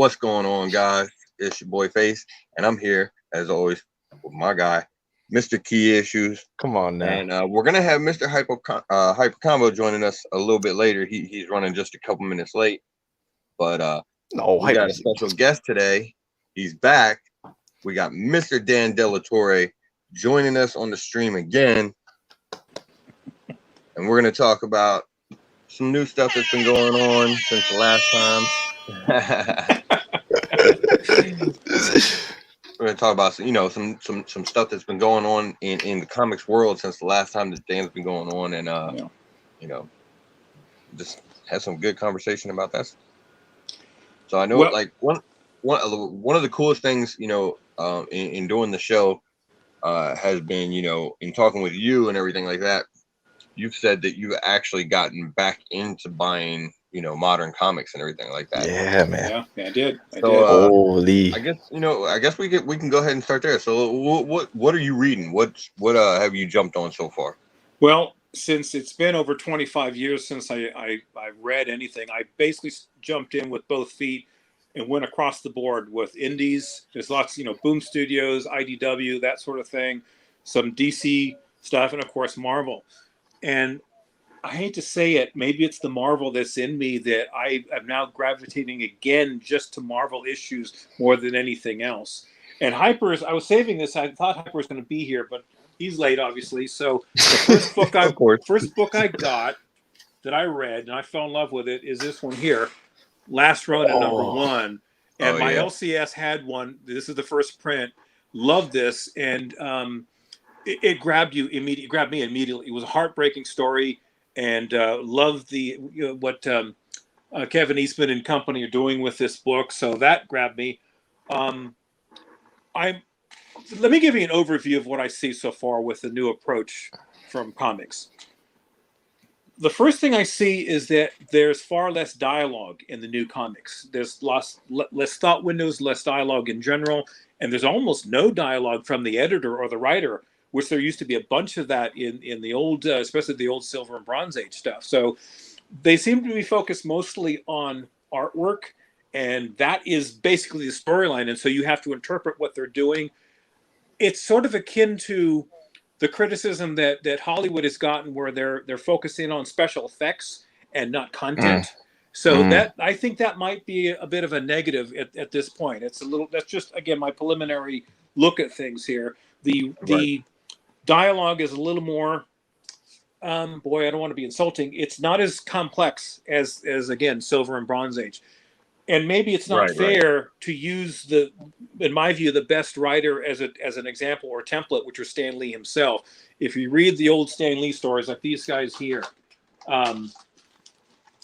What's going on, guys? It's your boy Face, and I'm here as always with my guy, Mr. Key Issues. Come on now. And we're gonna have Mr. Hyper Combo joining us a little bit later. He's running just a couple minutes late, but No, we got a special guest today. He's back. We got Mr. Dan Delatorre joining us on the stream again, and we're gonna talk about some new stuff that's been going on since the last time. We're gonna talk about some stuff that's been going on in the comics world since the last time that Dan's been going on, and just have some good conversation about that. So I know, like one of the coolest things in doing the show has been in talking with you and everything like that. You've said that you've actually gotten back into buying modern comics and everything like that. Yeah, man. Yeah, I did. Holy. I guess we can go ahead and start there. So what are you reading? What have you jumped on so far? Well, since it's been over 25 years since I read anything, I basically jumped in with both feet and went across the board with indies. There's lots, Boom Studios, IDW, that sort of thing, some DC stuff, and of course Marvel. And I hate to say it, maybe it's the Marvel that's in me that I am now gravitating again just to Marvel issues more than anything else. And Hyper's, I was saving this. I thought Hyper was going to be here, but he's late, obviously. So the first book I got that I read, and I fell in love with it, is this one here, Last Ronin #1. And my LCS had one. This is the first print. Loved this, and it grabbed me immediately. It was a heartbreaking story, and loved what Kevin Eastman and company are doing with this book. So that grabbed me. Let me give you an overview of what I see so far with the new approach from comics. The first thing I see is that there's far less dialogue in the new comics. There's less thought windows, less dialogue in general, and there's almost no dialogue from the editor or the writer, which there used to be a bunch of that in the old, especially the old Silver and Bronze Age stuff. So they seem to be focused mostly on artwork, and that is basically the storyline. And so you have to interpret what they're doing. It's sort of akin to the criticism that Hollywood has gotten, where they're focusing on special effects and not content. So that, I think that might be a bit of a negative at this point. It's a little, that's just, again, my preliminary look at things here. The dialogue is a little more, I don't want to be insulting. It's not as complex as again, Silver and Bronze Age. And maybe it's not fair to use in my view, the best writer as an example or template, which was Stan Lee himself. If you read the old Stan Lee stories, like these guys here,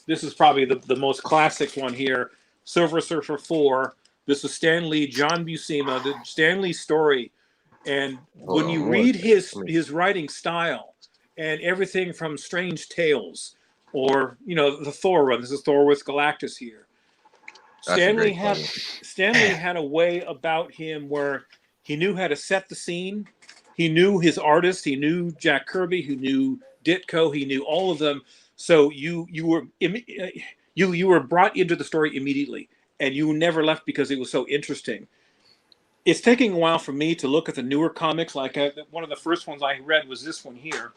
this is probably the most classic one here, Silver Surfer 4. This is Stan Lee, John Buscema, the Stan Lee story. And when you read his writing style and everything from Strange Tales or, the Thor run, this is Thor with Galactus here. Stanley had a way about him where he knew how to set the scene. He knew his artists. He knew Jack Kirby. He knew Ditko. He knew all of them. So you were brought into the story immediately, and you never left because it was so interesting. It's taking a while for me to look at the newer comics. Like one of the first ones I read was this one here,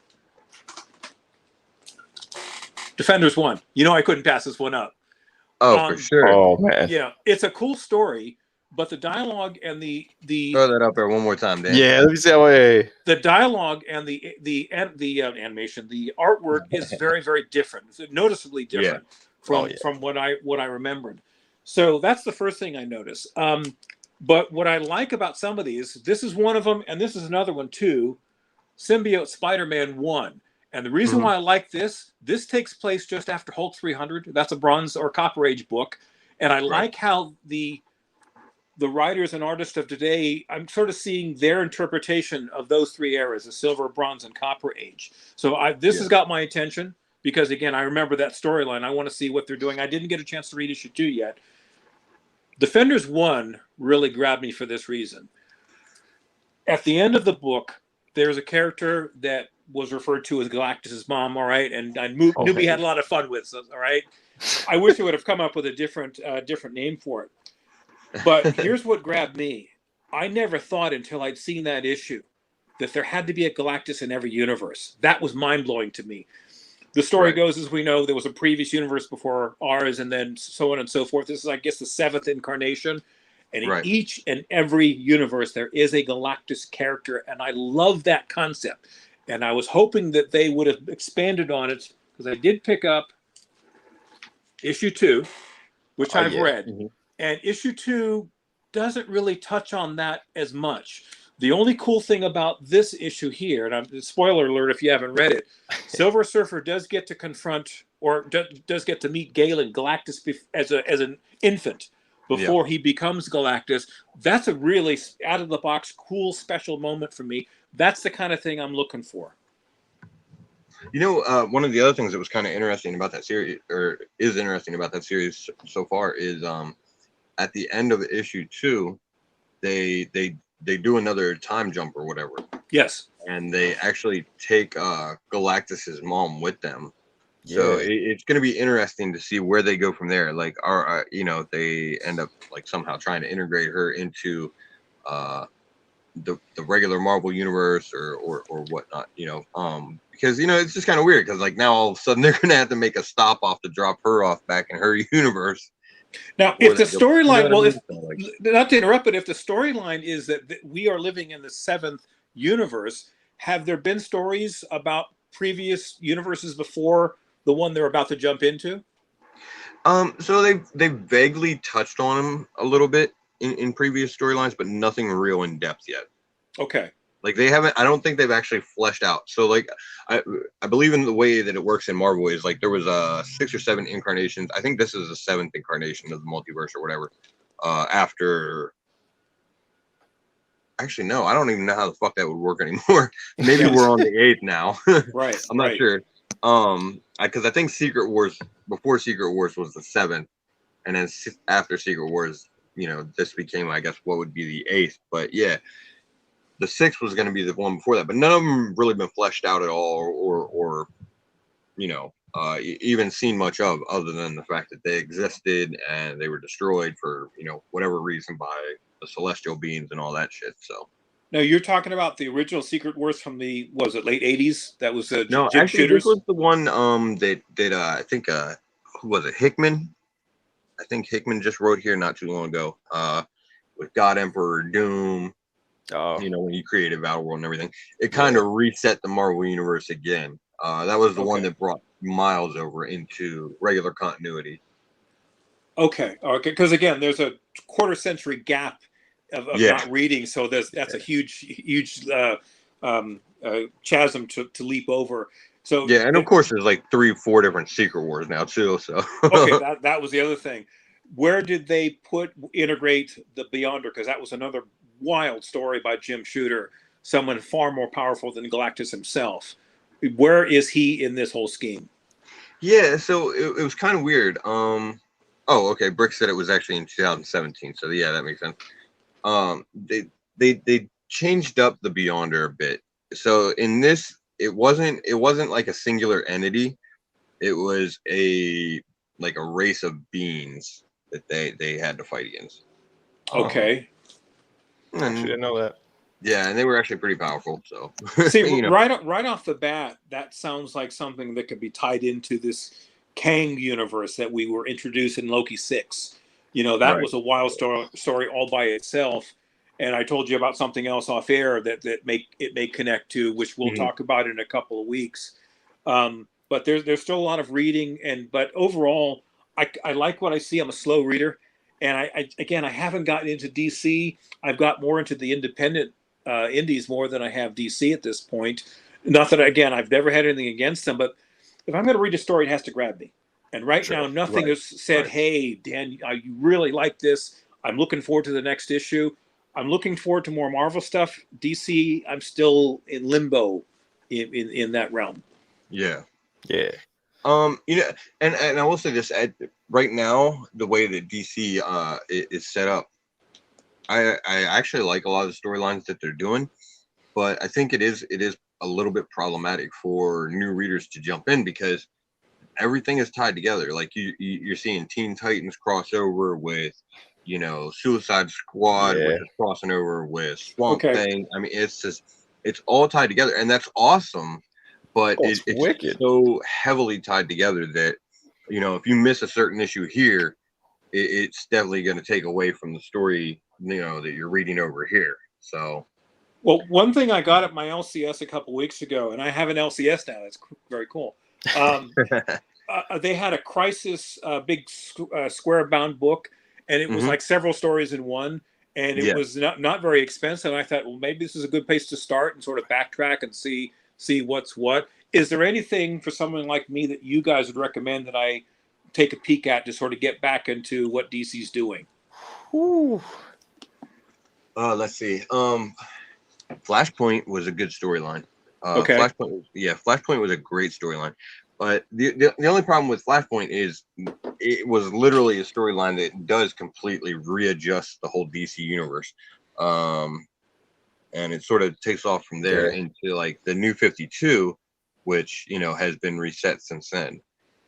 Defenders 1. I couldn't pass this one up. Oh, for sure. Oh, man. Yeah, it's a cool story, but the dialogue and the throw that up there one more time, Dan. Yeah, let me see how the dialogue and the animation, the artwork is very, very different. It's noticeably different from what I remembered. So that's the first thing I noticed. But what I like about some of these, this is one of them, and this is another one too, Symbiote Spider-Man 1. And the reason why I like this takes place just after Hulk 300. That's a Bronze or Copper Age book. And I like how the writers and artists of today, I'm sort of seeing their interpretation of those three eras, the Silver, Bronze, and Copper Age. So this has got my attention because, again, I remember that storyline. I want to see what they're doing. I didn't get a chance to read issue 2 yet. Defenders 1 really grabbed me for this reason. At the end of the book, there's a character that was referred to as Galactus's mom, all right? And Newbie had a lot of fun with, all right? I wish they would have come up with a different name for it. But here's what grabbed me. I never thought until I'd seen that issue that there had to be a Galactus in every universe. That was mind blowing to me. The story Right. goes, as we know, there was a previous universe before ours, and then so on and so forth. This is, I guess, the seventh incarnation. And in Right. each and every universe, there is a Galactus character, and I love that concept. And I was hoping that they would have expanded on it, because I did pick up issue 2, which I've Yeah. read. Mhm. And issue 2 doesn't really touch on that as much. The only cool thing about this issue here, and I'm spoiler alert if you haven't read it, Silver Surfer does get to confront, or does get to meet Galen Galactus as an infant before he becomes Galactus. That's a really out of the box, cool, special moment for me. That's the kind of thing I'm looking for. You know, one of the other things that was kind of interesting about that series, or is interesting about that series so far, is at the end of issue 2, they do another time jump or whatever, Yes. and they actually take Galactus's mom with them. So Yeah. it's going to be interesting to see where they go from there. Like, are you know, they end up like somehow trying to integrate her into the regular Marvel universe or whatnot, you know, because you know it's just kind of weird because like now all of a sudden they're gonna have to make a stop off to drop her off back in her universe. Now, Or if the they go- you know storyline, what I well, mean? if So, like, not to interrupt, but if the storyline is that we are living in the seventh universe, have there been stories about previous universes before the one they're about to jump into? so they vaguely touched on him a little bit in previous storylines, but nothing real in depth yet. Okay. Like they haven't. I don't think they've actually fleshed out. So like, I believe in the way that it works in Marvel is like there was 6 or 7 incarnations. I think this is the 7th incarnation of the multiverse or whatever. After, actually no, I don't even know how the fuck that would work anymore. Maybe Yes. we're on the 8th now. Right. I'm not right. sure. Because I think Secret Wars before Secret Wars was the 7th, and then after Secret Wars, you know, this became I guess what would be the 8th. But yeah. The 6th was going to be the one before that, but none of them really been fleshed out at all, or you know, even seen much of, other than the fact that they existed and they were destroyed for you know whatever reason by the celestial beings and all that shit. So Now you're talking about the original Secret Wars from the was it late '80s? That was no, Jim actually, this Shooters. was the one that I think who was it, Hickman? I think Hickman just wrote here not too long ago. With God Emperor Doom. Oh. You know, when you created Battle World and everything, it kind of reset the Marvel universe again. That was the one that brought Miles over into regular continuity. Okay. Because again, there's a quarter century gap of not reading, so that's a huge chasm to leap over. So yeah, and of course there's like 3-4 different Secret Wars now too. So okay, that was the other thing. Where did they integrate the Beyonder? Because that was another wild story by Jim Shooter, someone far more powerful than Galactus himself. Where is he in this whole scheme? yeah, so it was kind of weird. Oh, okay. Brick said it was actually in 2017. So yeah, that makes sense. They changed up the Beyonder a bit. So in this, it wasn't like a singular entity. It was a race of beings that they had to fight against. Okay. Actually, didn't know that. Yeah, and they were actually pretty powerful. So see, you know. right off the bat, that sounds like something that could be tied into this Kang universe that we were introduced in Loki 6. You know, that was a wild story all by itself. And I told you about something else off air that may connect to, which we'll talk about in a couple of weeks. But there's still a lot of reading, but overall, I like what I see. I'm a slow reader, and I haven't gotten into DC. I've got more into the independent indies more than I have DC at this point. Not that again I've never had anything against them, but if I'm going to read a story, it has to grab me. And now, nothing has said, "Hey, Dan, you really like this. I'm looking forward to the next issue." I'm looking forward to more Marvel stuff. DC, I'm still in limbo in that realm. Yeah. Yeah. You know, and I will say this: right now, the way that DC is set up, I actually like a lot of the storylines that they're doing, but I think it is a little bit problematic for new readers to jump in because everything is tied together. Like you're seeing Teen Titans crossover with, you know, Suicide Squad, Yeah. which is crossing over with Swamp Okay. Thing. I mean, it's all tied together, and that's awesome. But Oh, it's it's wicked. so heavily tied together that, you know, if you miss a certain issue here, it's definitely going to take away from the story, you know, that you're reading over here. So, Well, one thing I got at my LCS a couple weeks ago, and I have an LCS now. That's very cool. They had a Crisis big square bound book, and it was Mhm. like several stories in one, and it Yeah. was not very expensive. And I thought, well, maybe this is a good place to start and sort of backtrack and see what's what. Is there anything for someone like me that you guys would recommend that I take a peek at to sort of get back into what DC's doing? Whew. Let's see. Flashpoint was a good storyline. Okay. Flashpoint was a great storyline. But the only problem with Flashpoint is it was literally a storyline that does completely readjust the whole DC universe. And it sort of takes off from there Yeah. into like the New 52, which, you know, has been reset since then.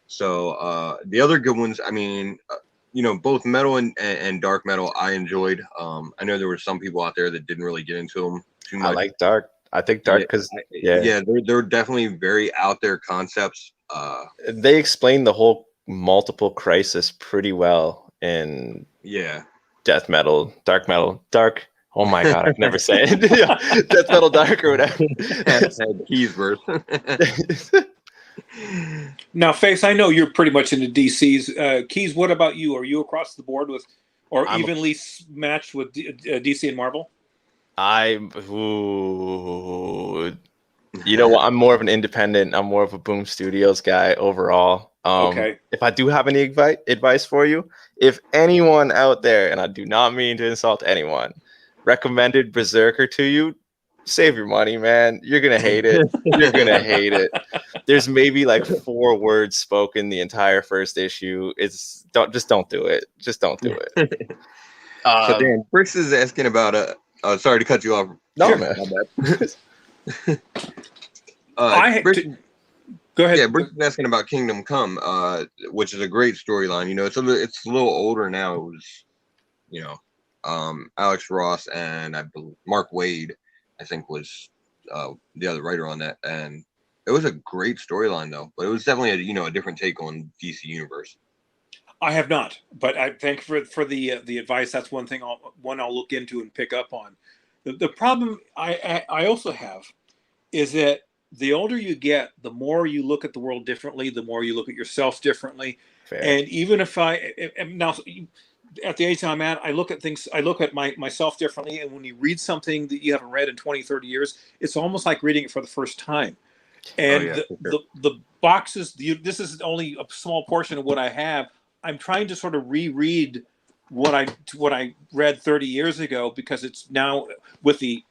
So the other good ones, I mean, you know, both Metal and Dark Metal I enjoyed. I know there were some people out there that didn't really get into them too much. I like Dark. I think Dark because they're definitely very out there concepts. They explain the whole multiple crisis pretty well in Death Metal, Dark Metal, Dark. Oh my god, I can never say it. Death Metal Dark or whatever. Keys verse. Now, Face, I know you're pretty much into DC's. Keys, what about you? Are you across the board with, or evenly matched with DC and Marvel? You know what? I'm more of an independent. I'm more of a Boom Studios guy overall. Okay. If I do have any advice for you, if anyone out there, and I do not mean to insult anyone, recommended Berserker to you, save your money, man. You're gonna hate it. You're gonna hate it. There's maybe like 4 words spoken the entire first issue. Don't do it. Just don't do it. So Dan, Bricks is asking about sorry to cut you off. No, Sure. man. Go ahead. Yeah, Bricks is asking about Kingdom Come, which is a great storyline. You know, it's a little older now. It was, you know, Alex Ross and I believe Mark Waid, I think, was the other writer on that, and it was a great storyline though. But it was definitely a different take on DC Universe. I have not, but I thank you for the advice. That's one thing I'll look into and pick up on. The problem I also have is that the older you get, the more you look at the world differently, the more you look at yourself differently. Fair. And even if now at the age I'm at, I look at things, I look at myself differently. And when you read something that you haven't read in 20, 30 years, it's almost like reading it for the first time. And the boxes, this is only a small portion of what I have. I'm trying to sort of reread what I read 30 years ago, because it's now with the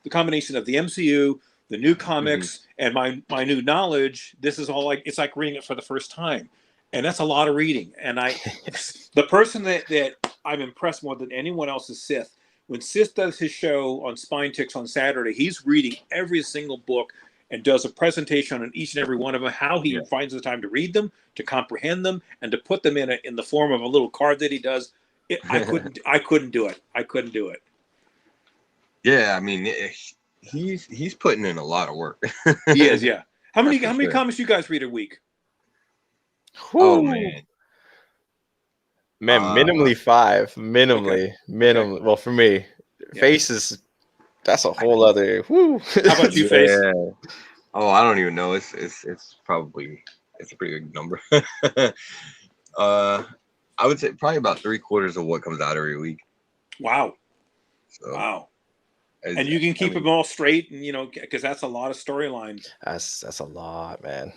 combination of the MCU, the new comics, and my new knowledge. This is all it's like reading it for the first time, and that's a lot of reading. And the person that I'm impressed more than anyone else is Sith. When Sith does his show on Spine Ticks on Saturday, he's reading every single book and does a presentation on each and every one of them, how he finds the time to read them, to comprehend them, and to put them in the form of a little card that he does. I couldn't do it. I couldn't do it. Yeah, I mean, he's putting in a lot of work. He is, yeah. How many comics you guys read a week? Oh man, minimally 5. Minimally. Okay. Well, for me, Faces. That's a whole other. Whoo. How about you, Face? Oh, I don't even know. It's probably a pretty big number. I would say probably about 3/4 of what comes out every week. Wow. So, wow. And you can keep them all straight, and because that's a lot of storylines. That's a lot, man.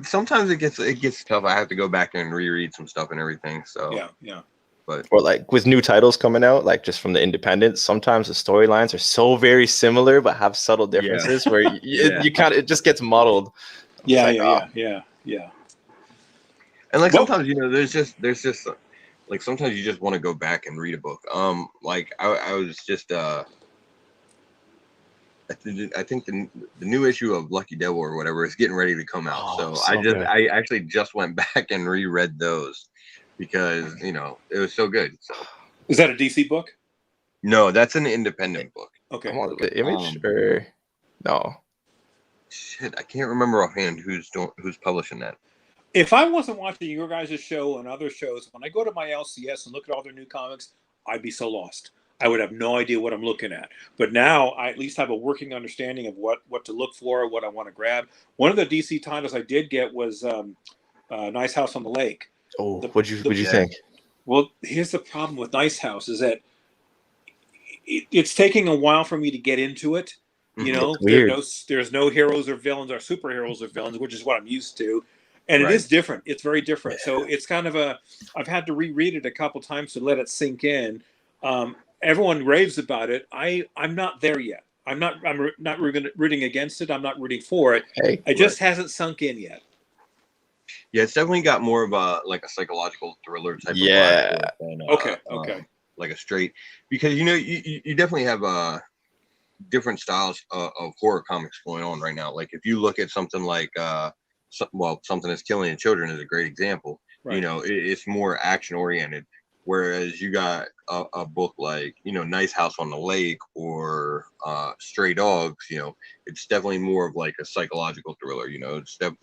Sometimes it gets tough. I have to go back and reread some stuff and everything. So yeah. But or like with new titles coming out, like just from the independents, sometimes the storylines are so very similar but have subtle differences where it just gets muddled. Yeah. And like sometimes there's just like sometimes you just want to go back and read a book. Like I was just I think the new issue of Lucky Devil or whatever is getting ready to come out. I actually just went back and reread those because it was so good. So Is that a DC book? No, that's an independent book. Okay. I'm on the Image or no? Shit, I can't remember offhand who's publishing that. If I wasn't watching your guys' show and other shows, when I go to my LCS and look at all their new comics, I'd be so lost. I would have no idea what I'm looking at. But now I at least have a working understanding of what to look for, what I want to grab. One of the DC titles I did get was Nice House on the Lake. Oh, what'd you think? Well, here's the problem with Nice House is that it's taking a while for me to get into it. You know, there's no heroes or villains or superheroes or villains, which is what I'm used to. And it is different. It's very different. So it's kind of I've had to reread it a couple times to let it sink in. Everyone raves about it. I'm not there yet. I'm not rooting against it. I'm not rooting for it. Hey, it just hasn't sunk in yet. Yeah, it's definitely got more of a psychological thriller type. Yeah. Of than, Okay. Like a straight, because you definitely have different styles of horror comics going on right now. Like if you look at something like Something That's Killing Children is a great example. Right. You know, it's more action oriented. Whereas you got a book like, Nice House on the Lake or Stray Dogs, it's definitely more of like a psychological thriller,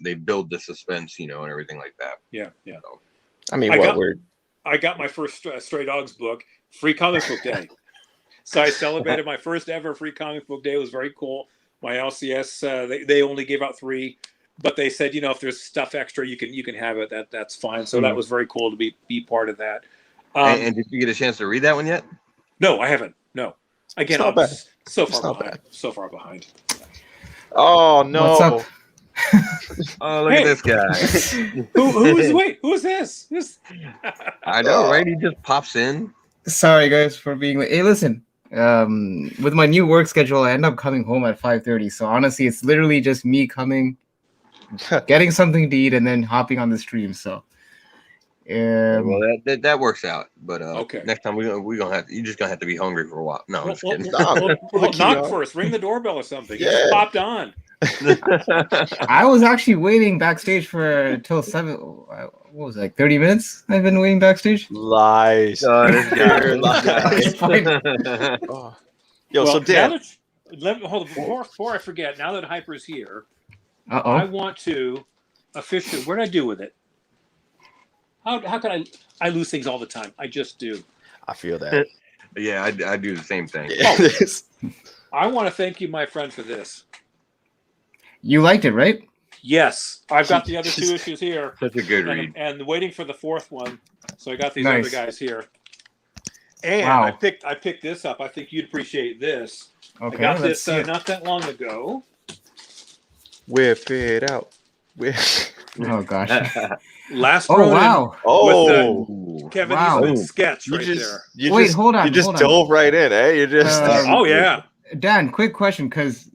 they build the suspense, and everything like that. Yeah. So, I mean, I got my first Stray Dogs book, free comic book day. So I celebrated my first ever free comic book day. It was very cool. My LCS, they only gave out 3. But they said, if there's stuff extra, you can have it. That's fine. So that was very cool to be part of that. And did you get a chance to read that one yet? No, I haven't. No. Again, I'm so far behind. So far behind. Oh no! What's up? Oh, look at this guy. Who is this? I know, right? He just pops in. Sorry, guys, for being late. Hey, listen. With my new work schedule, I end up coming home at 5:30. So honestly, it's literally just me coming, getting something to eat, and then hopping on the stream. So. Well, that works out, but okay. Next time you're just gonna have to be hungry for a while. No, I'm just kidding. Knock first, ring the doorbell or something. Yeah. Just popped on. I was actually waiting backstage for till 7. What was it, like 30 minutes? I've been waiting backstage. Lies. Lies. Oh. Yo, so Dan, hold on before I forget. Now that Hyper's here, Uh-oh. I want to officially. What did I do with it? How can I lose things all the time? I just do. I feel that. Yeah, I do the same thing. I want to thank you, my friend, for this. You liked it, right? Yes, I've got the other 2 issues here. Such a good read. And waiting for the 4th one. So I got these Nice. other guys here. And Wow. I picked this up. I think you'd appreciate this. Okay, I got let's this see it. not that long ago. Whip it out. Oh gosh. Last Oh Ronin wow. Oh, with Kevin Wow. Eastman sketch right there. Wait, hold on, You just hold on. dove right in, eh? You just. Oh yeah. Dan, quick question, because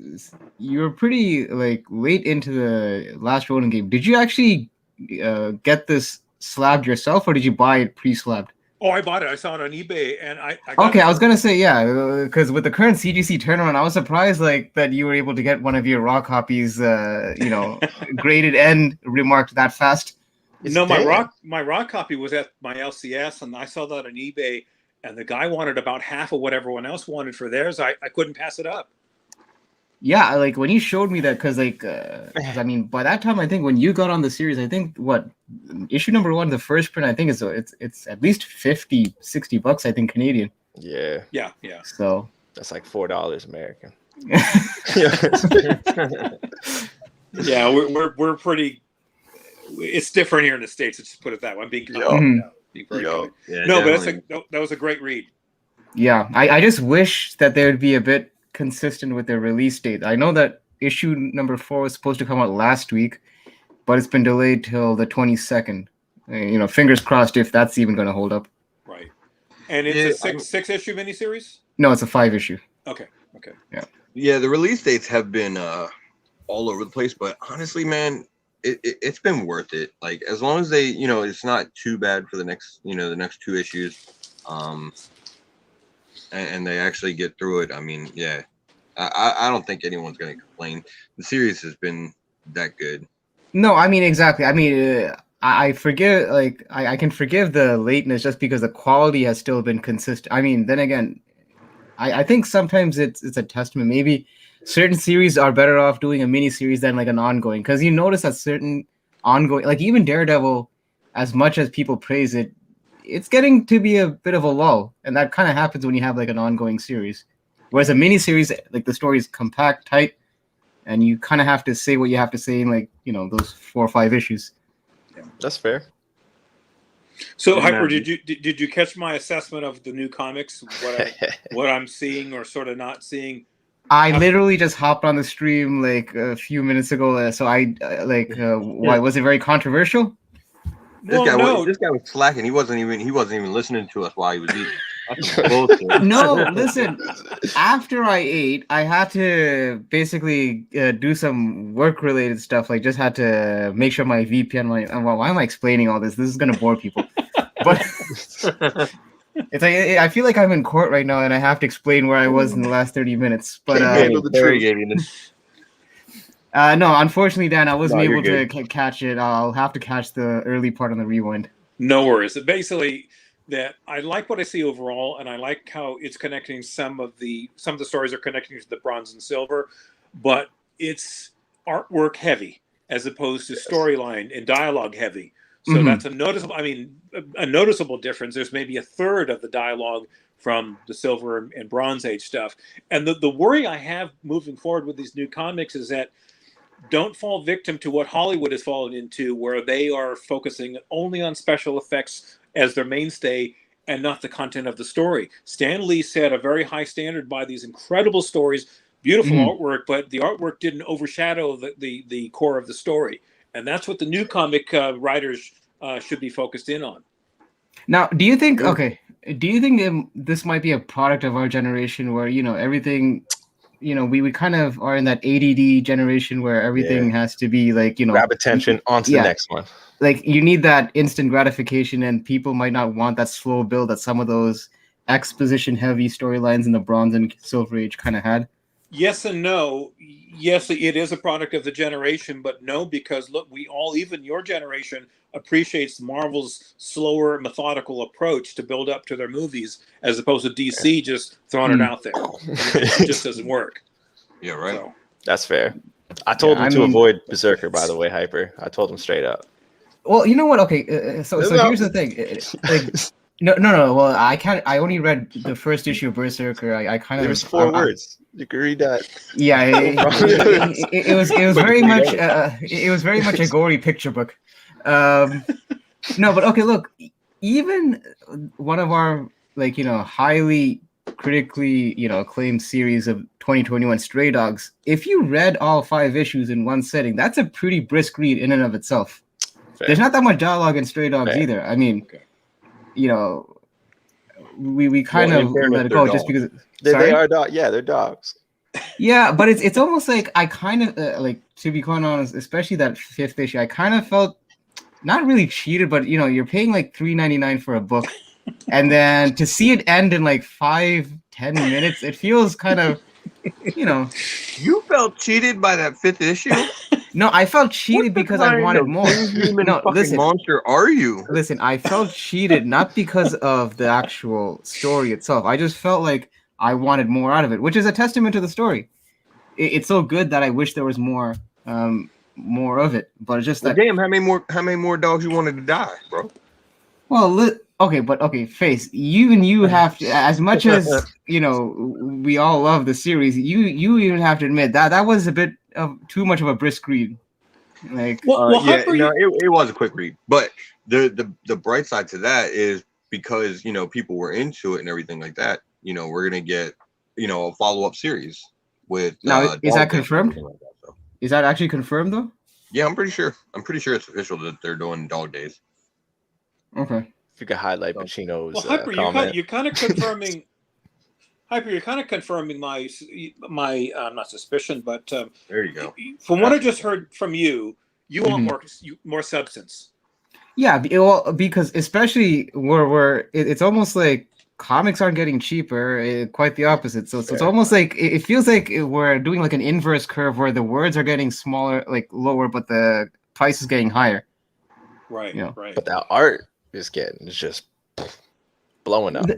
you were pretty late into the last Ronin game. Did you actually get this slabbed yourself, or did you buy it pre-slabbed? Oh, I bought it. I saw it on eBay, and I got Okay, it. I was gonna say because with the current CGC tournament, I was surprised that you were able to get one of your raw copies, graded and remarked that fast. No, my raw copy was at my LCS, and I saw that on eBay, and the guy wanted about half of what everyone else wanted for theirs. I couldn't pass it up. Yeah, when you showed me that, because I mean, by that time, I think when you got on the series, I think issue number 1, the first print, I think it's at least $50-$60, I think, Canadian. Yeah. Yeah. So That's like $4 American. Yeah, we're pretty. It's different here in the States. Let's just put it that way. I'm being very Yo. Yeah, no, definitely. but that was a great read. Yeah, I just wish that they would be a bit consistent with their release date. I know that issue number 4 was supposed to come out last week, but it's been delayed till the 22nd. Fingers crossed if that's even going to hold up. Right. And it's a six issue miniseries? No, it's a 5 issue. Okay. Yeah, the release dates have been all over the place, but honestly, man, it's been worth it. Like, as long as they, it's not too bad for the next 2 issues, and they actually get through it. I mean, yeah, I don't think anyone's going to complain. The series has been that good. No, I mean, exactly. I mean, I forgive, like I can forgive the lateness just because the quality has still been consistent. I mean, then again, I think sometimes it's a testament. Maybe certain series are better off doing a mini series than like an ongoing, because you notice that certain ongoing, like even Daredevil, as much as people praise it, it's getting to be a bit of a lull, and that kind of happens when you have like an ongoing series. Whereas a mini series, like the story is compact, tight, and you kind of have to say what you have to say in like those 4 or 5 issues. That's fair. So, Yeah, Hyper, man. did you catch my assessment of the new comics? What I'm seeing or sort of not seeing? I literally just hopped on the stream like a few minutes ago, so I why was it very controversial? This Well, guy, no, this guy was slacking. He wasn't even listening to us while he was eating. That's some bullshit. No, listen. After I ate, I had to basically do some work-related stuff. Like, just had to make sure my VPN. Why am I explaining all this? This is gonna bore people. But it's like I feel like I'm in court right now, and I have to explain where I was in the last 30 minutes. But Can't handle the truth. Interrogating this. no, unfortunately, Dan, I wasn't No, you're able to catch it. I'll have to catch the early part on the rewind. no worries. Basically, that I like what I see overall, and I like how it's connecting some of the stories are connecting to the bronze and silver, but it's artwork heavy as opposed to storyline and dialogue heavy. So that's a noticeable difference. There's maybe a third of the dialogue from the silver and bronze age stuff. And the worry I have moving forward with these new comics is that don't fall victim to what Hollywood has fallen into, where they are focusing only on special effects as their mainstay and not the content of the story. Stan Lee set a very high standard by these incredible stories, beautiful artwork, but the artwork didn't overshadow the core of the story. And that's what the new comic writers should be focused in on. Now, do you think this might be a product of our generation where, everything, we kind of are in that ADD generation where everything has to be like, grab attention onto the next one. Like you need that instant gratification, and people might not want that slow build that some of those exposition heavy storylines in the Bronze and Silver Age kind of had. Yes and no. Yes, it is a product of the generation, but no, because look, we all, even your generation, appreciates Marvel's slower, methodical approach to build up to their movies, as opposed to DC just throwing it out there. It just doesn't work. Yeah, right. So, That's fair. I told him to avoid Berserker, by the way, Hyper. I told him straight up. Well, you know what? Okay, so here's the thing. Like, no. Well, I only read the first issue of Berserker. I kind of. There's 4 words. You can read that. Yeah, it was very much it was very much a gory picture book. No, but okay, look, even one of our highly critically acclaimed series of 2021, Stray Dogs. If you read all 5 issues in one setting, that's a pretty brisk read in and of itself. Fair. There's not that much dialogue in Stray Dogs either. I mean, we kind of let it go just because. They are dogs. Yeah, they're dogs. Yeah, but it's almost like I kind of to be quite honest, especially that 5th issue, I kind of felt not really cheated, but you're paying like $3.99 for a book, and then to see it end in like 5-10 minutes, it feels kind of You felt cheated by that 5th issue? No, I felt cheated because I wanted more. No, listen, monster are you? Listen, I felt cheated not because of the actual story itself. I just felt like I wanted more out of it, which is a testament to the story. It's so good that I wish there was more of it. But it's just that. Damn, how many more dogs you wanted to die, bro? Well, okay, Face. You have to, as much as we all love the series. You even have to admit that was a bit of too much of a brisk read. Like, it was a quick read, but the bright side to that is because people were into it and everything like that. We're gonna get a follow-up series with. Now, is that confirmed? Like that, so. Is that actually confirmed though? Yeah, I'm pretty sure it's official that they're doing Dog Days. Okay. If you could highlight Pacino's Hyper, comment. you're kind of confirming. Hyper, you're kind of confirming my not suspicion, but there you go. From what I just heard from you, want more substance. Yeah, well, because especially where it's almost like comics aren't getting cheaper, quite the opposite. So it's almost like it feels like we're doing like an inverse curve where the words are getting smaller, like lower, but the price is getting higher. Right. You know. Right. But that art is getting just blowing up. Yeah,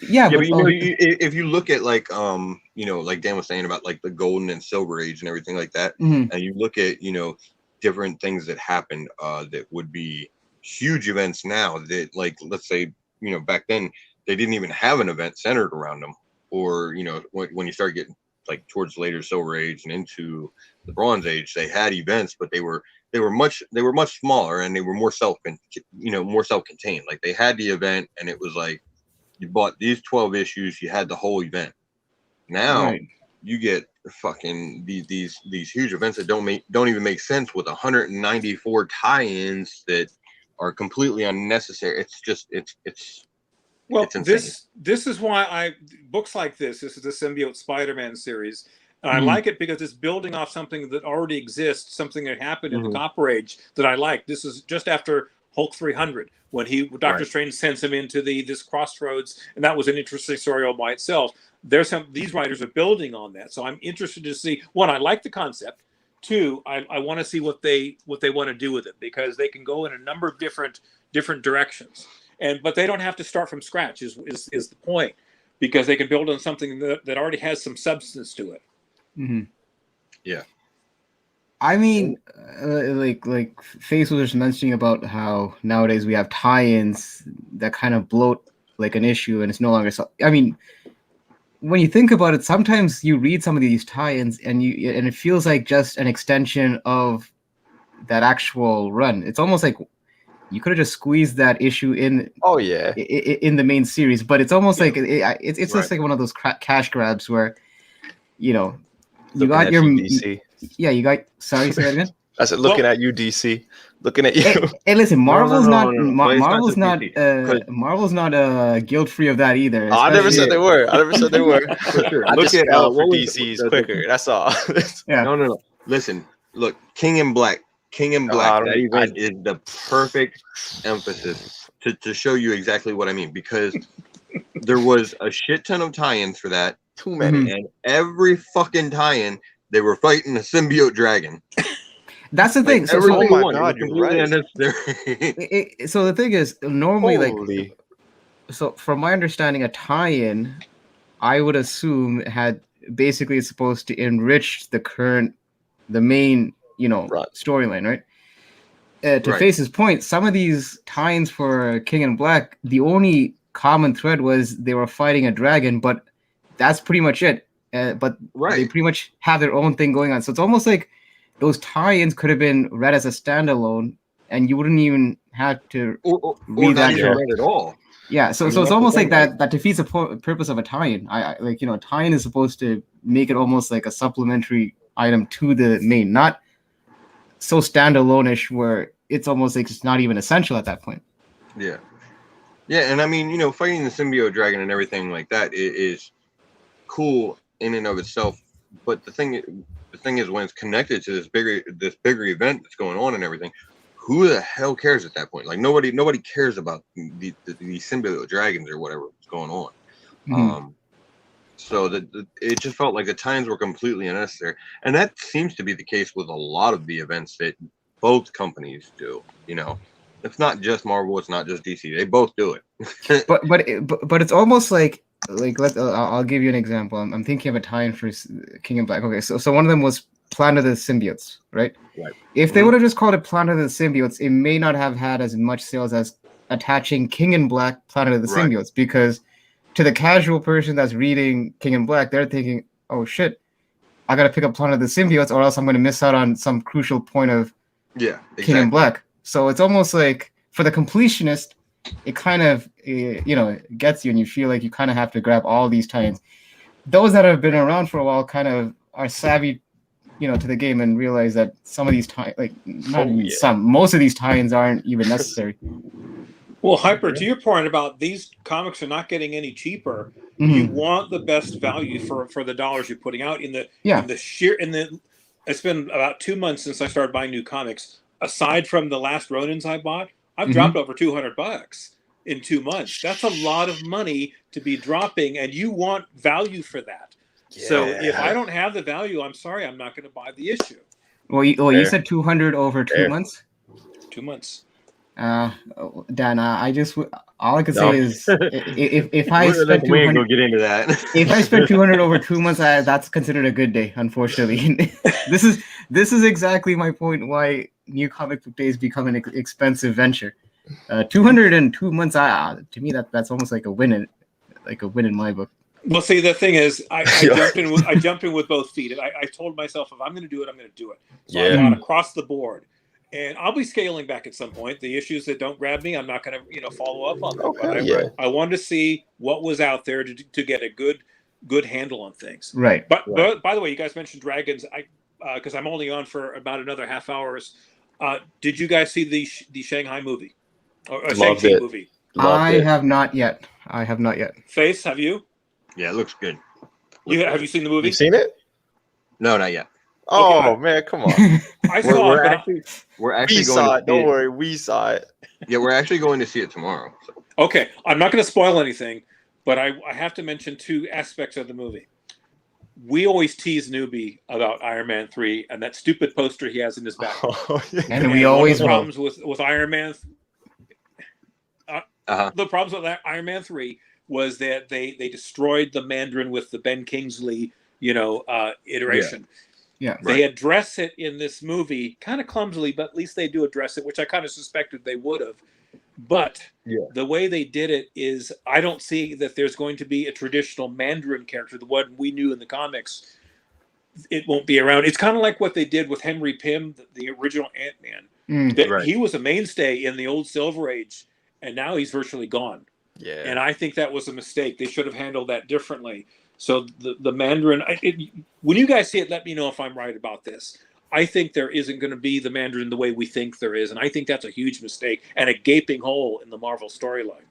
Yeah, but but you know, if you look at like you know, like Dan was saying about like the golden and silver age and everything like that, mhm. and you look at, you know, different things that happened that would be huge events now that, like, let's say, you know, back then they didn't even have an event centered around them, or, you know, when you start getting like towards later silver age and into the bronze age, they had events, but they were much smaller, and they were more self-contained. Like, they had the event, and it was like you bought these 12 issues, you had the whole event. Now Right. you get fucking these huge events that don't even make sense, with 194 tie-ins that are completely unnecessary. It's just it's Well, it's insane. this is why books like this. This is the Symbiote Spider-Man series. And I Mhm. like it because it's building off something that already exists, something that happened in the Mhm. Copper Age that I like. This is just after Hulk 300, when Doctor Right. Strange sends him into this crossroads, and that was an interesting story all by itself. These writers are building on that, so I'm interested to see. One, I like the concept. Two, I want to see what they want to do with it, because they can go in a number of different directions. But they don't have to start from scratch is the point, because they can build on something that already has some substance to it. Mhm. Yeah. I mean, like Face was just mentioning about how nowadays we have tie-ins that kind of bloat like an issue, and it's no longer. I mean, when you think about it, sometimes you read some of these tie-ins, and it feels like just an extension of that actual run. It's almost like you could have just squeezed that issue in Oh yeah. in the main series, but it's almost like it's Right. just like one of those cash grabs where, you know, you Looking got at your you, DC. yeah, you got. Sorry, say that again. I said, looking at you, DC. Looking at you. Hey, listen, Marvel's no. But it's not Marvel's just not DC, 'cause- Marvel's not guilt free of that either. Oh, I never especially- said they were. I never said they were. For sure. I Look just at fell for what was DC's the- quicker. That's all. Yeah. No. Listen, look, King in Black. That event is the perfect emphasis to show you exactly what I mean, because there was a shit ton of tie-ins for that, Too many. and every fucking tie-in they were fighting a symbiote dragon. That's the thing. Every oh single my one. It was God, you're completely right. unnecessary. So the thing is, normally, Holy. so from my understanding, a tie-in, I would assume had basically it's supposed to enrich the main, Right. storyline, right? To Right. Face's point, some of these tie-ins for King in Black, the only common thread was they were fighting a dragon, but that's pretty much it. But they Right. pretty much have their own thing going on. So it's almost like those tie-ins could have been read as a standalone, and you wouldn't even have to Or read not that. even read at all. Yeah, so I mean, so it's that's the almost like thing, that defeats the purpose of a tie-in. I like, tie-in is supposed to make it almost like a supplementary item to the main, not so standalone-ish where it's almost like it's not even essential at that point. Yeah. Yeah, and I mean, fighting the symbiote dragon and everything like that is cool in and of itself. But the thing is, when it's connected to this bigger event that's going on and everything, who the hell cares at that point? Like, nobody cares about the symbiote dragons or whatever was going on. Mhm. So it just felt like the times were completely unnecessary, and that seems to be the case with a lot of the events that both companies do. It's not just Marvel, it's not just DC. They both do it. but it's almost like I'll give you an example. I'm thinking of a tie-in for King in Black. Okay, so one of them was Planet of the Symbiotes, right? Right. If they Mhm. would have just called it Planet of the Symbiotes, it may not have had as much sales as attaching King in Black, Planet of the Right. Symbiotes, because to the casual person that's reading King in Black, they're thinking, "Oh shit, I gotta pick up Planet of the Symbiotes, or else I'm gonna miss out on some crucial point of Yeah, King in exactly. Black." So it's almost like for the completionist, it kind of gets you, and you feel like you kind of have to grab all these tie-ins. Those that have been around for a while kind of are savvy, to the game, and realize that some of these most of these tie-ins aren't even necessary. Well, Hyper, to your point about these comics are not getting any cheaper, you want the best value for the dollars you're putting out it's been about 2 months since I started buying new comics. Aside from the last Ronins I bought, I've dropped over $200 in 2 months. That's a lot of money to be dropping, and you want value for that. Yeah. So if I don't have the value, I'm sorry, I'm not going to buy the issue. Well, you said 200 over 2 months. 2 months. Dan, all I could No. say is if I Look, spent we ain't 200 gonna get into that. if I spent 200 over 2 months, that's considered a good day. Unfortunately, this is exactly my point. Why new comic book days become an expensive venture. 202 months, to me that's almost like a win in my book. Well, see, the thing is, I Yeah. jumped in with both feet. I told myself, if I'm going to do it, I'm going to do it. So I Yeah. got across the board, and I'll be scaling back at some point. The issues that don't grab me, I'm not going to follow up on them. Okay, But yeah. I wanted to see what was out there to get a good handle on things. Right. But Right. but by the way, you guys mentioned dragons. Because I'm only on for about another half hours. Did you guys see the Shanghai movie or Loved Shang-Chi it. movie? Loved it. have not yet. I have not yet. Face, have you? Yeah, it looks good. Have you seen the movie? You've seen it? No, not yet. Oh man, come on. I saw it, but We're We actually saw going it. to Don't see it. worry, we saw it. Yeah, we're actually going to see it tomorrow. So. okay, I'm not going to spoil anything, but I have to mention two aspects of the movie. We always tease Newbie about Iron Man 3 and that stupid poster he has in his back. Oh, yeah. And we one of always the will. problems with Iron Man. Uh-huh. The problems with that Iron Man 3 was that they destroyed the Mandarin with the Ben Kingsley, iteration. Yeah. They address it in this movie kind of clumsily, but at least they do address it, which I kind of suspected they would have. But the way they did it is, I don't see that there's going to be a traditional Mandarin character, the one we knew in the comics. It won't be around. It's kind of like what they did with Henry Pym, the original Ant-Man. Mm. Right. He was a mainstay in the old Silver Age, and now he's virtually gone. Yeah. And I think that was a mistake. They should have handled that differently. So the Mandarin, when you guys see it, let me know if I'm right about this. I think there isn't going to be the Mandarin the way we think there is, and I think that's a huge mistake and a gaping hole in the Marvel storyline.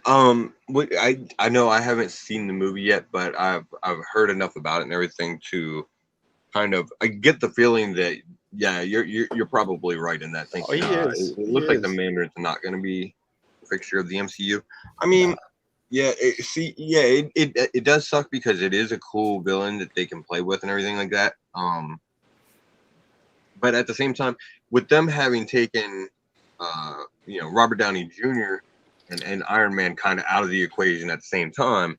I know I haven't seen the movie yet, but I've heard enough about it and everything to kind of, I get the feeling that you're probably right in that thinking. Oh, he is. It looks like the Mandarin's not going to be a fixture of the MCU. I mean, it does suck because it is a cool villain that they can play with and everything like that. But at the same time, with them having taken, Robert Downey Jr. and Iron Man kind of out of the equation at the same time,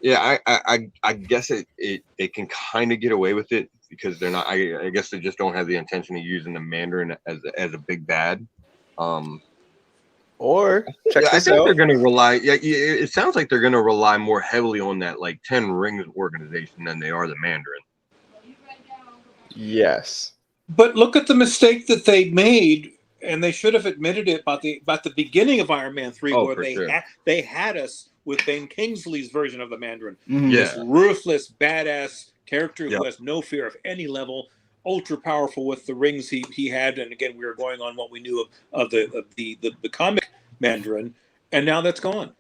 I guess it can kind of get away with it because they're not. I guess they just don't have the intention of using the Mandarin as a big bad. Or check I this think out. they're going to rely. Yeah, it sounds like they're going to rely more heavily on that like 10 Rings organization than they are the Mandarin. Yes. But look at the mistake that they made, and they should have admitted it about the beginning of Iron Man 3, Oh, where for sure. they had us with Ben Kingsley's version of the Mandarin. Mhm. Yeah. This ruthless, badass character Yep. who has no fear of any level, ultra powerful with the rings he had. And again, we were going on what we knew of the comic Mandarin, and now that's gone.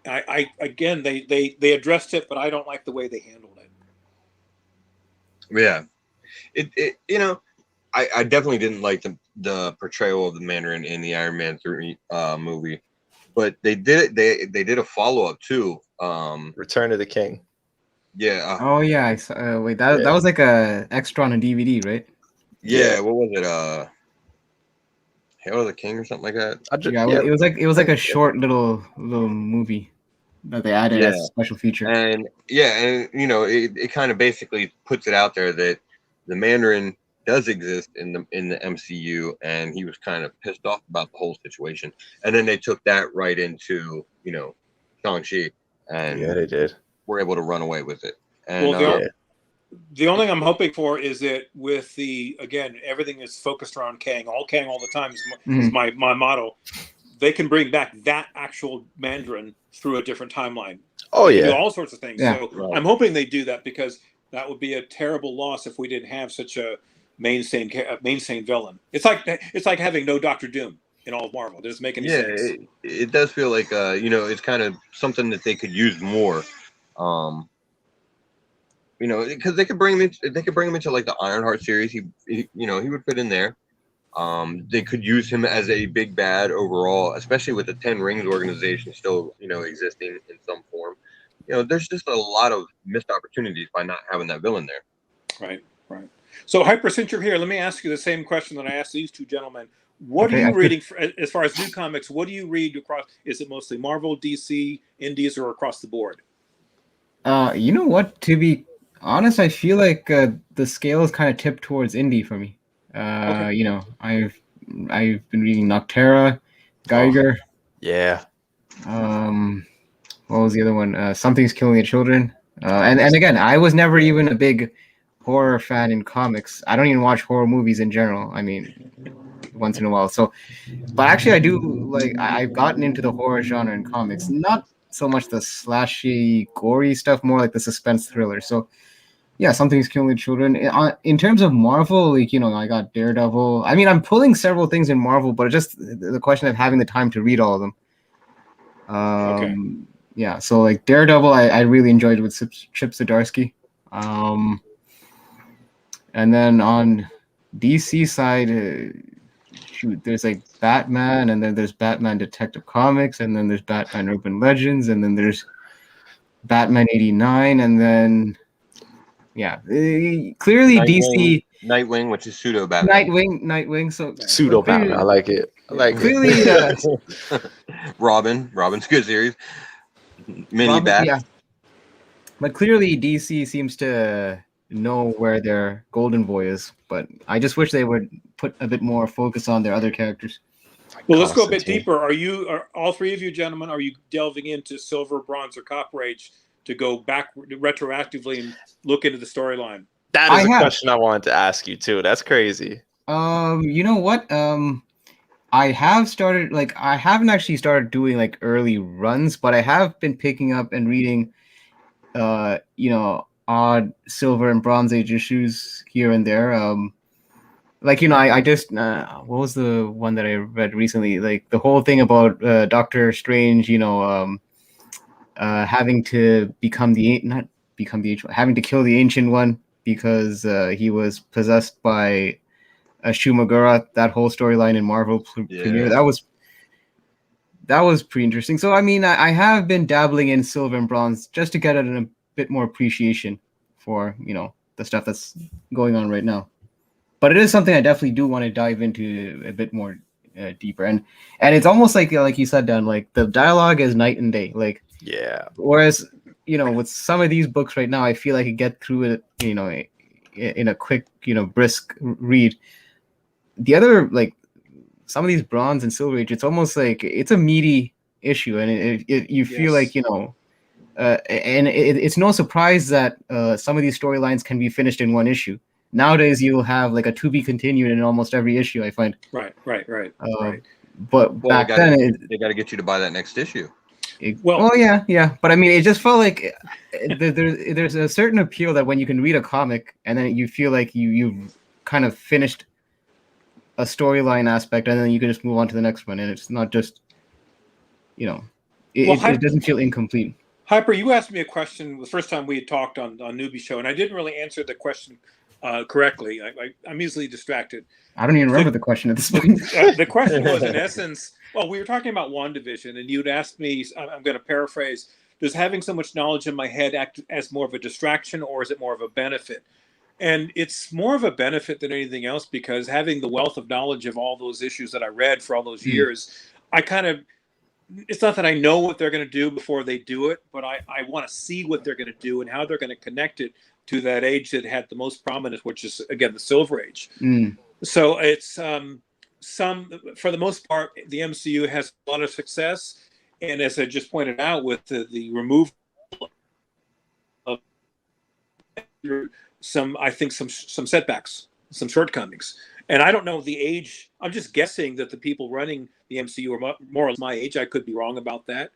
Again, they addressed it, but I don't like the way they handled it. Yeah, I definitely didn't like the portrayal of the Mandarin in the Iron Man 3 movie, but they did they did a follow-up too. Return of the King. Yeah. Oh yeah, I saw, wait, that was like a extra on a DVD, right? Yeah, what was it? Hail of the King or something like that. It was like a short little movie that they added as a special feature. And it kind of basically puts it out there that the Mandarin does exist in the MCU, and he was kind of pissed off about the whole situation. And then they took that right into Shang-Chi, and Yeah, they did. were able to run away with it. And The only thing I'm hoping for is that with everything is focused around Kang all the time is my motto. They can bring back that actual Mandarin through a different timeline. Oh They can yeah. do all sorts of things. Yeah. So Right. I'm hoping they do that, because that would be a terrible loss if we didn't have such a mainstay villain. It's like having no Doctor Doom in all of Marvel. It doesn't make any sense. it does feel like it's kind of something that they could use more. Because they could bring him into like the Ironheart series. He would fit in there. They could use him as a big bad overall, especially with the 10 Rings organization still existing in some form. There's just a lot of missed opportunities by not having that villain there. Right. So, Hyper, since you're here, let me ask you the same question that I asked these two gentlemen. What Okay, are I you could- reading as far as new comics? What do you read across? Is it mostly Marvel, DC, Indies, or across the board? You know what? To be honest, I feel like the scale is kind of tipped towards indie for me. Okay. You know, I've been reading Noctera, Geiger. Yeah. What was the other one? Something's Killing the Children. And again, I was never even a big horror fan in comics. I don't even watch horror movies in general. I mean, once in a while. So, but actually, I do like. I've gotten into the horror genre in comics. Not so much the slashy, gory stuff, more like the suspense thriller. So, yeah, Something's Killing the Children. In terms of Marvel, like, you know, I got Daredevil. I mean, I'm pulling several things in Marvel, but it's just the question of having the time to read all of them. Okay. Yeah, so like Daredevil, I really enjoyed with Chip Zdarsky. And then on DC side, shoot, there's like Batman, and then there's Batman Detective Comics, and then there's Batman Urban Legends, and then there's Batman 89, and then yeah, clearly DC Nightwing, which is pseudo Batman. Nightwing. So Pseudo clearly- Batman. I like it. I like it. clearly, Robin's a good series. Mini Robin- Bat. yeah. But clearly, DC seems to know where their golden boy is. But I just wish they would put a bit more focus on their other characters. Well, let's go a bit Constantine. deeper. Are all three of you gentlemen, are you delving into Silver, Bronze, or Copper Age to go back retroactively and look into the storyline? That I is a have. question I wanted to ask you too. That's crazy. You know what? I have started, like, I haven't actually started doing like early runs, but I have been picking up and reading, you know, odd Silver and Bronze Age issues here and there. Like, you know, I just what was the one that I read recently? Like the whole thing about Doctor Strange, you know, having to become not become the ancient, having to kill the ancient one because he was possessed by Shumagura. That whole storyline in Marvel premiere, Yeah. that was pretty interesting. So I mean, I have been dabbling in Silver and Bronze just to get a bit more appreciation for, you know, the stuff that's going on right now. But it is something I definitely do want to dive into a bit more deeper, and it's almost like you said, Dan, like the dialogue is night and day. Like, Yeah. whereas, you know, with some of these books right now, I feel I could get through it, you know, in a quick, you know, brisk read. The other, like, some of these Bronze and Silver Age, it's almost like it's a meaty issue, and you feel Yes. like, you know, and it's no surprise that some of these storylines can be finished in one issue. Nowadays, you'll have like a to be continued in almost every issue, I find. Right. But Well, back then, they got to get you to buy that next issue. Well- yeah. But I mean, it just felt like there's a certain appeal that when you can read a comic and then you feel like you've kind of finished a storyline aspect, and then you can just move on to the next one, and it's not just, you know, it doesn't feel incomplete. Hyper, you asked me a question the first time we had talked on Newbie Show, and I didn't really answer the question correctly. I'm easily distracted. I don't even remember the question at this point. The question was, in essence, well, we were talking about WandaVision, and you'd asked me, I'm going to paraphrase, does having so much knowledge in my head act as more of a distraction, or is it more of a benefit? And it's more of a benefit than anything else, because having the wealth of knowledge of all those issues that I read for all those years, I kind of, it's not that I know what they're going to do before they do it, but I want to see what they're going to do and how they're going to connect it to that age that had the most prominence, which is, again, the Silver Age. So it's for the most part, the MCU has a lot of success, and as I just pointed out, with the removal of some setbacks, some shortcomings. And I don't know the age. I'm just guessing that the people running the MCU are more or less my age. I could be wrong about that,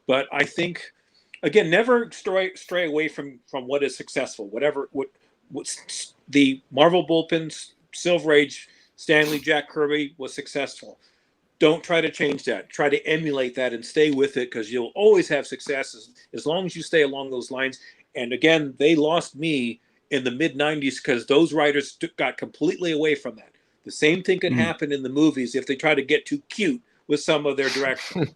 but I think, again, never stray away from what is successful. What's the Marvel bullpens, Silver Age, Stan Lee, Jack Kirby was successful. Don't try to change that. Try to emulate that and stay with it, because you'll always have success as long as you stay along those lines. And again, they lost me in the mid 90s because those writers got completely away from that. The same thing can happen in the movies if they try to get too cute with some of their direction.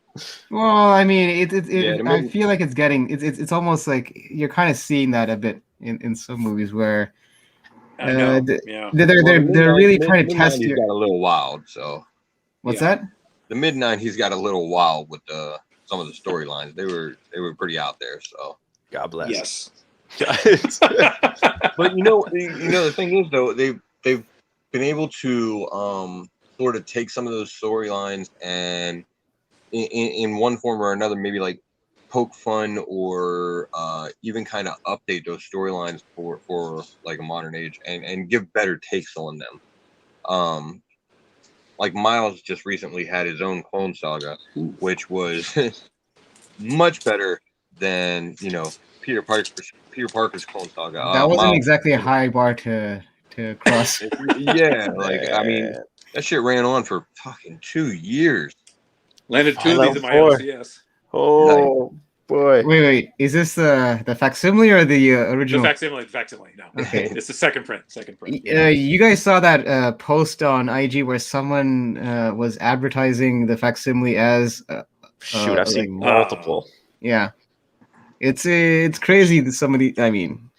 Well, I mean, I movie- feel like it's almost like you're kind of seeing that a bit in some movies where I know. they're Yeah. really trying to test you. your. Got a little wild, so What's Yeah. that? The mid-90s got a little wild with some of the storylines. They were pretty out there. So, God bless. Yes. but the thing is though, they've been able to sort of take some of those storylines and in one form or another, maybe like poke fun or even kind of update those storylines for like a modern age and give better takes on them. Like Miles just recently had his own Clone Saga, which was much better than Peter Parker's Clone Saga. That wasn't Miles, exactly a high bar to cross. yeah, like I mean, that shit ran on for fucking 2 years. Landed two of Fallout these in my 4. LCS. Oh boy. Wait, is this the facsimile or the The original? facsimile, no. Okay. It's the second print. You guys saw that post on IG where someone was advertising the facsimile as Shoot, I've seen like, multiple. yeah, it's crazy that somebody. I mean,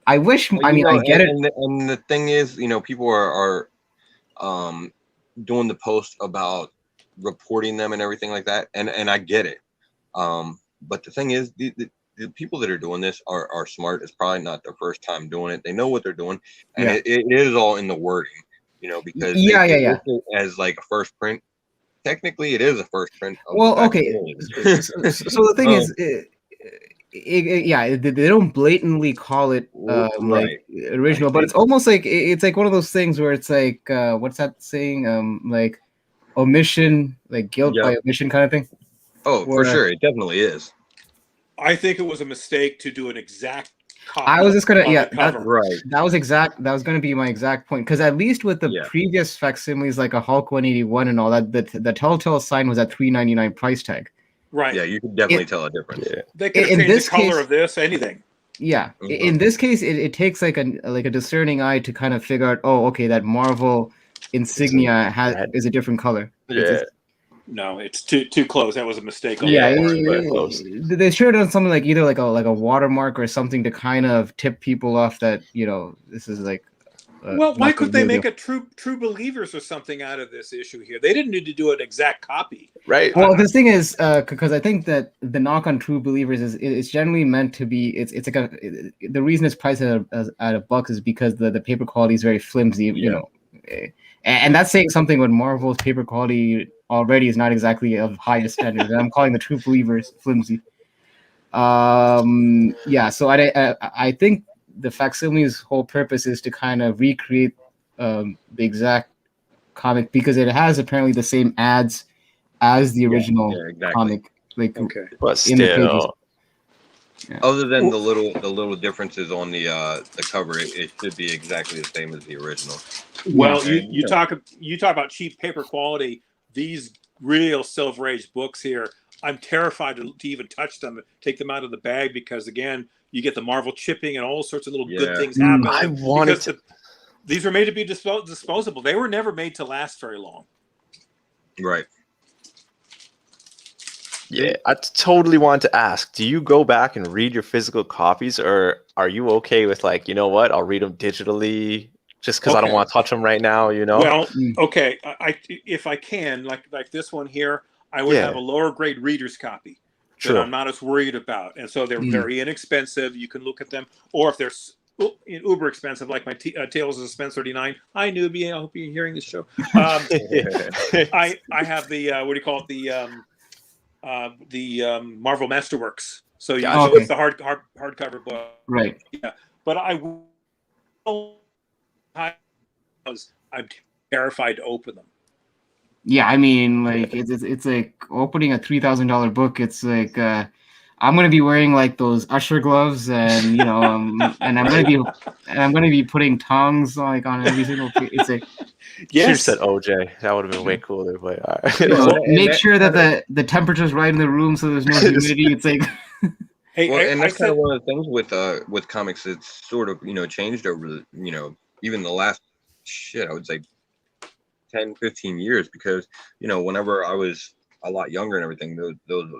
I wish. I mean, I get it. And the thing is, people are doing the post about reporting them and everything like that, and I get it. But the thing is, the people that are doing this are smart. It's probably not their first time doing it. They know what they're doing, and Yeah. it is all in the wording, because Yeah. list it as like a first print. Technically, it is a first print. Well, okay. So the thing is, they don't blatantly call it Right. like original, but it's almost like it's like one of those things where it's like what's that saying? Like omission, like guilt by omission kind of thing. Oh, for sure, it definitely is. I think it was a mistake to do an exact copy. I was just gonna, right. That was gonna be my exact point, because at least with the previous facsimiles, like a Hulk 181 and all that, the Telltale sign was at $3.99 price tag. Right. Yeah, you could definitely tell a difference. Yeah. They could have changed the color of this, anything. Yeah. In this case, it takes like a discerning eye to kind of figure out, oh, okay, that Marvel insignia is a different color. Yeah. No, it's too close. That was a mistake. Yeah, they should have done something like either like a watermark or something to kind of tip people off that this is like. Well, why could they make a true believers or something out of this issue here? They didn't need to do an exact copy, right? Well, the thing is, because I think that the knock on True Believers is it's generally meant to be. It's like the reason it's priced at $1 is because the paper quality is very flimsy, and that's saying something when Marvel's paper quality already is not exactly of highest standard. And I'm calling the True Believers flimsy. So I think the facsimile's whole purpose is to kind of recreate the exact comic, because it has apparently the same ads as the original comic. Like, but still, other than the little differences on the cover, it should be exactly the same as the original. Well, you talk about cheap paper quality. These real Silver Age books here, I'm terrified to even touch them, take them out of the bag, because again, you get the Marvel chipping and all sorts of little good things happen. I wanted to. These were made to be disposable. They were never made to last very long. Right. Yeah, I totally want to ask, do you go back and read your physical copies, or are you okay with like, what, I'll read them digitally just because I don't want to touch them right now, Well, okay, if I can, like this one here, I would have a lower grade reader's copy that I'm not as worried about. And so they're very inexpensive. You can look at them, or if they're uber expensive, like my Tales of Suspense 39. Hi, newbie. I hope you're hearing this show. I have the, what do you call it? The Marvel Masterworks. So it's the hardcover book. Right. Yeah. But I'm terrified to open them. Yeah, I mean, like it's like opening a $3,000 book. It's like I'm gonna be wearing like those usher gloves, and and I'm gonna be putting tongs like on every single. It's like should have said OJ. That would have been way cooler. But make sure that the temperature's right in the room, so there's no humidity. It's like. And that's kind of one of the things with comics. It's sort of changed over even the last I would say 10, 15 years, because whenever I was a lot younger and everything, those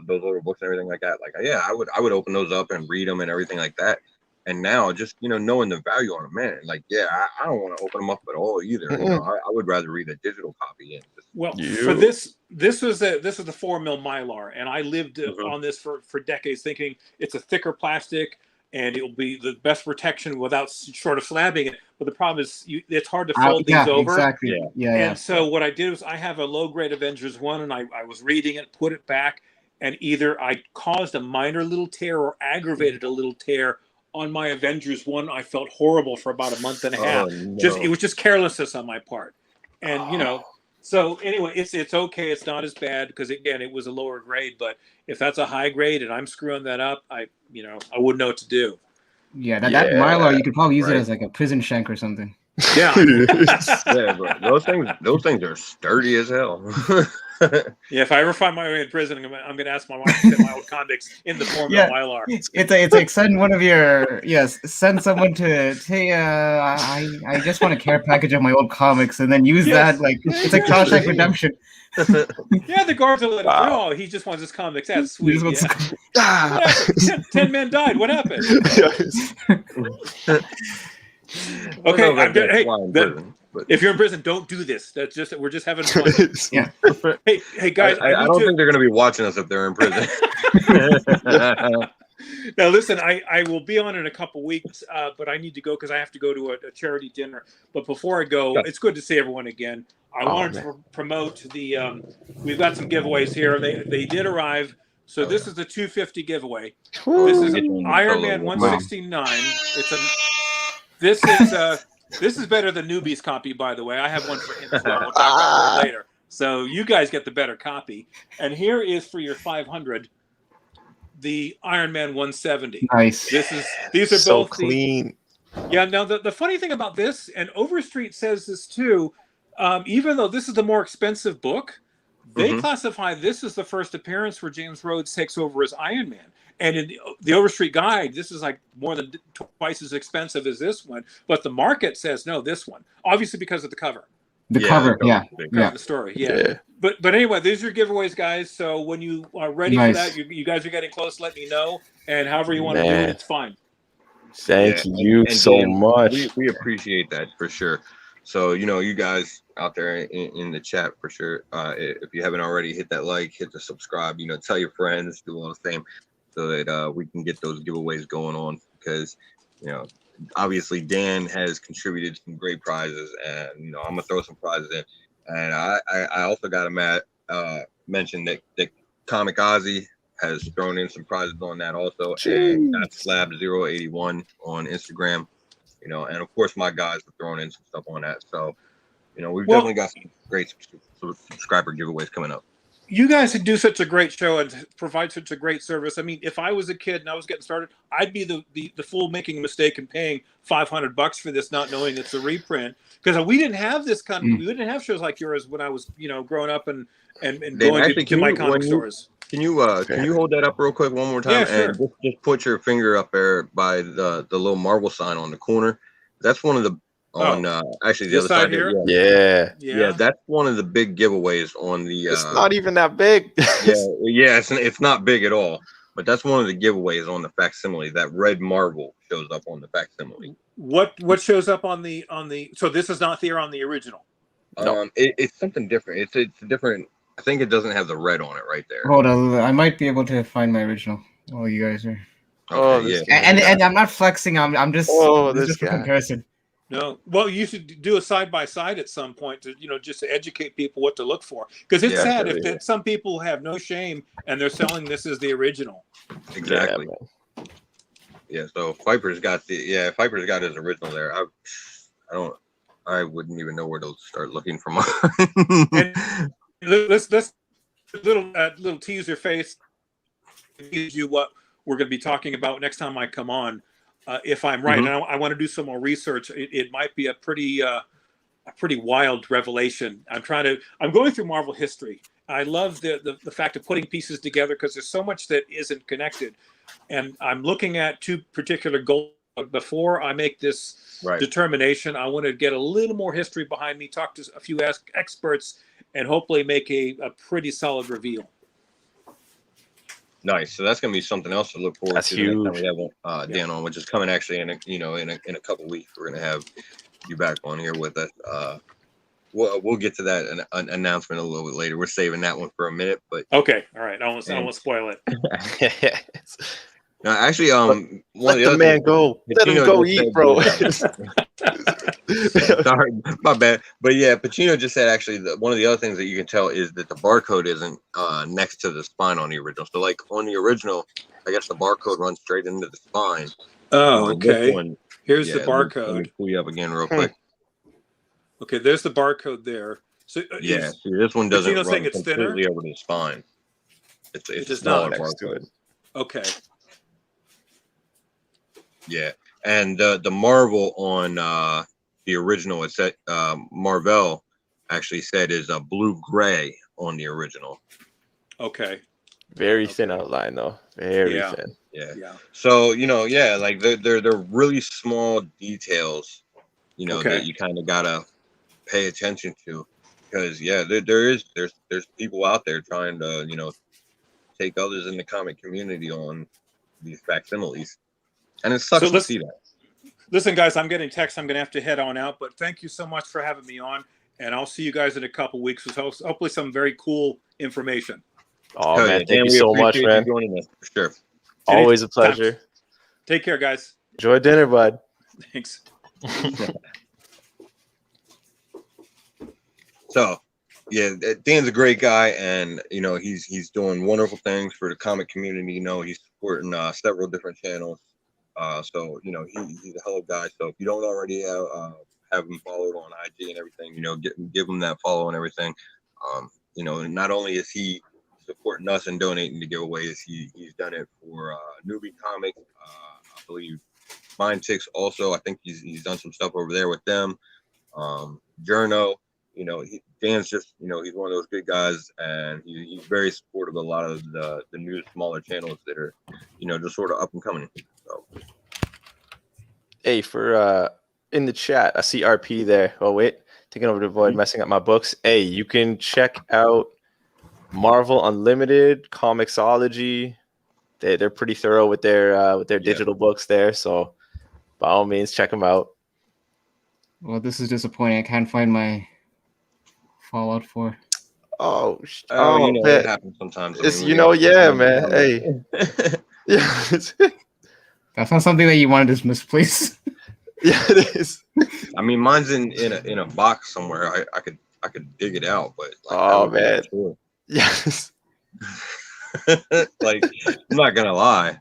little books and everything like that, like I would open those up and read them and everything like that. And now just, knowing the value on them, man, like, yeah, I don't want to open them up at all either. I would rather read a digital copy. Well, for this was the 4 mil Mylar, and I lived on this for decades, thinking it's a thicker plastic and it'll be the best protection without short of slabbing it. But the problem is, it's hard to fold these over. Exactly. Yeah. So what I did was I have a low grade Avengers 1, and I was reading it, put it back, and either I caused a minor little tear or aggravated a little tear on my Avengers 1. I felt horrible for about a month and a half. No. It was just carelessness on my part, and So anyway, it's okay. It's not as bad because again, it was a lower grade. But if that's a high grade and I'm screwing that up, I wouldn't know what to do. Yeah, that Mylar, you could probably use it as like a prison shank or something. Yeah, yeah, but those things are sturdy as hell. Yeah, if I ever find my way in prison, I'm going to ask my wife to get my old comics in the form of Mylar. It's like send one of your send someone to hey I just want a care package of my old comics and then use that like it's like Shawshank Redemption. Yeah, the guards will let him know. He just wants his comics. That's sweet. Yeah. 10 men died. What happened? Okay, if you're in prison, don't do this. We're just having fun. Yeah. Hey guys, I don't think they're going to be watching us if they're in prison. Now listen, I will be on in a couple weeks, but I need to go because I have to go to a charity dinner. But before I go, it's good to see everyone again. I wanted to promote we've got some giveaways here. They did arrive. So this is the 250 giveaway. This is Iron Man 169. This is better than Newbie's copy, by the way. I have one for him as well. We'll talk about it later. So you guys get the better copy. And here is for your 500, the Iron Man 170. Nice. These are so both clean. Now the funny thing about this, and Overstreet says this too, even though this is the more expensive book, they classify this as the first appearance where James Rhodes takes over as Iron Man. And in the Overstreet Guide, this is like more than twice as expensive as this one. But the market says, no, this one. Obviously because of the cover. The cover, The story, yeah. But anyway, these are your giveaways, guys. So when you are ready for that, you guys are getting close, let me know. And however you want to do it, it's fine. Thank you so much. We appreciate that for sure. So, you guys out there in the chat for sure. If you haven't already, hit that like, hit the subscribe, tell your friends, do all the same so that we can get those giveaways going on because, obviously Dan has contributed some great prizes and, I'm going to throw some prizes in. And I also got to mention that Comic Ozzy has thrown in some prizes on that also. And got Slab081 on Instagram. And of course my guys have thrown in some stuff on that. So, we've definitely got some great subscriber giveaways coming up. You guys do such a great show and provide such a great service. I mean, if I was a kid and I was getting started, I'd be the fool making a mistake and paying $500 for this, not knowing it's a reprint. Because we didn't have this we didn't have shows like yours when I was, growing up and going to my comic stores. Can you hold that up real quick one more time? Yeah, sure. And just put your finger up there by the little Marvel sign on the corner. That's one of the actually the other side here. Yeah, that's one of the big giveaways on the. It's not even that big. It's not big at all. But that's one of the giveaways on the facsimile. That red Marvel shows up on the facsimile. What shows up on the? So this is not there on the original. No. It's something different. It's different. I think it doesn't have the red on it right there. Hold on, I might be able to find my original while you guys are. Okay, And I'm not flexing. I'm just. This just for comparison. No, well, you should do a side by side at some point to just to educate people what to look for because it's sad if some people have no shame and they're selling this as the original. Exactly. Yeah. So Viper's got Viper's got his original there. I wouldn't even know where to start looking for mine. And let's little teaser face gives you what we're going to be talking about next time I come on. If I'm right, and I want to do some more research, it might be a pretty wild revelation. I'm going through Marvel history. I love the fact of putting pieces together because there's so much that isn't connected. And I'm looking at two particular goals. Before I make this determination, I want to get a little more history behind me, talk to a few experts, and hopefully make a pretty solid reveal. Nice. So that's gonna be something else to look forward That's to. The next time huge. we have Dan on, which is coming actually in a couple weeks. We're gonna have you back on here with us. We'll get to that an announcement a little bit later. We're saving that one for a minute, but Okay, all right. I won't spoil it. no, actually, one Let of the the other man things go. Let him Pacino go just eat, said bro. sorry, my bad. But yeah, Pacino just said actually that one of the other things that you can tell is that the barcode isn't next to the spine on the original. So like on the original, I guess the barcode runs straight into the spine. Oh, On this okay. one, Here's the let me barcode. pull you up again real quick. Okay, there's the barcode there. So Yeah, see, this one doesn't Pacino saying run it's thinner? completely over to the spine. It's It a does smaller not. Next to barcode. it. Okay. Yeah, and the Marvel on the original, it's at Marvel actually said is a blue gray on the original. Okay. Very thin outline though. Very Yeah. thin. Yeah. Yeah. So like they're really small details, Okay. that you kind of gotta pay attention to, because there's people out there trying to take others in the comic community on these facsimiles, and it sucks So to see that. Listen, guys, I'm getting text. I'm going to have to head on out, but thank you so much for having me on, and I'll see you guys in a couple weeks with hopefully some very cool information. Oh Hell man, yeah, thank Dan, you we so much, appreciate man. you joining us, for sure. Always a pleasure. Take care, guys. Enjoy dinner, bud. Thanks. So, yeah, Dan's a great guy, and he's doing wonderful things for the comic community. He's supporting several different channels. So he's a hell of a guy. So if you don't already have him followed on IG and everything, give him that follow and everything. Not only is he supporting us and donating to giveaways, he's done it for Newbie Comics. I believe Mind Ticks also. I think he's done some stuff over there with them. Journo. Dan's just, he's one of those good guys, and he's very supportive of a lot of the new smaller channels that are, just sort of up and coming. So. Hey, for in the chat, I see RP there. Oh wait, taking over the void, messing up my books. Hey, you can check out Marvel Unlimited, Comixology. They're pretty thorough with their digital books there. So by all means, check them out. Well, this is disappointing. I can't find my Fallout 4. Oh, It man. happens sometimes. It's man. Hey, yeah, That's not something that you want to just misplace. yeah, it is. I mean, mine's in a box somewhere. I could dig it out, but Oh man, yes. Like, I'm not gonna lie.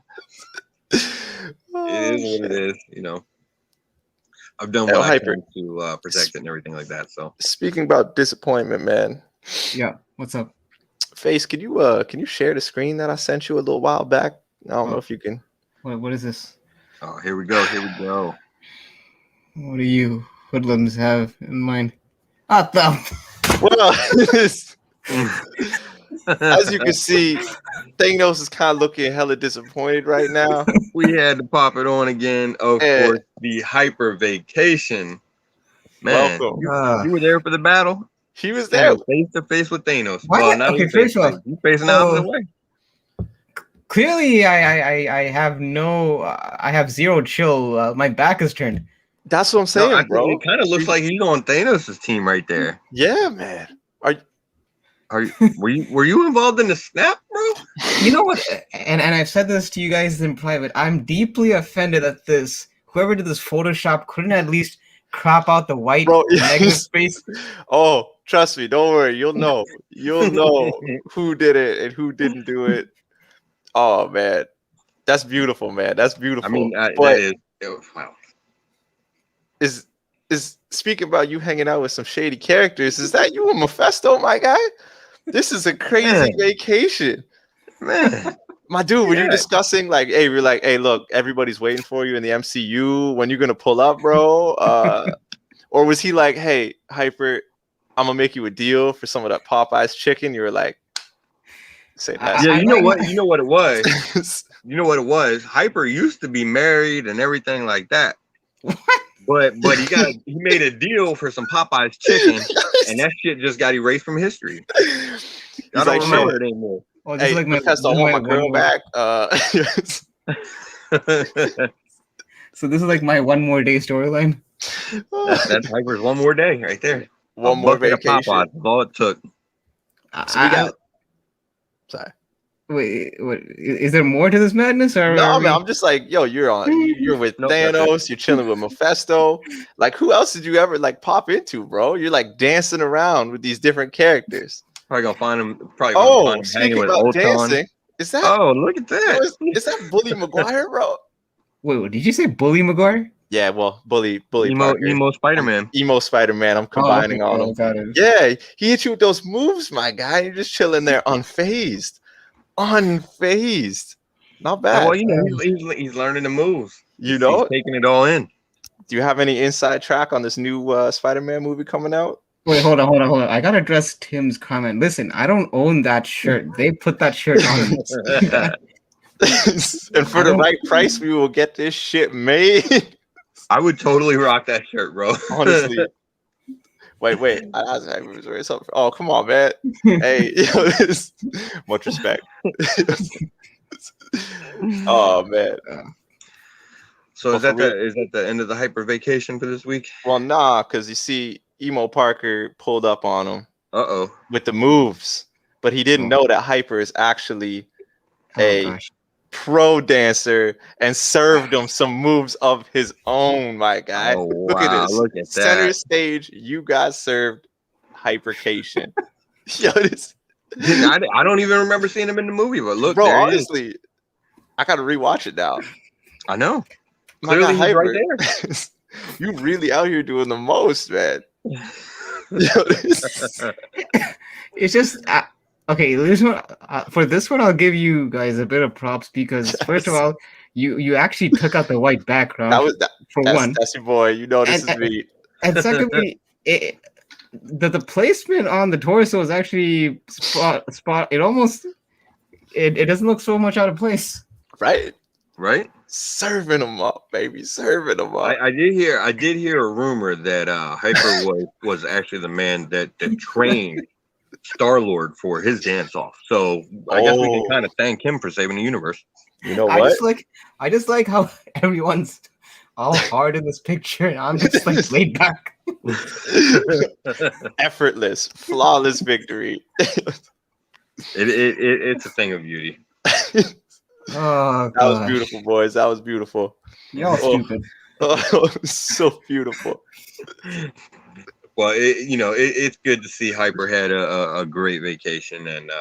Oh, It is what it is. I've done what I can to protect it and everything like that. So speaking about disappointment, man. Yeah. What's up? Face, can you share the screen that I sent you a little while back? I don't know if you can. What is this? oh, here we go. What do you hoodlums have in mind? Well, as you can see, Thanos is kind of looking hella disappointed right now. We had to pop it on again. Of Yeah. course, the Hyper Vacation. Man, Welcome. you were there for the battle. He was there. Face to face with Thanos. What? Well, not Okay, even face first to off, face. You facing the opposite way. clearly, I have zero chill. My back is turned. That's what I'm saying, No, bro. it kind of looks like he's on Thanos' team right there. Yeah, man. Were you involved in the snap, bro? You know what? And I've said this to you guys in private. I'm deeply offended that whoever did this Photoshop couldn't at least crop out the white Bro, negative space. Oh, trust me, don't worry. You'll know who did it and who didn't do it. Oh man, that's beautiful, man. That's beautiful. I mean, but that is wow. is speaking about you hanging out with some shady characters. Is that you and Mephisto, my guy? This is a crazy Man. vacation, Man, my dude. Were you Yeah. discussing like, hey, we're like, hey, look, everybody's waiting for you in the MCU. When you gonna pull up, bro? Or was he like, hey, Hyper, I'm gonna make you a deal for some of that Popeyes chicken? You were like, say that. yeah, I you know like- what? You know what it was. You know what it was. Hyper used to be married and everything like that. But he made a deal for some Popeyes chicken, and that shit just got erased from history. I don't like, remember it anymore. Oh, this Hey, is like Mephisto, I want my girl back. So this is like my one more day storyline. That's Hyper's one more day right there. One A more bucket of vacation. Popeyes is all it took. So we got. Sorry. Wait, what? Is there more to this madness? Or No, man, I'm just like, yo, you're with Nope, that's Thanos, you're chilling with Mephisto. Like, who else did you ever like pop into, bro? You're like dancing around with these different characters. Probably gonna find him. Probably gonna Oh, find him hanging speaking with about Ultron. dancing, is that Oh, look at that! is that Bully Maguire, bro? wait, did you say Bully Maguire? Yeah, well, Bully Parker. Emo Spider-Man. Emo Spider-Man. I'm combining all of them. Got it. Yeah, he hit you with those moves, my guy. You're just chilling there unfazed. Unfazed. Not bad. Well, you know, he's learning the moves. You know, He's taking it all in. do you have any inside track on this new Spider-Man movie coming out? Wait, hold on. I gotta address Tim's comment. Listen, I don't own that shirt. They put that shirt on. And for the right price, we will get this shit made. I would totally rock that shirt, bro. Honestly. Wait. Oh, come on, man. Hey, yo, much respect. Oh man. So is that the end of the Hyper vacation for this week? Well, nah, because you see, Emo Parker pulled up on him Uh-oh. with the moves, but he didn't know that Hyper is actually a pro dancer and served him some moves of his own, my guy. Oh, Look at wow, this. look at Center that. stage, you got served Hypercation. Yo, this, I don't even remember seeing him in the movie, but look, bro, there he is. honestly, I gotta rewatch it now. I know. My Clearly, guy he's right Hyper. there. You really out here doing the most, man. Yo, It's just okay. This one, for this one, I'll give you guys a bit of props because first of all, you actually took out the white background. That's your boy. You know this is me. And secondly, the placement on the torso is actually spot. It almost it doesn't look so much out of place. Right? Serving them up, baby. Serving them up. I did hear a rumor that Hyper was actually the man that trained Star-Lord for his dance off. So I guess we can kind of thank him for saving the universe. You know what? I just like how everyone's all hard in this picture, and I'm just like laid back. Effortless, flawless victory. It's a thing of beauty. Oh, that was beautiful, boys. That was beautiful. Y'all stupid. Oh, so beautiful. Well, it's good to see Hyper had a great vacation, and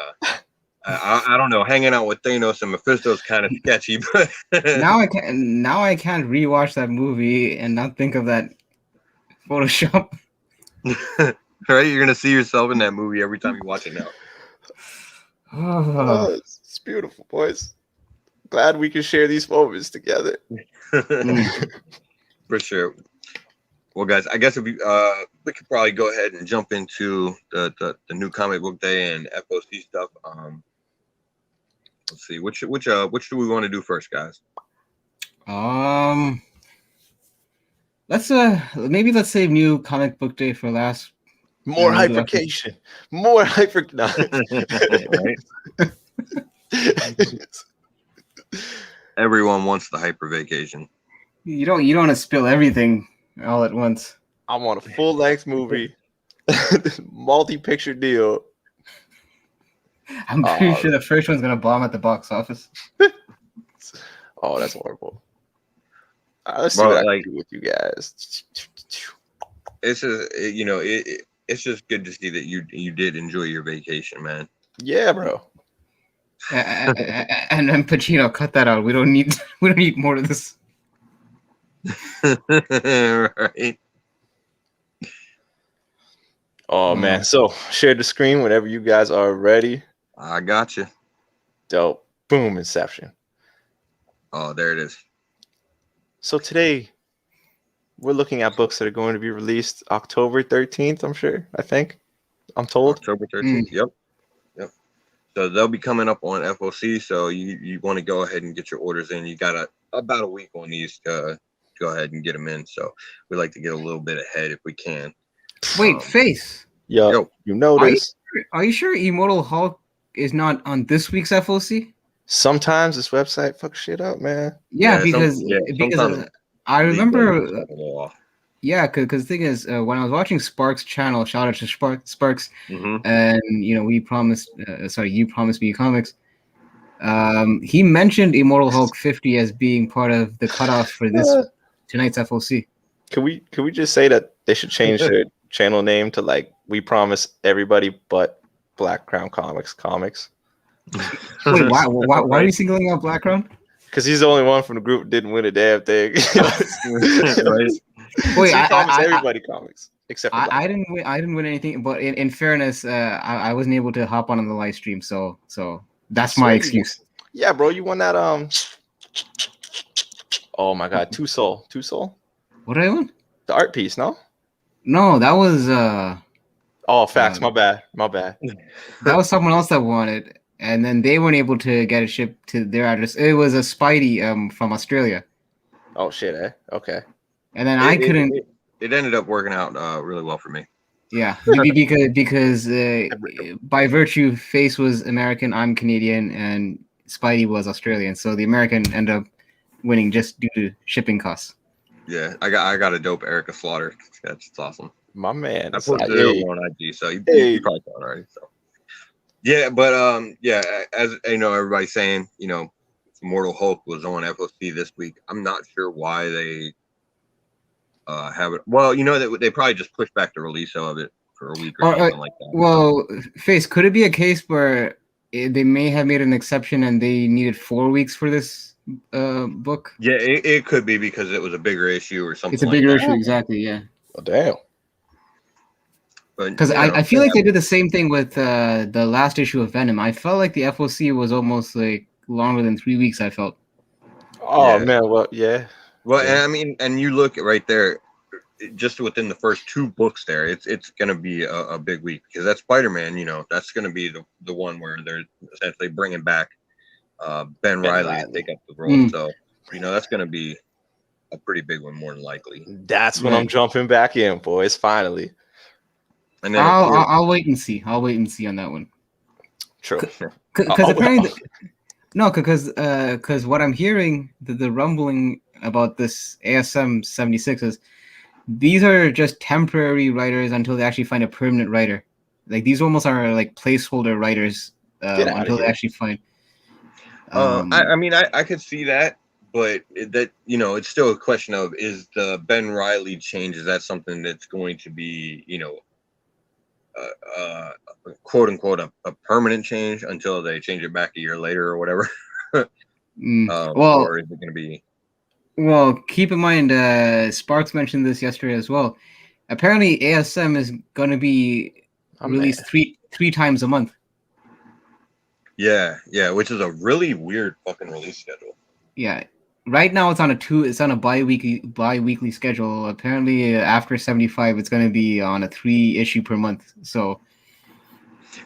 I don't know, hanging out with Thanos and Mephisto is kind of sketchy, but now I can't rewatch that movie and not think of that Photoshop. Right? You're gonna see yourself in that movie every time you watch it now. Oh, it's beautiful, boys. Glad we can share these moments together. For sure. Well, guys, I guess if we could probably go ahead and jump into the new comic book day and FOC stuff. Let's see, which do we want to do first, guys? Let's save new comic book day for last. More hypercation. More hyper. No. Right? Everyone wants the hyper vacation. You don't want to spill everything all at once. I want a full-length movie, multi-picture deal. I'm pretty sure the first one's gonna bomb at the box office. Oh, that's horrible. Let's see what I can do with you guys. It's just, it's just good to see that you did enjoy your vacation, man. Yeah, bro. And then Pacino, cut that out. We don't need more of this. Right. Oh man. So share the screen whenever you guys are ready. I got you. Dope. Boom. Inception. Oh, there it is. So today we're looking at books that are going to be released October 13th, I'm told. October 13th. Yep. So they'll be coming up on FOC. So you want to go ahead and get your orders in. You got about a week on these to go ahead and get them in. So we like to get a little bit ahead if we can. Wait, Face. Yo, you know this. Are you sure Immortal Hulk is not on this week's FOC? Sometimes this website fucks shit up, man. Yeah, Yeah, because sometimes I League remember. Legends is a little off. Yeah, because the thing is, when I was watching Sparks' channel, shout out to Sparks, Mhm. and you promised me comics. He mentioned Immortal Hulk 50 as being part of the cutoff for this tonight's FOC. Can we just say that they should change their channel name to like We Promise Everybody But Black Crown Comics? Wait, why are you singling out Black Crown? Because he's the only one from the group that didn't win a damn thing. Right. Wait, So we promise everybody comics except for Black I didn't win. I didn't win anything. But in fairness, I wasn't able to hop on the live stream, so that's my excuse. Yeah, bro, you won that. Oh my God, Two Soul. What did I win? The art piece, no? No, that was Oh, facts. My bad. that was someone else that won it, and then they weren't able to get it shipped to their address. It was a Spidey from Australia, Oh shit, okay. and then I couldn't. It ended up working out really well for me. Yeah, because by virtue, Face was American, I'm Canadian, and Spidey was Australian. So the American ended up winning just due to shipping costs. Yeah, I got a dope Erica Slaughter. That's awesome. My man. I posted it on IG, so you probably saw it already. So yeah, but yeah, as you know, everybody's saying, you know, Immortal Hulk was on FOC this week. I'm not sure why they have it. Well, you know, they probably just pushed back the release of it for a week or something like that. Well, Face, could it be a case where they may have made an exception and they needed 4 weeks for this book? Yeah, it could be because it was a bigger issue or something. It's a bigger issue, exactly. Yeah. Oh damn. Because I feel like they did the same thing with the last issue of Venom. I felt like the FOC was almost like longer than 3 weeks. I felt. Oh Yeah. man, well yeah. Well, Yeah. and I mean, and you look right there, just within the first 2 books there, it's gonna be a big week because that Spider-Man, you know, that's gonna be the one where they're essentially bringing back Ben Reilly to take up the role. So, you know, that's gonna be a pretty big one, more than likely. That's when I'm jumping back in, boys. Finally. And then I'll wait and see. I'll wait and see on that one. True. Because apparently, because what I'm hearing, the rumbling about this ASM 76 is these are just temporary writers until they actually find a permanent writer. Like these almost are like placeholder writers until they actually find. I mean, I could see that, but that, you know, it's still a question of, is the Ben Reilly change, is that something that's going to be, you know, quote unquote a permanent change until they change it back a year later or whatever? Or is it going to be? Well, keep in mind, Sparks mentioned this yesterday as well. Apparently, ASM is going to be released three times a month. Yeah, which is a really weird fucking release schedule. Yeah, right now it's on a bi-weekly schedule. Apparently, after 75, it's going to be on a 3 issue per month. So,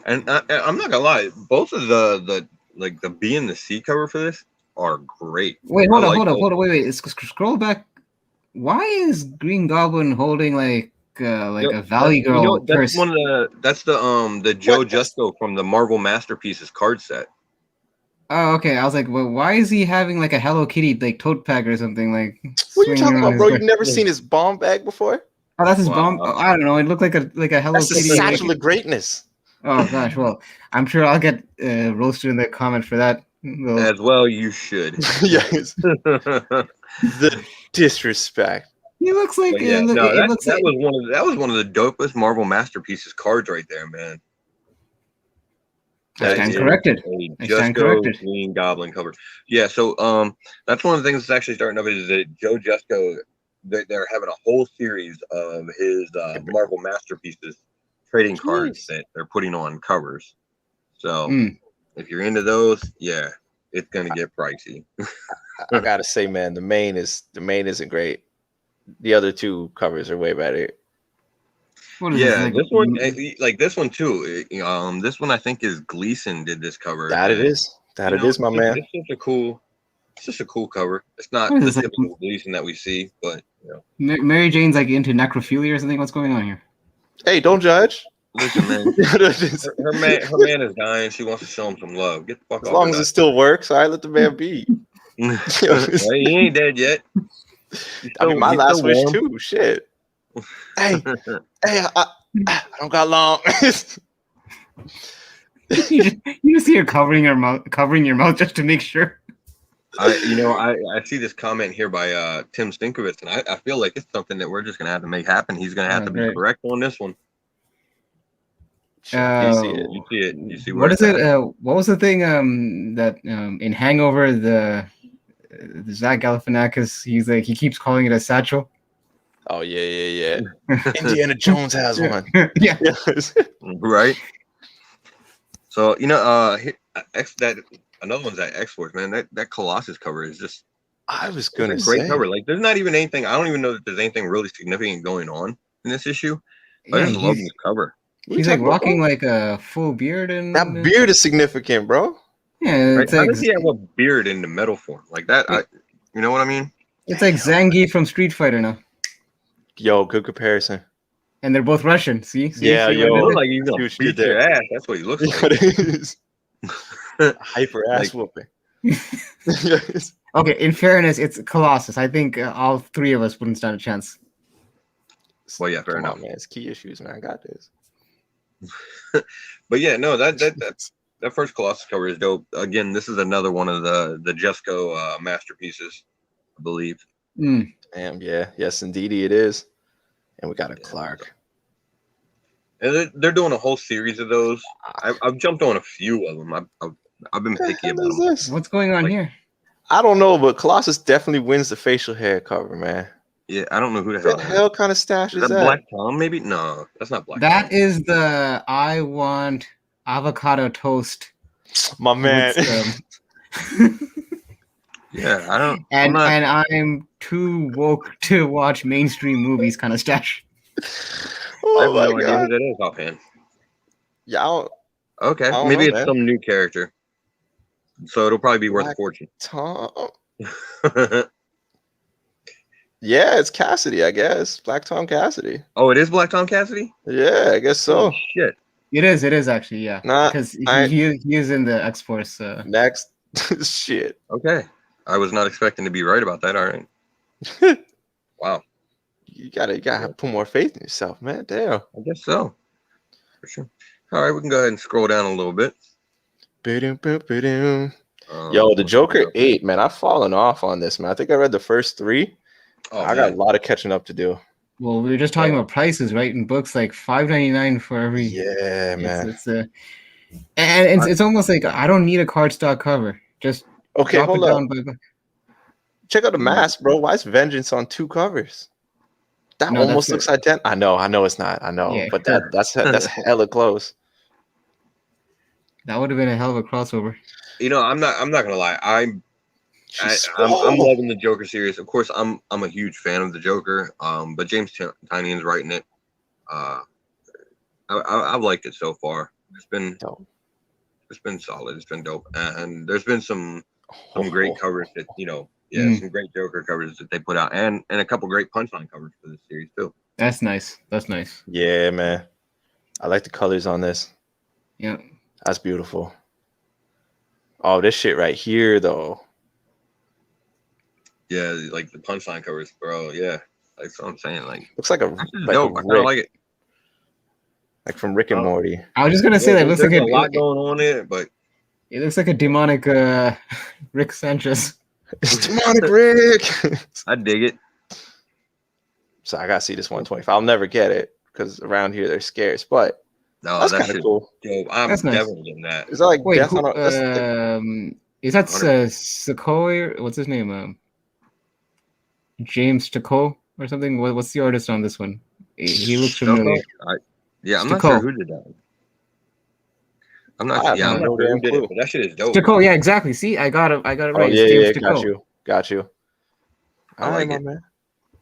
and I'm not gonna lie, both of the like the B and the C cover for this are great. Wait, hold on, wait. Scroll back. Why is Green Goblin holding like a Valley Girl? You know, that's the Joe Justo from the Marvel Masterpieces card set. Oh, okay. I was like, well, why is he having like a Hello Kitty like tote bag or something like? What are you talking about, bro? You've never seen his bomb bag before? Oh, that's his bomb. Oh, I don't know. It looked like a Hello That's Kitty. That's the satchel of greatness. Oh gosh, well, I'm sure I'll get roasted in the comment for that. As well, you should. Yes. The disrespect. He looks like that was one of the dopest Marvel Masterpieces cards right there, man. I stand corrected. Green Goblin cover. Yeah, so that's one of the things that's actually starting up is that Joe Jusko, they're having a whole series of his Marvel Masterpieces trading cards that they're putting on covers. So if you're into those, yeah, it's gonna get pricey. I gotta say, man, the main isn't great. The other 2 covers are way better. Yeah, this one, like this one too. This one I think is Gleason did this cover. That it is, my man. It's just a cool cover. It's not the typical Gleason that we see, but you know. Mary Jane's like into necrophilia or something. What's going on here? Hey, don't judge. Listen, man. As Her man is dying. She wants to show him some love. Get the fuck off. long as it still works, all right, let the man be. He ain't dead yet. I mean, my He's last still wish warm. too. Shit. Hey, I don't got long. You just see her covering your mouth just to make sure. I see this comment here by Tim Stinkovitz, and I feel like it's something that we're just gonna have to make happen. He's gonna have to be Great. correct on this one. You see it. You see it. You see where What is it's it? at. What was the thing? That in Hangover, the Zach Galifianakis, he keeps calling it a satchel. Oh yeah. Indiana Jones has one. Yeah. Yes. Right. So another one's that X-Force, man. That Colossus cover is just I was it's gonna a great say. cover. Like, there's not even anything. I don't even know that there's anything really significant going on in this issue. I just love this cover. He's like rocking like a full beard and That beard is significant, bro. Yeah, Right? it's How like does he have a beard in the metal form like that? You know what I mean? it's like Zangief from Street Fighter now, Yo, good comparison. and they're both Russian. See Yeah, what I yo. It did looks there? like he's See gonna what you did beat your there. ass. That's what he looks Yeah, like. it is. Hyper ass whooping. Yes. Okay, in fairness, it's Colossus. I think all three of us wouldn't stand a chance. Well, yeah, fair Come enough. on, man. It's key issues, man. I got this. But yeah, no, that first Colossus cover is dope. Again, this is another one of the Jesco masterpieces, I believe. Mm. Damn, yeah. Yes, indeed it is. And we got a Clark. And they're doing a whole series of those. I've jumped on a few of them. I've been What the picky hell about is them. this? What's going on Like- here? I don't know, but Colossus definitely wins the facial hair cover, man. Yeah, I don't know who the What hell. the that is. hell kind of stash Is is that that? Black Tom? Maybe no, that's not Black. That Tom. is the I want avocado toast. My man. with, Yeah, I don't. and I'm not, and I'm too woke to watch mainstream movies kind of stash. I Oh have my no idea who god. that is offhand. Yeah, I don't- Okay, don't maybe know, it's man. some new character. So it'll probably be worth a Black- fortune. Tom. Yeah, it's Cassidy, I guess. Black Tom Cassidy. Oh, it is Black Tom Cassidy? Yeah, I guess so. Oh, shit. It is actually, yeah. Nah, Because I- he is in the X-Force. Next. Shit. Okay. I was not expecting to be right about that. All right. Wow. You gotta put more faith in yourself, man. Damn. I guess so. For sure. All right, we can go ahead and scroll down a little bit. Ba-dum-ba-ba-dum. Yo, the Joker 8, man. I've fallen off on this, man. I think I read the first 3. Oh, I got a man. lot of catching up to do. Well, we were just talking about prices, right? In books, like $5.99 for every. Yeah, man. It's almost like I don't need a cardstock cover. Just Okay, drop it hold down. up. Check out the mask, bro. Why is Vengeance on 2 covers? That No, almost that's looks identical. I know it's not. I know, Yeah. but that's hella close. That would have been a hell of a crossover. You know, I'm not gonna lie. I'm She's loving the Joker series. Of course, I'm a huge fan of the Joker. But James Tynion's writing it. I've liked it so far. It's been dope. It's been solid. It's been dope, and there's been some great covers that some great Joker covers that they put out, and a couple great Punchline covers for this series too. That's nice. That's nice. Yeah, man. I like the colors on this. Yeah. That's beautiful. Oh, this shit right here, though. Yeah, like the Punchline covers, bro. Yeah, that's what I'm saying. Like, Looks like a dope. I kind of like it. Like from Rick and Morty. I was just gonna say that it looks like there's a lot going on in it, but it looks like a demonic Rick Sanchez. It's demonic Rick. I dig it. So I gotta see this 125. I'll never get it because around here they're scarce, but No, that's that kind of shit cool. dope. I'm That's nice. definitely getting that. Is that like Wait, death who, on a? That's like- is that Sequoia? What's his name? James Stakole or something? What's the artist on this one? He looks familiar. I'm not Stakole. sure who did that. I'm not. I have Yeah, I'm no not sure who damn did clue. it, but that shit is dope. Stakole, yeah, exactly. See, I got it. I got it Oh right. yeah, It's yeah, James got Stakole. you. I All right, like my it. man.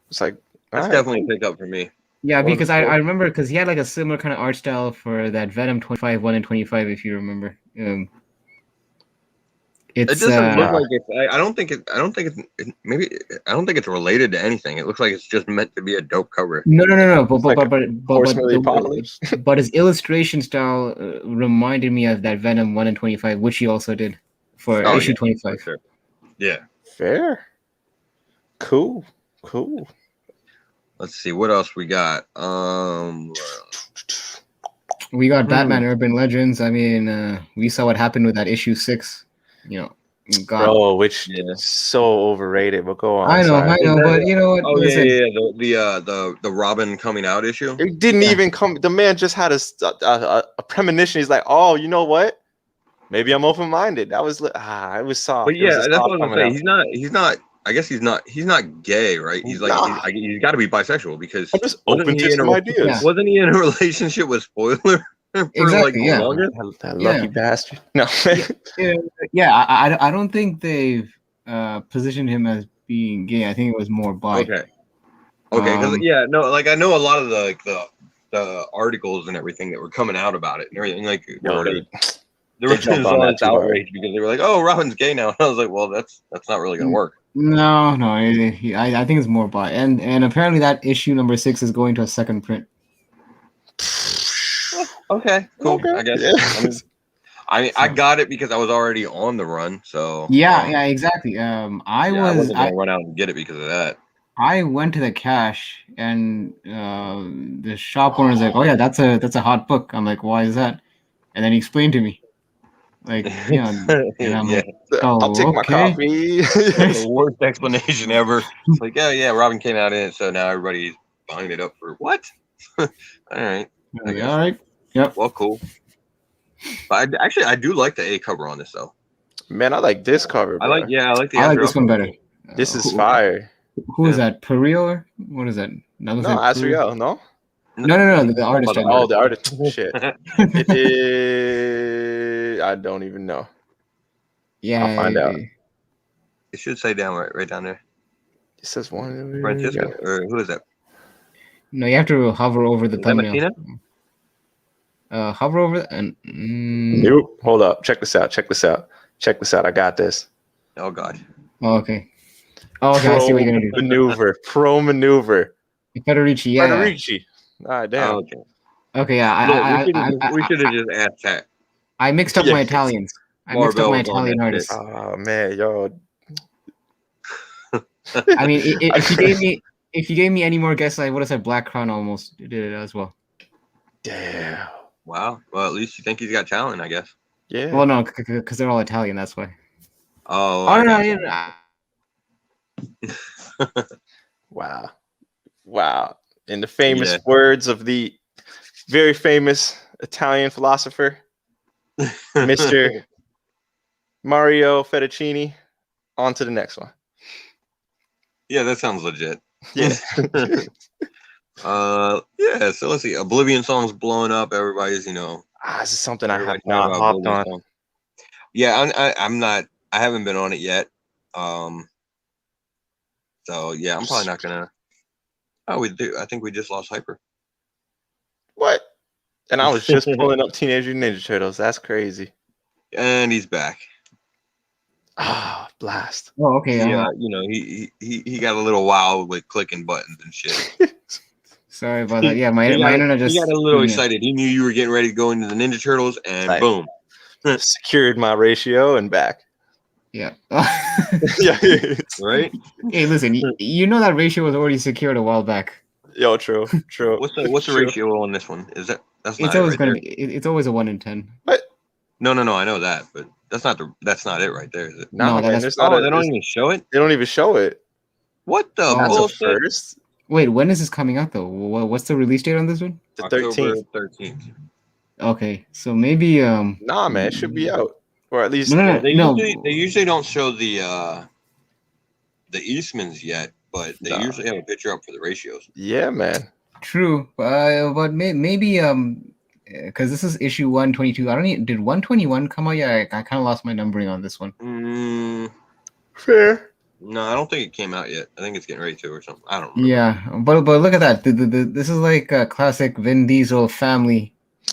It's like That's all right. definitely a pickup for me. Yeah, One because of the I remember because he had like a similar kind of art style for that Venom 25 1 and 25, if you remember. It It's doesn't look like it's. I don't think it. I don't think it's. Maybe I don't think it's related to anything. It looks like it's just meant to be a dope cover. no. But like Horseman of the the- Apocalypse. but his illustration style reminded me of that Venom 1 and 25, which he also did for Oh, issue yeah, 25. For sure. Yeah. Fair. Cool. Let's see what else we got. We got Batman Urban Legends. I mean, we saw what happened with that issue 6. You know, God. Bro, which Yeah. is so overrated. But go on. I know, sorry. but you know what? Oh yeah, Listen, yeah. The Robin coming out issue. It didn't Yeah. even come. The man just had a premonition. He's like, oh, you know what? Maybe I'm open-minded. That was it was soft. But It was yeah, a that's soft what I'm coming saying. out. He's not. I guess he's not gay, right? He's like Nah. he's got to be bisexual because I'm just wasn't open he to in some a- ideas. Yeah. wasn't he in a relationship with Spoiler for Exactly, yeah. the longest? That Yeah. lucky bastard. No. I don't think they've positioned him as being gay. I think it was more bi. Okay, because I know a lot of the articles and everything that were coming out about it and everything Yo, there they was jumped all on that this too hard. outrage because they were like, "Oh, Robin's gay now." And I was like, "Well, that's not really gonna work." No. I think it's more bi, and apparently that issue number 6 is going to a second print. Okay, cool. Okay. I guess. Yeah. I got it because I was already on the run, so Yeah, exactly. I wasn't gonna run out and get it because of that. I went to the cash and the shop owner's like, "Oh yeah, that's a hot book." I'm like, "Why is that?" And then he explained to me, like, yeah, and I'm like, "Oh, I'll take my okay." coffee. The worst explanation ever. It's like, yeah, Robin came out in it, so now everybody's buying it up for what? All right, I'm like, all right, yep. well, cool. But I do like the A cover on this though. Man, I like this cover. I Bro. like the. I like After this one Upload. better. This is fire. Who is that? Perio? Or what is that? No, Asriel, no? No. The artist. about Oh, the artist. Shit. It is. I don't even know. Yeah, I'll find out. It should say down right down there. It says one. Francesca or who is that? No, you have to hover over the Is that thumbnail. Martina? Hover over and. Nope. Hold up. Check this out. I got this. Oh God. Oh, okay. Oh, okay. I see what you're gonna do. Pro maneuver. Federici, yeah. Federici. All right, damn. Oh, okay. Okay, yeah. We should have just asked that. I mixed up Yeah. my Italians. I mixed up Marvel my was on Italian that artists. Oh man, yo. I mean, if you gave me any more guesses, I would have said Black Crown. Almost did it as well. Damn. Wow. Well, at least you think he's got talent, I guess. Yeah. Well, no, because they're all Italian. That's why. Oh. Oh no, Wow. In the famous Yeah. words of the very famous Italian philosopher, Mr. Mario Fettuccini. On to the next one. Yeah, that sounds legit. Yeah. Yeah. So let's see. Oblivion song's blowing up. Everybody's, This is something I have everybody's not talking about hopped Oblivion on. song. Yeah, I'm not. I haven't been on it yet. So yeah, I'm probably not gonna. Oh, we do. I think we just lost Hyper. What? And I was just pulling up Teenage Mutant Ninja Turtles. That's crazy. And he's back. Ah, blast. Oh, okay. Yeah, he got a little wild with clicking buttons and shit. Sorry about that. Yeah, my He got- internet just. He got a little yeah. excited. He knew you were getting ready to go into the Ninja Turtles, and Like- boom. Secured my ratio and back. Yeah. Yeah. Right? Hey, listen. You know that ratio was already secured a while back. Yo, true. What's the True. ratio on this one? Is that's not It's it always right gonna there? be. It's always a 1 in 10. No, I know that, but that's not it right there, is it? No, No, man, that's- there's not Oh, a- they don't even show it. they don't even show it. What the That's a bullshit? first. Wait, when is this coming out though? What's the release date on this one? The October 13th. 13th. Okay, so maybe Nah, man, it should be out. Or at least No. They usually don't show the Eastmans yet, but they Nah. usually have a picture up for the ratios. yeah, man. true, but maybe because this is issue 122. I don't even, did 121 come out yet? I kind of lost my numbering on this one. Fair. No, I don't think it came out yet. I think it's getting ready to or something. I don't remember. Yeah, but look at that. This is like a classic Vin Diesel family,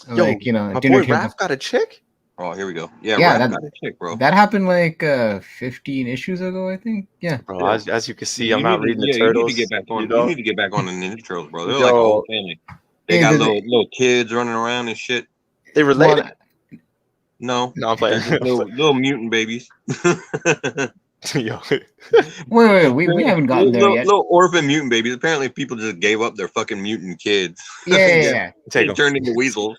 Yo, like My dinner boy table. Raph got a chick? Oh, here we go. Yeah, Yeah, Raph that- got a chick, bro. That happened like 15 issues ago, I think. Yeah. Bro, Yeah. as you can see, You I'm not need to- reading the yeah, turtles. You need to get back on. You You, know? need to get back on the Ninja Turtles, bro. They're Yo. like a whole family. They Hey, got did little kids running around and shit. They related. No, No, I'm playing. they're just little mutant babies. Yo. Wait, we haven't gotten there yet. Little orphan mutant babies. Apparently, people just gave up their fucking mutant kids. Yeah. Take They 'em. turned into weasels.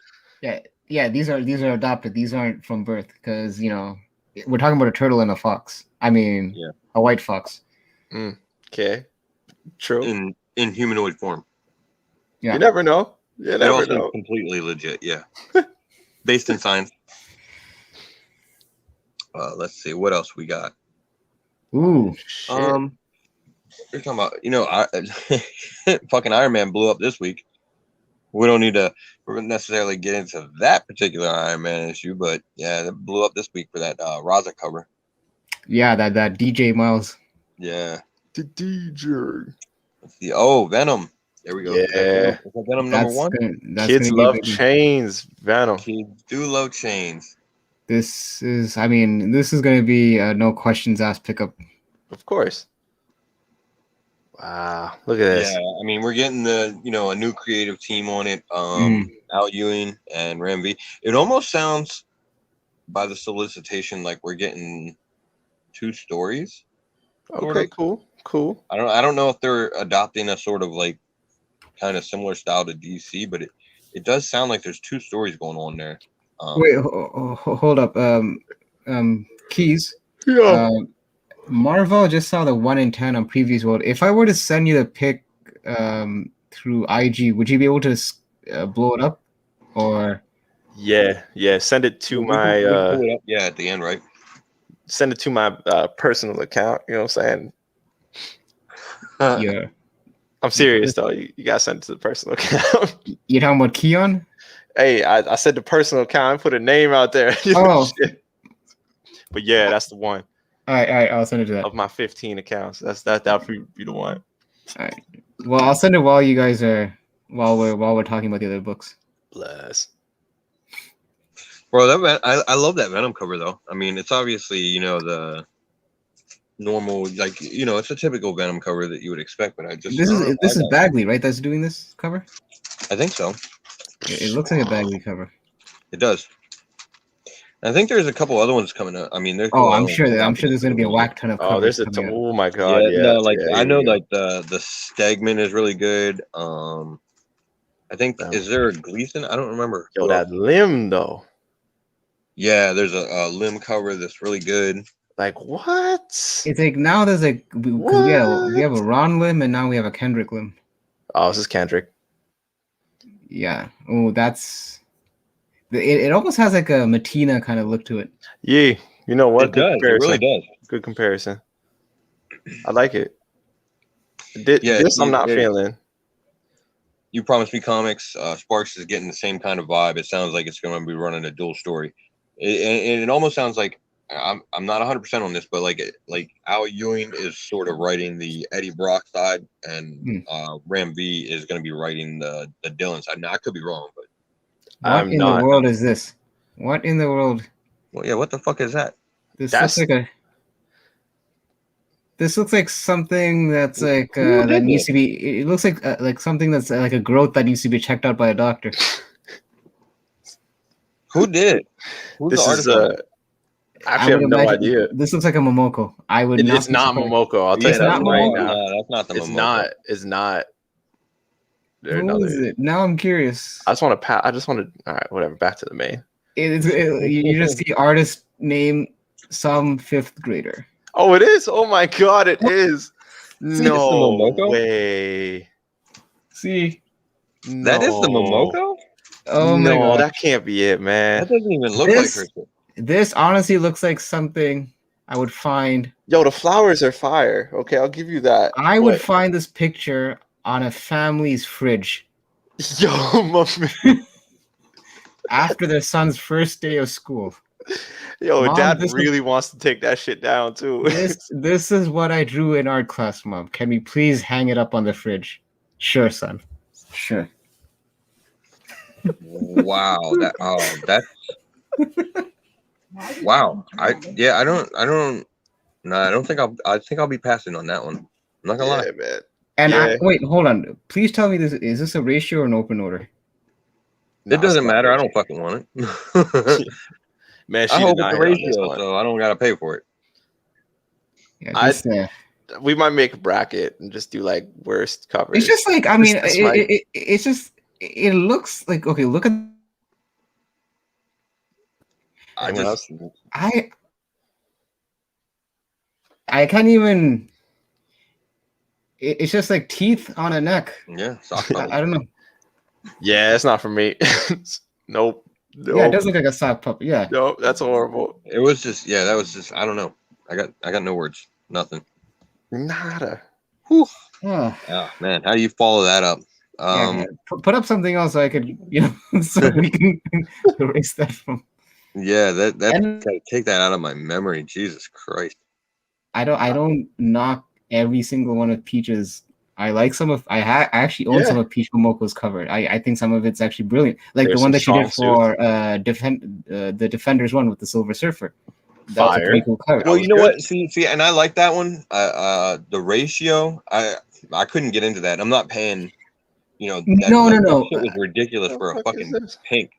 Yeah, these are adopted. These aren't from birth because we're talking about a turtle and a fox. I mean, Yeah. a white fox. Okay. True. In humanoid form. Yeah. You never know. You It never also know. completely legit. Yeah, based in science. Let's see what else we got. Ooh. Shit. You're talking about, fucking Iron Man blew up this week. We don't need to necessarily get into that particular Iron Man issue, but yeah, it blew up this week for that Raza cover. Yeah, that DJ Miles. Yeah. The DJ. Let's see. Oh, Venom. There we go. Yeah. Is that Venom number one? Kids gonna be a love big- chains. Venom. Kids do love chains. This is going to be a no questions asked pickup. Of course. Wow. Look at this. Yeah, I mean, we're getting a new creative team on it. Al Ewing and Ram V. It almost sounds, by the solicitation, like we're getting 2 stories. sort Okay, of. cool. I don't know if they're adopting a sort of like kind of similar style to DC, but it does sound like there's 2 stories going on there. Wait, hold up. Keys. Yeah. Marvel just saw the 1 in 10 on Previews World. If I were to send you the pic through IG, would you be able to blow it up? Or Yeah. Send it to We can my pull it up, at the end, right? send it to my personal account. You know what I'm saying? yeah, I'm serious though. You gotta send it to the personal account. you're talking about Keon? Hey, I said the personal account. I put a name out there. You know, Oh. shit. But yeah, that's the one All right, I'll send it to that. of my 15 accounts. That'll be the one. All right. Well, I'll send it while you guys are while we're talking about the other books. Bless. Bro, I love that Venom cover though. I mean, it's obviously the normal, like it's a typical Venom cover that you would expect, but This is Bagley, right? That's doing this cover. I think so. It looks like a Bagley cover. It does. I think there's a couple other ones coming up. I mean, there's. Oh, I'm sure there's going to be a whack ton of covers. Oh, there's a coming out. oh my god. Yeah. No, like yeah, I know, yeah. like the Stegman is really good. I think is there a Gleason? I don't remember. Yo, that limb though. Yeah, there's a limb cover that's really good. Like what? It's like now there's like we have a Ron limb and now we have a Kendrick limb. Oh, this is Kendrick. Yeah. Oh, that's. It almost has like a Matina kind of look to it. Yeah, you know what? It does. It really does. Good comparison. I like it. This I'm not feeling. You Promised Me Comics. Sparks is getting the same kind of vibe. It sounds like it's going to be running a dual story. It almost sounds like I'm not 100% on this, but like Al Ewing is sort of writing the Eddie Brock side, and Ram V is going to be writing the Dylan side. Now I could be wrong, but What in the world is this? What in the world? well, yeah. What the fuck is that? This looks like something that's like that needs to be. It looks like something that's like a growth that needs to be checked out by a doctor. Who did it? Who's This the is artist? I actually have no idea. This looks like a Momoko. I would. It's not Momoko. I'll tell you that right now. No, that's not the It's Momoko. not. It's not. Who is it? Now I'm curious. I just want to. All right, whatever. Back to the main. You just see artist name some 5th grader. Oh, it is. Oh my god, it is. it's the No Momoko? way. See? That is the Momoko? Oh my no, god. that can't be it, man. That doesn't even look like her. This honestly looks like something I would find. Yo, the flowers are fire. Okay, I'll give you that. I would find this picture on a family's fridge Yo, my man. after their son's first day of school. Yo, Mom, Dad this really wants to take that shit down too. This is what I drew in art class, Mom. Can we please hang it up on the fridge? Sure, son. Sure. Wow, that's Wow. I don't think I'll be passing on that one. I'm not gonna lie. Yeah, man. And Yeah. wait, hold on. Please tell me this is this a ratio or an open order? No, It doesn't it's not matter. I ratio. don't fucking want it. Man, I she hope did it's not a hit on this ratio, one. so I don't gotta pay for it. Yeah, I- this, We might make a bracket and just do like worst covers. it's just like I mean, This might- it's just it looks like okay. Look at I Anyone just else? I can't even. It's just like teeth on a neck. yeah, sock I puppet. don't know. Yeah, it's not for me. Nope. Nope. Yeah, it does look like a sock puppet. Yeah. Nope, that's horrible. It was just that was just I don't know. I got no words. Nothing. Nada. Oh, Oh man, how do you follow that up? yeah, put up something else so I could, so we can erase that from. Yeah, that And- gotta take that out of my memory. Jesus Christ. I don't knock every single one of Peach's. I like some of. I actually own Yeah. some of Peach Momoko's cover. I think some of it's actually brilliant. Like There's the one some that she did strong for the Defenders one with the Silver Surfer. That was a Fire. pretty cool cover. Well, was you know good. what? See, and I like that one. The ratio, I couldn't get into that. I'm not paying. That, No. that shit was ridiculous What for the a fuck fucking is this? pink.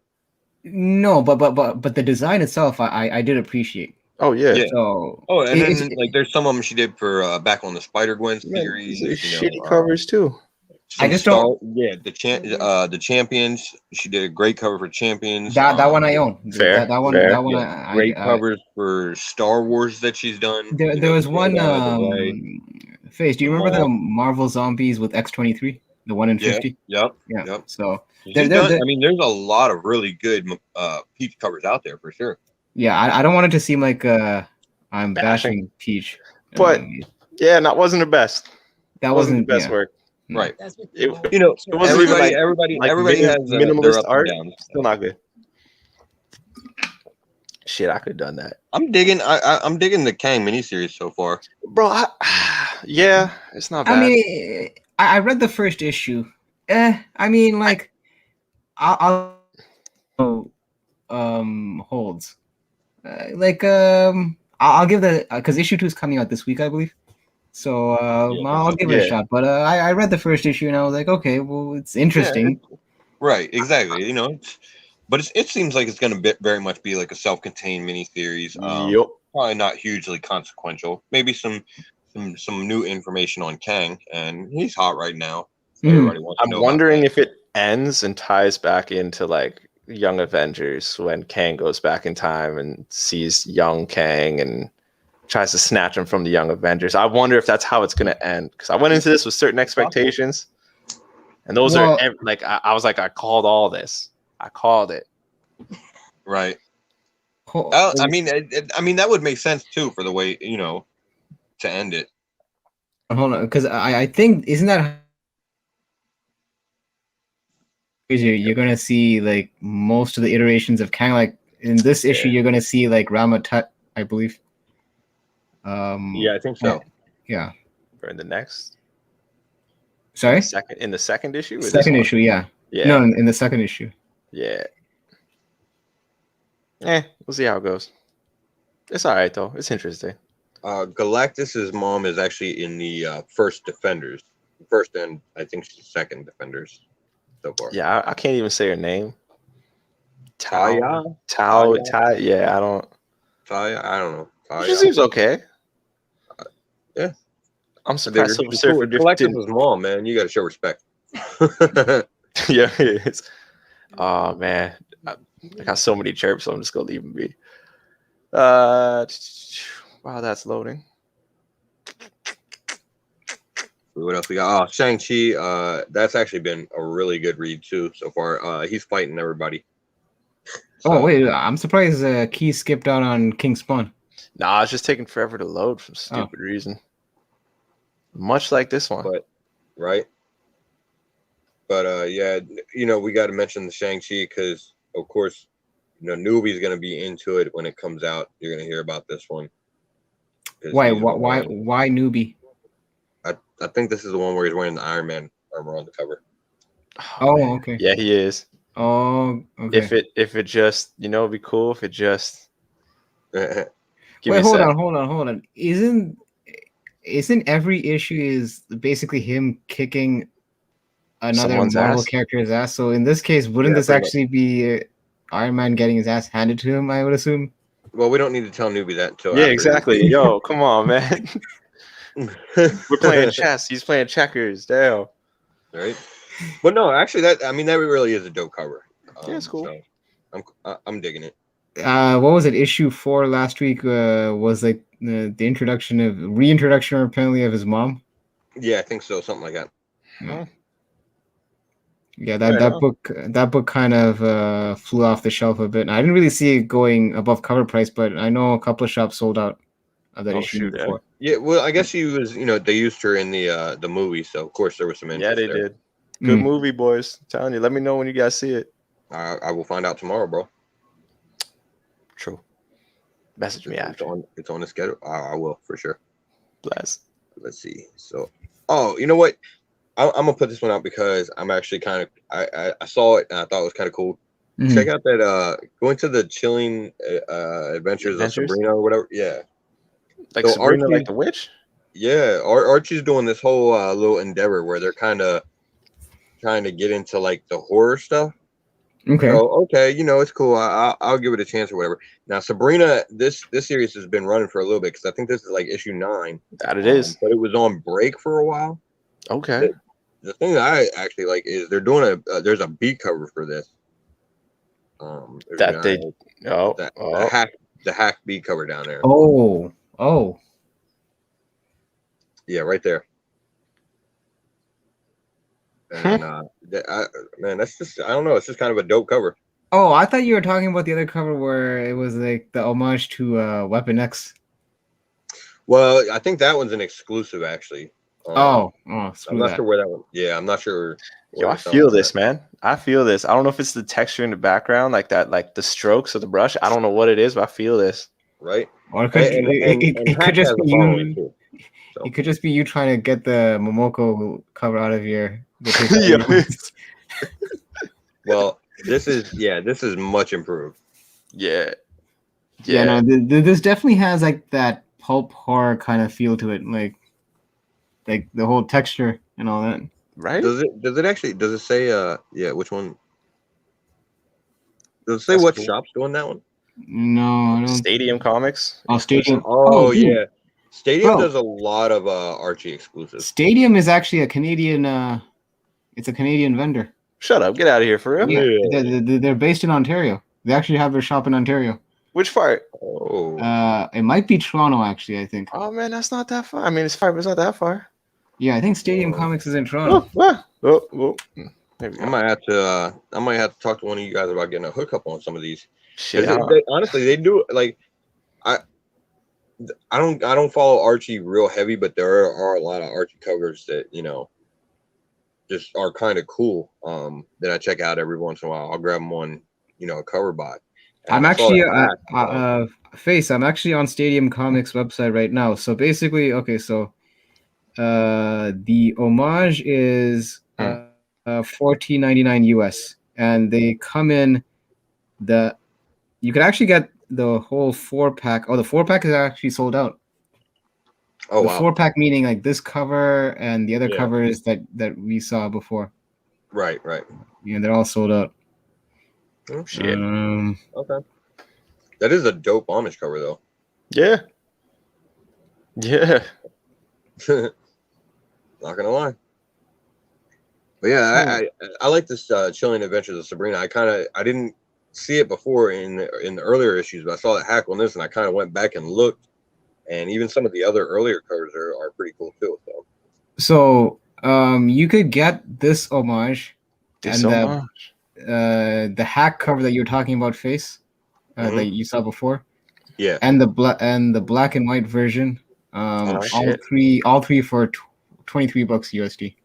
No, but the design itself, I did appreciate. Oh yeah. Yeah. So Oh, and it's- then like there's some of them she did for back on the Spider-Gwen Man, series. these are you know, shitty covers too. some I just don't- the champions. She did a great cover for champions. that one I own. Fair, That one. fair. That one. Yeah, great covers for Star Wars that she's done. There was one. Out of the way. Face. Do you The remember the Mall. Marvel Zombies with X-23? The 1 in Yeah. 50. Yep. Yeah. Yep. So She's There- done- there- I mean, there's a lot of really good Peach covers out there for sure. yeah, I don't want it to seem like I'm Bashing. bashing Peach. But- Um, Yeah, that wasn't the best. that wasn't the wasn't best yeah. work. Right. It- You know, It wasn't even everybody like has minimalist their ups art. and downs. Still not good. Shit, I could have done that, I'm digging. I'm digging the Kang miniseries so far. bro. Yeah, it's not bad. I mean, I read the first issue. I mean, like, I'll holds. I'll give because issue 2 is coming out this week, I believe. So I'll give it a Yeah. shot. But I read the first issue and I was like, okay, well, it's interesting. Right. Exactly. But it seems like it's going to very much be like a self-contained miniseries. Yup. Probably not hugely consequential. Maybe some new information on Kang, and he's hot right now. So Mhm. everybody wants to I'm know about wondering that. if it ends and ties back into like Young Avengers when Kang goes back in time and sees young Kang and tries to snatch him from the Young Avengers. I wonder if that's how it's going to end because I went into this with certain expectations, and those Well- are like I was like I called all this. I called it. Right. Ho- I mean, that would make sense too for the way to end it. Hold on, because I think isn't that you're gonna see like most of the iterations of Kang. Like in this issue, you're gonna see like Rama Tut, I believe. Yeah, I think so. Yeah. For in the next Sorry. in the second issue. or this Second one? issue, yeah. Yeah. No, in the second issue. Yeah. We'll see how it goes. It's all right though. It's interesting. Galactus's mom is actually in the first Defenders, first and I think she's second Defenders so far. Yeah, I can't even say her name. Taya. Taya. Yeah, I don't. Taya. I don't know. She Taya. seems okay. Yeah. I'm surprised Silver Surfer just Galactus' didn't. mom, man. You got to show respect. Yeah, it is. Oh man, I got so many chirps, so I'm just gonna leave them be. Wow, that's loading. What else we got? Oh, Shang-Chi. That's actually been a really good read too so far. He's fighting everybody. Oh wait, I'm surprised Key skipped out on King Spawn. Nah, it's just taking forever to load for some stupid reason. Much like this one. But right. But yeah, we got to mention the Shang-Chi because of course, newbie's gonna be into it when it comes out. You're gonna hear about this one. 'Cause Why? he's Why? wearing- Why newbie? I think this is the one where he's wearing the Iron Man armor on the cover. Oh, man. okay. Yeah, he is. Oh, okay. If it just, it'd be cool if it just Give me Wait, a hold sec. on. Isn't every issue is basically him kicking another Someone's Marvel ass? character's ass? So in this case, wouldn't Yeah, this pretty much. actually be Iron Man getting his ass handed to him? I would assume. Well, we don't need to tell newbie that until Yeah, after. exactly. Yo, come on, man. We're playing chess. He's playing checkers. Damn. Right? But no, actually, that really is a dope cover. Yeah, it's cool. So I'm digging it. What was it? Issue 4 last week was like the reintroduction apparently of his mom. Yeah, I think so. Something like that. Yeah, Fair enough. that book kind of flew off the shelf a bit. I didn't really see it going above cover price, but I know a couple of shops sold out of that Oh, issue shoot, yeah. before. Yeah, well, I guess she was. They used her in the movie, so of course there was some interest. Yeah, they there. did. Good Mm. movie, boys. I'm telling you. Let me know when you guys see it. I will find out tomorrow, bro. True. Message me after. It's on the schedule. I will for sure. Bless. Let's see. So, you know what? I'm gonna put this one out because I'm actually kind of I saw it and I thought it was kind of cool. Mhm. Check out that go into the chilling adventures of Sabrina or whatever. Yeah, Like So Sabrina, Archie- like the witch? yeah. Archie's doing this whole little endeavor where they're kind of trying to get into like the horror stuff. Okay. So okay, it's cool. I'll give it a chance or whatever. Now Sabrina, this series has been running for a little bit because I think this is like issue 9. That it is. But it was on break for a while. Okay. The thing that I actually like is they're doing there's a beat cover for this. That they. Oh. The hack beat cover down there. Oh. Yeah, right there. And man, that's just I don't know. It's just kind of a dope cover. Oh, I thought you were talking about the other cover where it was like the homage to Weapon X. Well, I think that one's an exclusive actually. Oh, I'm screw not that. sure where that one. Yeah, I'm not sure. Yo, I feel this, man. I feel this. I don't know if it's the texture in the background, like that, like the strokes of the brush. I don't know what it is, but I feel this. Right. Or it could, it Hack could just has be a following, you. too. So. It could just be you trying to get the Momoko cover out of your. Yo. Well, this is much improved. Yeah. No, this definitely has like that pulp horror kind of feel to it, like the whole texture and all that. Right? Does it say which one? Does it say what shop's doing that one? No, I don't. Stadium Comics. Oh, Stadium. Oh dude. yeah, Stadium Bro. does a lot of Archie exclusives. Stadium is actually a Canadian. It's a Canadian vendor. Shut up. Get out of here for real. Yeah. They're based in Ontario. They actually have their shop in Ontario. Which part? Oh. It might be Toronto actually. I think. Oh man, that's not that far. I mean, it's far, but it's not that far. Yeah, I think Stadium Comics is in Toronto. There we I go. might have to talk to one of you guys about getting a hookup on some of these. Shit. Honestly, they do like I don't follow Archie real heavy, but there are a lot of Archie covers that just are kind of cool. That I check out every once in a while. I'll grab them on a cover bot. I'm actually Face. I'm actually on Stadium Comics website right now. So basically, okay, so the homage is $14.99 US, and they come in you could actually get the whole 4-pack. Oh, the 4-pack is actually sold out. Oh, the wow. 4-pack meaning like this cover and the other Yeah. covers that we saw before. Right. Yeah, they're all sold out. Oh, shit. Okay. That is a dope Amish cover, though. Yeah. Not gonna lie. But yeah, I like this Chilling Adventures of Sabrina. I didn't see it before in the earlier issues, but I saw that hack on this, and I kind of went back and looked, and even some of the other earlier covers are pretty cool too. So you could get this homage and the hack cover that you were talking about, Face, that you saw before. Yeah. And the black and white version. All three for $23 USD.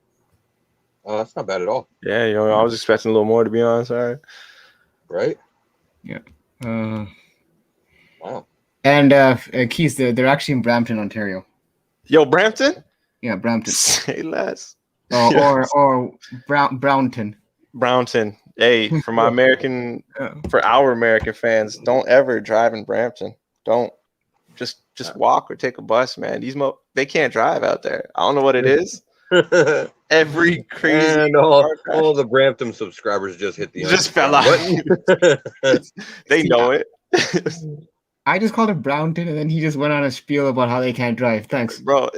Oh, that's not bad at all. Yeah, I was expecting a little more, to be honest. All right. Right? Yeah. Wow. And Keith, they're actually in Brampton, Ontario. Yo, Brampton? Yeah, Brampton. Say less. Or Brownton. Brownton. Hey, for our American fans, don't ever drive in Brampton. Don't just walk or take a bus, man. They can't drive out there. I don't know what it is. Every crazy And all the Brampton subscribers just hit the just fell out. button. They know it. I just called it Brownton, and then he just went on a spiel about how they can't drive. Thanks. Bro.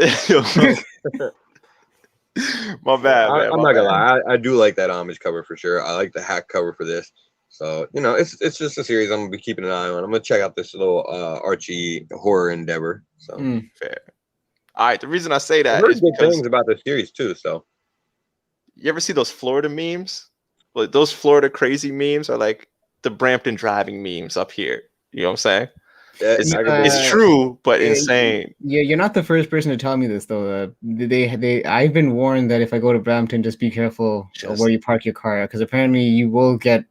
My bad, man. I'm not gonna lie. I do like that homage cover for sure. I like the hack cover for this. So, it's just a series I'm gonna be keeping an eye on. I'm gonna check out this little Archie horror endeavor. So fair. All right, the reason I say I that heard is good because things about the series too. So you ever see those Florida memes? Like those Florida crazy memes are like the Brampton driving memes up here. You know what I'm saying? It's true, but insane. Yeah, you're not the first person to tell me this though. I've been warned that if I go to Brampton, just be careful where you park your car, because apparently you will get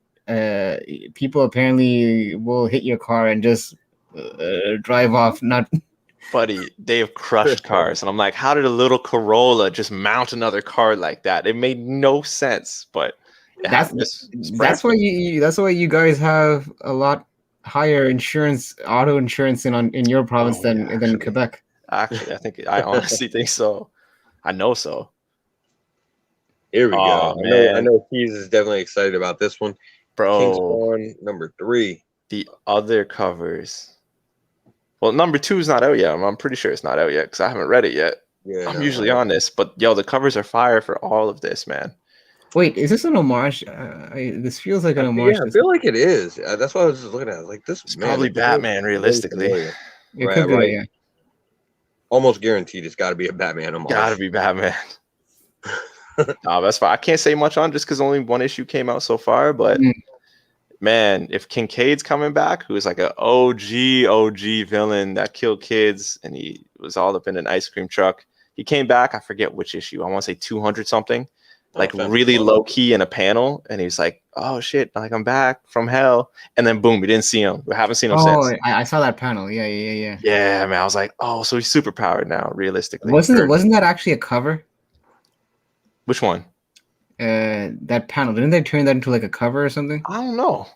people apparently will hit your car and just drive off. Not, buddy, they have crushed cars, and I'm like, how did a little Corolla just mount another car like that? It made no sense, but that's why you guys have a lot higher auto insurance in your province than Quebec. Actually, I honestly think so. I know so. Here we go. I know Keys is definitely excited about this one. Bro, Kingspawn number 3. The other covers. Well, number 2 is not out yet. I'm pretty sure it's not out yet because I haven't read it yet. Yeah, I'm usually on this, but the covers are fire for all of this, man. Wait, is this an homage? This feels like an homage. Yeah, I feel like it is. That's what I was just looking at. Like this, it's probably Batman, realistically. It could be, yeah. Almost guaranteed, it's got to be a Batman homage. Got to be Batman. No, that's fine. I can't say much on just because only one issue came out so far. But man, if Kincaid's coming back, who's like an OG villain that killed kids, and he was all up in an ice cream truck, he came back. I forget which issue. I want to say 200 something. Like really low key in a panel, and he's like, "Oh shit! Like I'm back from hell," and then boom, we didn't see him. We haven't seen him since. Oh, I saw that panel. Yeah. Yeah, man. I was like, "Oh, so he's super powered now." Realistically, wasn't that actually a cover? Which one? That panel. Didn't they turn that into like a cover or something? I don't know.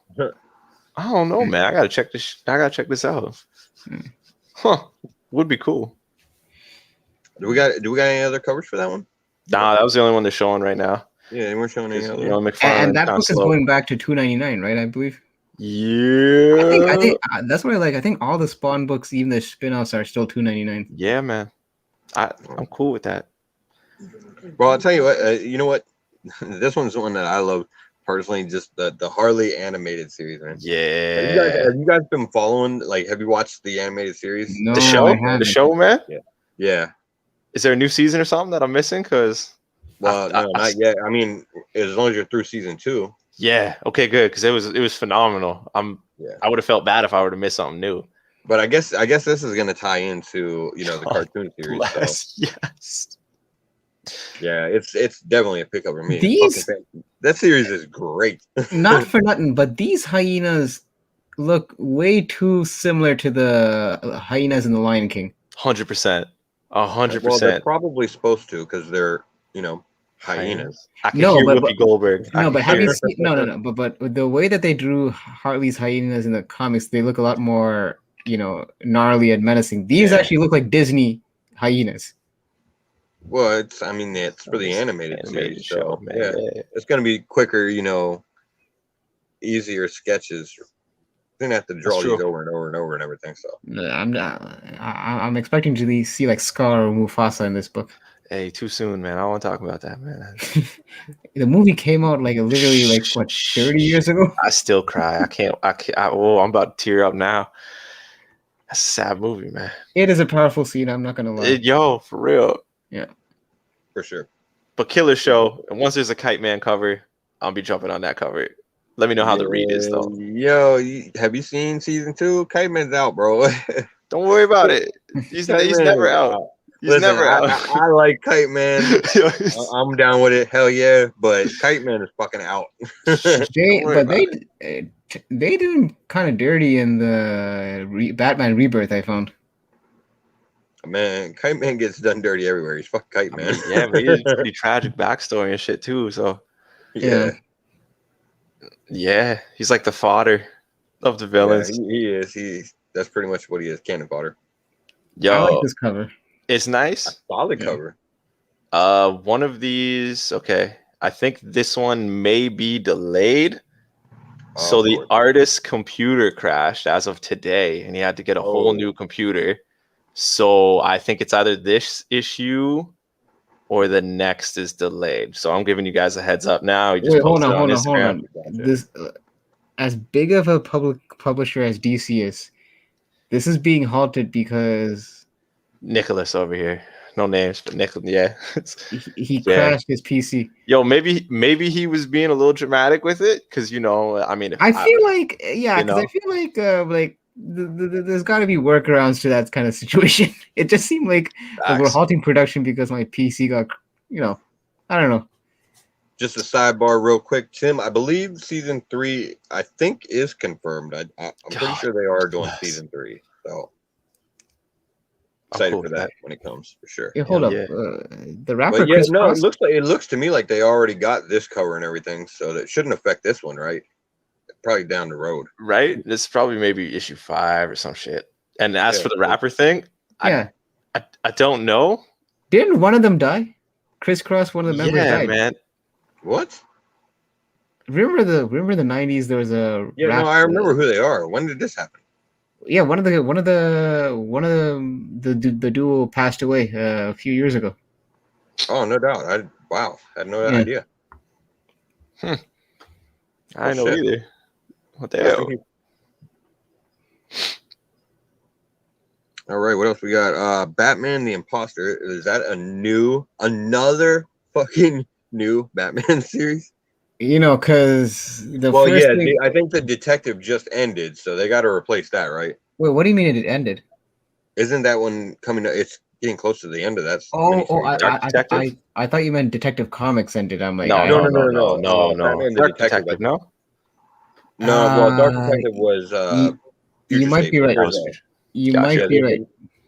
Man. I gotta check this. I gotta check this out. Huh? Would be cool. Do we got any other covers for that one? Nah, that was the only one they're showing right now. Yeah, they weren't showing any other. McFarlane and that book is going back to $2.99, right? I believe. Yeah, I think that's what I like. I think all the Spawn books, even the spin-offs, are still $2.99. Yeah, man. I'm cool with that. Well, I'll tell you what. You know what? This one's one that I love personally. Just the Harley animated series, man. Yeah. Have you guys been following? Like, have you watched the animated series? No, the show, man. Yeah. Is there a new season or something that I'm missing? Because no, not yet. I mean, as long as you're through season 2. Yeah. Okay. Good. Because it was phenomenal. I would have felt bad if I were to miss something new. But I guess this is gonna tie into the cartoon series. So. Yes. Yeah, it's definitely a pickup for me. That series is great. Not for nothing, but these hyenas look way too similar to the hyenas in The Lion King. 100%. 100%. Well, they're probably supposed to because they're hyenas. I can hear Whoopi Goldberg. No, but have you seen? No. But the way that they drew Harley's hyenas in the comics, they look a lot more gnarly and menacing. These actually look like Disney hyenas. Well, it's for the animated series, show, so man. Yeah, it's gonna be quicker, easier sketches. You're gonna have to draw these over and over and over and everything. So I'm expecting to see like Scar or Mufasa in this book. Hey, too soon, man. I don't want to talk about that, man. The movie came out literally 30 years ago. I still cry. I can't. I'm about to tear up now. That's a sad movie, man. It is a powerful scene. I'm not gonna lie. For real. Yeah, for sure. But killer show. And once there's a Kite Man cover, I'll be jumping on that cover. Let me know how the read is, though. Yo, have you seen season 2? Kite Man's out, bro. Don't worry about it. He's never out. He's never out. I like Kite Man. I'm down with it. Hell yeah. But Kite Man is fucking out. They did him kind of dirty in the Batman Rebirth, I found. Man, Kite Man gets done dirty everywhere. He's fucking Kite Man. But he has a pretty tragic backstory and shit too. So yeah, he's like the fodder of the villains. Yeah, he is. That's pretty much what he is. Cannon fodder. I like Yo, this cover. it's nice. Solid Yeah. cover. One of these. Okay, I think this one may be delayed. So Of the course. artist's computer crashed as of today, and he had to get a whole Oh. new computer. So I think it's either this issue or the next is delayed. So I'm giving you guys a heads up now. He just Wait, hold posted on. Instagram. Gotcha. This, as big of a publisher as DC is, this is being halted because Nicholas over here. No names, but Nicholas. Yeah. he Yeah. crashed his PC. Yo, maybe he was being a little dramatic with it because I mean, if I feel like, yeah, you because I know. feel like there's got to be workarounds to that kind of situation. It just seemed like we're Facts. halting production because my PC got, I don't know. Just a sidebar, real quick, Tim. I believe season 3, I think, is confirmed. I'm pretty God sure they are doing bless. season 3. So I'm excited cool for with that when it comes, for sure. Yeah, hold Hell up. yeah. The rapper But yeah, Chris no, Cross. it looks to me like they already got this cover and everything, so that shouldn't affect this one, right? Probably down the road. Right? This is probably maybe issue 5 or some shit. And as Yeah. for the rapper thing, Yeah, I don't know. didn't one of them die? Chris Cross, one of the members Yeah, died. man. What? Remember the 90s? There was a Yeah, rap, no, I remember who they are. When did this happen? yeah, one of the duo passed away a few years ago. Oh, no doubt. Wow, had no Yeah. idea. I Oh, don't know shit. either. What the Yeah, I hell? think All right, what else we got? Batman the Imposter. Is that another fucking new Batman series? Because the Well, first yeah, thing. I think the detective just ended, so they got to replace that, right? Wait, what do you mean it ended? Isn't that one coming? It's getting close to the end of that. Oh, miniseries, right? Detective? I thought you meant Detective Comics ended. I'm like, No, No. Batman Batman the the Detective. Detective, no? No, well, Dark Uh, Detective was you Future might State, be but right. You Gotcha. might be right.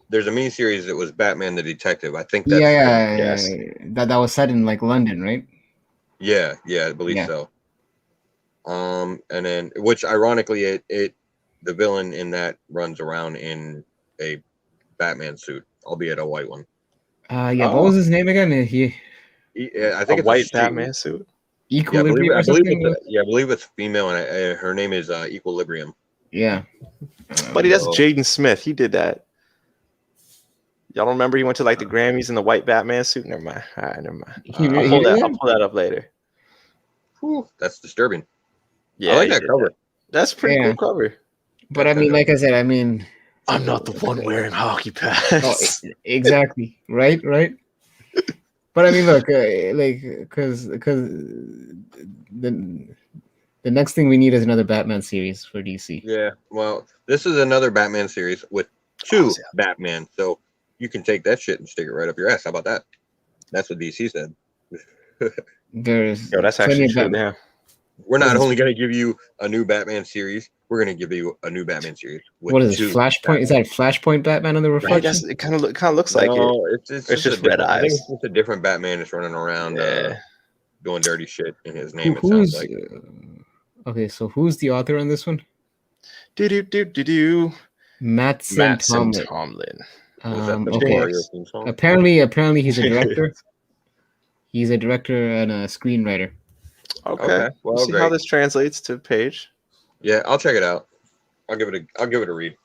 there's a miniseries that was Batman the Detective. I think that's Yeah, yes. that was set in like London, right? yeah, I believe Yeah. so. And then, which ironically, the villain in that runs around in a Batman suit, albeit a white one. Yeah. Oh. What was his name again? I A think it's white she. Batman suit. Equilibrium I or believe something. it's female, and her name is Equilibrium. Yeah. Buddy, that's So- Jaden Smith. He did that. Y'all don't remember he went to like the Grammys in the white Batman suit? Never mind. All right, never mind. He I'll really- pull he that. did I'll that? pull that up later. Whew, that's disturbing. Yeah, I like he that did cover. That's a pretty Yeah. cool cover. But I mean, like I said, I'm not the one wearing hockey Oh, pads. exactly. Right. But I mean, look, because the next thing we need is another Batman series for DC. Yeah, well, this is another Batman series with 2 Oh, yeah. Batman, so you can take that shit and stick it right up your ass. How about that? That's what DC said. There's Yo, that's plenty actually of true. Batman. Damn. We're not What is- only going to give you a new Batman series, we're going to give you a new Batman series. With What is 2 this, Flashpoint? Is that Flashpoint Batman on the Right, reflection? it kind of looks like it. No, it's It's just just a red different- I think eyes. it's just a different Batman that's running around Yeah. doing dirty shit in his name. It Who's sounds like. okay? So who's the author on this one? Do. Mattson Mattson Tomlin. Was Tomlin. that the Okay. Mario theme song? Apparently he's a director. He's a director and a screenwriter. Okay. Okay, We'll well, see how great. this translates to page. Yeah, I'll check it out. I'll give it a read.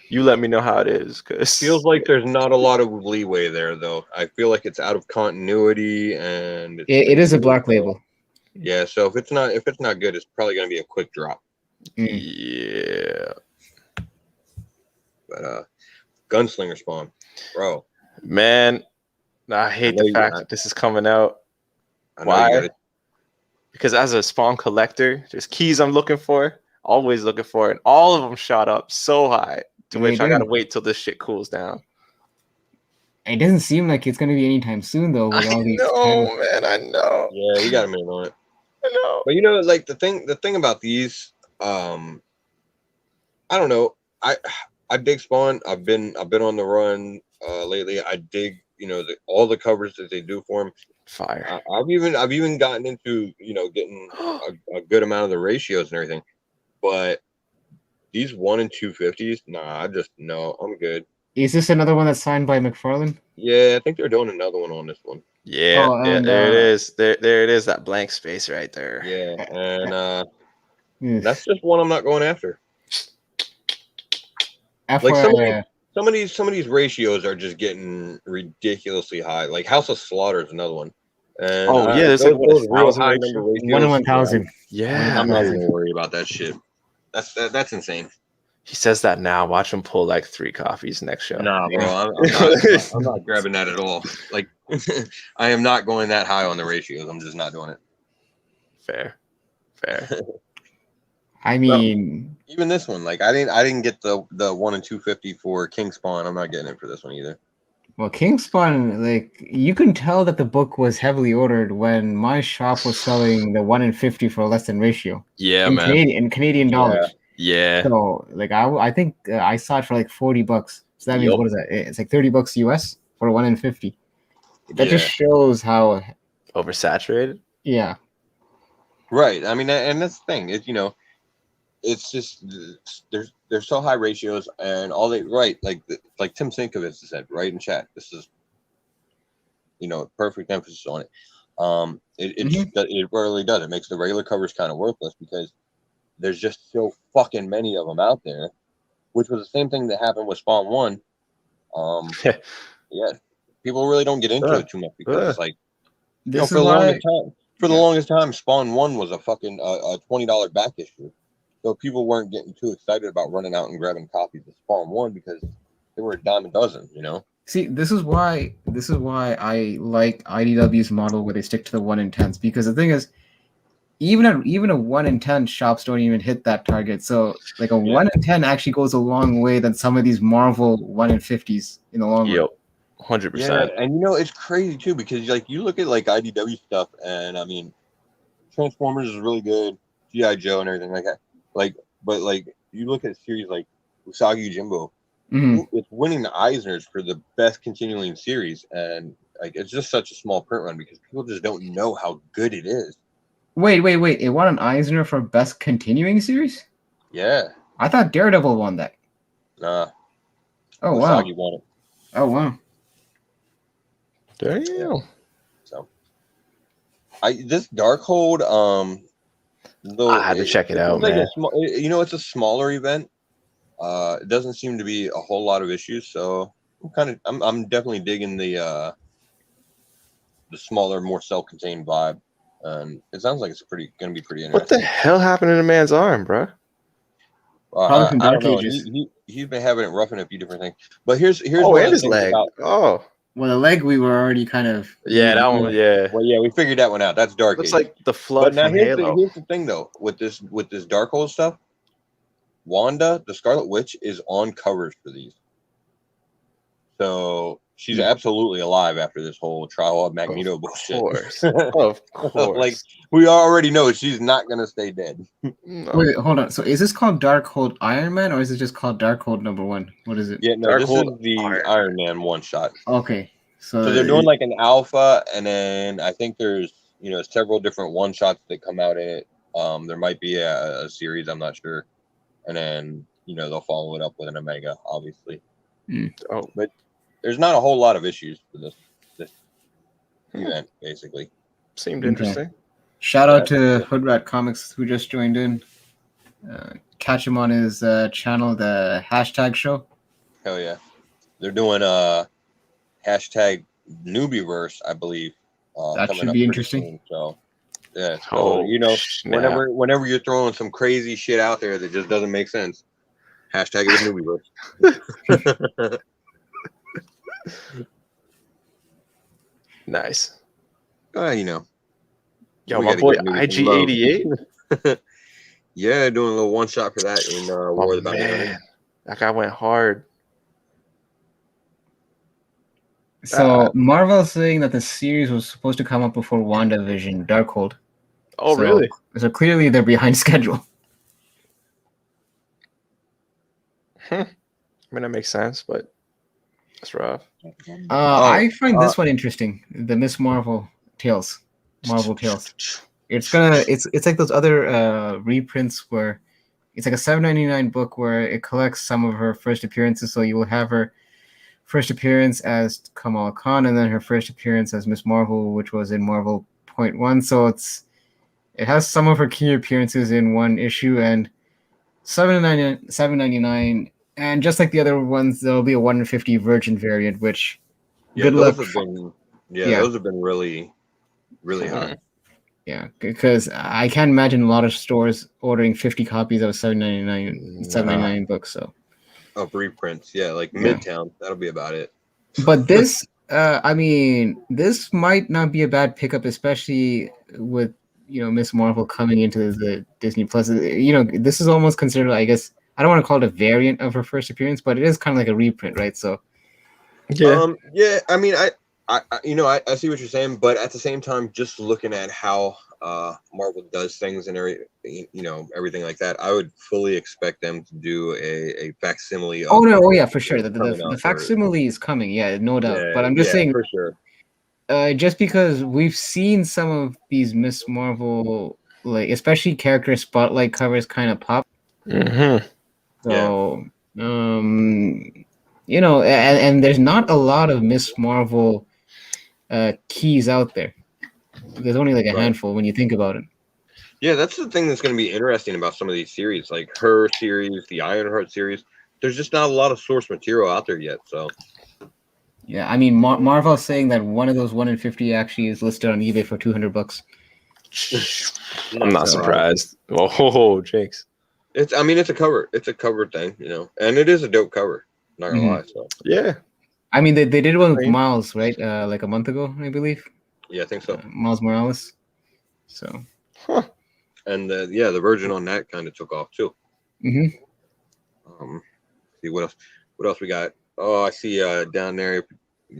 You let me know how it is, cause Feels like there's not a lot of leeway there, though. I feel like it's out of continuity, and It is a black label. Yeah, so if it's not good, it's probably going to be a quick drop. yeah, But Gunslinger Spawn, bro. man, I hate know the you fact got- that this is coming out. I know Why? you gotta- Because as a Spawn collector, there's keys I'm looking for, always looking for, and all of them shot up so high. To They which I gotta did. wait till this shit cools down. It doesn't seem like it's gonna be anytime soon though. With all these man. I know. Yeah, you got a minute on it. I know. But like the thing about these, I don't know. I dig Spawn. I've been on the run lately. I dig all the covers that they do for him. Fire. I've even gotten into getting a good amount of the ratios and everything. But these 1 and 250s, nah, no, I'm good. Is this another one that's signed by McFarlane? Yeah, I think they're doing another one on this one. Yeah, Oh, yeah, and, there it is. There it is. That blank space right there. Yeah, and Yes. that's just one I'm not going after. Like FYI, some of these ratios are just getting ridiculously high. Like House of Slaughter is another one. And Oh, yeah, there's like, what, those real 1,000 high ratio? number ratios. 1 in 1,000. Yeah, I'm not man. even gonna worry about that shit. That's insane. He says that now. Watch him pull like 3 coffees next show. Nah, bro, I'm not grabbing that at all. Like, I am not going that high on the ratios. I'm just not doing it. Fair. I mean, Even this one, like I didn't get the 1 and 250 for King Spawn. I'm not getting it for this one either. well, King Spawn, like you can tell that the book was heavily ordered when my shop was selling the 1 in 50 for less than ratio Yeah, in man. Canadian dollars. Yeah. So, like, I think I saw it for like $40. So that means Yup. what is that? It's like $30 US for 1 in 50. That just Yeah. shows how, Oversaturated. yeah. Right. I mean, and that's the thing. It's just there's so high ratios, and all they like Tim Sinkovich said right in chat. This is perfect emphasis on it. It really does. It makes the regular covers kind of worthless because there's just so fucking many of them out there, which was the same thing that happened with Spawn 1. Yeah, people really don't get into it too much because it's like This for is the why, longest time, Spawn 1 was a fucking a $20 back issue. So people weren't getting too excited about running out and grabbing copies of Spawn 1 because they were a dime a dozen, see, this is why I like IDW's model where they stick to the 1 in 10s, because the thing is, even a 1 in 10 shops don't even hit that target. So like a 1 in 10 actually goes a long way than some of these Marvel 1 in 50s in the long run. Yep. 100%. Yeah, and it's crazy too because like you look at like IDW stuff, and I mean, Transformers is really good, GI Joe and everything like that. But you look at a series like Usagi Jimbo, it's winning the Eisners for the best continuing series, and like it's just such a small print run because people just don't know how good it is. Wait! It won an Eisner for best continuing series? Yeah. I thought Daredevil won that. Nah. Oh wow! Usagi won it. Oh wow! There you go. So, this Darkhold, I had to check it out, like man. It's a smaller event. It doesn't seem to be a whole lot of issues, so I'm definitely digging the smaller, more self-contained vibe, and it sounds like it's going to be pretty What interesting. the hell happened to the man's arm, bro? Probably from I don't Dark know. Ages. He's been having it rough in a few different things, but here's Oh, one of and the his things leg. about. Oh, Well, the leg we were already kind of yeah, that one. Yeah, Well, yeah, we figured that one out. That's Dark looks Ages. like the But flood now from here's Halo. the thing though with this Darkhold stuff. Wanda, the Scarlet Witch, is on covers for these, so she's absolutely alive after this whole trial of Magneto bullshit. Of course. Like we already know she's not gonna stay dead. No. Wait, hold on. So is this called Darkhold Iron Man, or is it just called Darkhold #1? What is it? Yeah, no, this is Darkhold the Iron Man one shot. Okay, So they're doing like an alpha, and then I think there's several different one shots that come out in it. There might be a series, I'm not sure, and then they'll follow it up with an Omega, obviously. Oh, But there's not a whole lot of issues for this event, basically. seemed Okay. interesting. Shout out to Hoodrat Comics who just joined in. Catch him on his channel, the hashtag show. Hell yeah, they're doing hashtag Newbieverse, I believe. That coming should up be pretty interesting. soon, so yeah, Oh, so snap. whenever you're throwing some crazy shit out there that just doesn't make sense, hashtag it with Newbieverse. Nice. Yo, Yo, we my gotta boy give Newbie some IG88. yeah, doing a little one shot for that in War of the Bounty Hunter. Man, that guy went hard. So Marvel's saying that the series was supposed to come up before WandaVision, Darkhold. Oh, So- really? So clearly they're behind schedule. I mean, that makes sense, but that's rough. I find this one interesting. The Miss Marvel Tales. Marvel Tales. It's like those other reprints where it's like a $7.99 book where it collects some of her first appearances. So you will have her first appearance as Kamala Khan, and then her first appearance as Miss Marvel, which was in Marvel .1. So it has some of her key appearances in one issue, and $7.99. And just like the other ones, there'll be a 150 Virgin variant, which good those luck. have been Yeah. those have been really, really hot. Yeah, because I can't imagine a lot of stores ordering 50 copies of a $7.99 book. So Of reprints, like Yeah. Midtown, that'll be about it. but this I mean, this might not be a bad pickup, especially with Miss Marvel coming into the Disney Plus. This is almost considered, I guess, I don't want to call it a variant of her first appearance, but it is kind of like a reprint, right? So I mean, I see what you're saying, but at the same time, just looking at how Marvel does things and everything like that, I would fully expect them to do a facsimile. Oh yeah, for sure. The coming up facsimile is coming, yeah, no doubt. But I'm just yeah, saying, for sure. Just because we've seen some of these Miss Marvel, like especially character spotlight covers, kind of pop. Mm-hmm. So, and there's not a lot of Miss Marvel keys out there. There's only like a handful when you think about it. Yeah, that's the thing that's going to be interesting about some of these series, like her series, the Ironheart series. There's just not a lot of source material out there yet. So, yeah, I mean, Marvel's saying that one of those 1 in 50 actually is listed on eBay for $200. I'm not surprised. Oh, Jakes. It's a cover. It's a cover thing, and it is a dope cover. Not gonna lie. So yeah, I mean, they did one with Miles, right? Like a month ago, I believe. Yeah, I think so. Miles Morales. So. And the Virgin on that kind of took off too. Mm-hmm. See what else? What else we got? Oh, I see down there a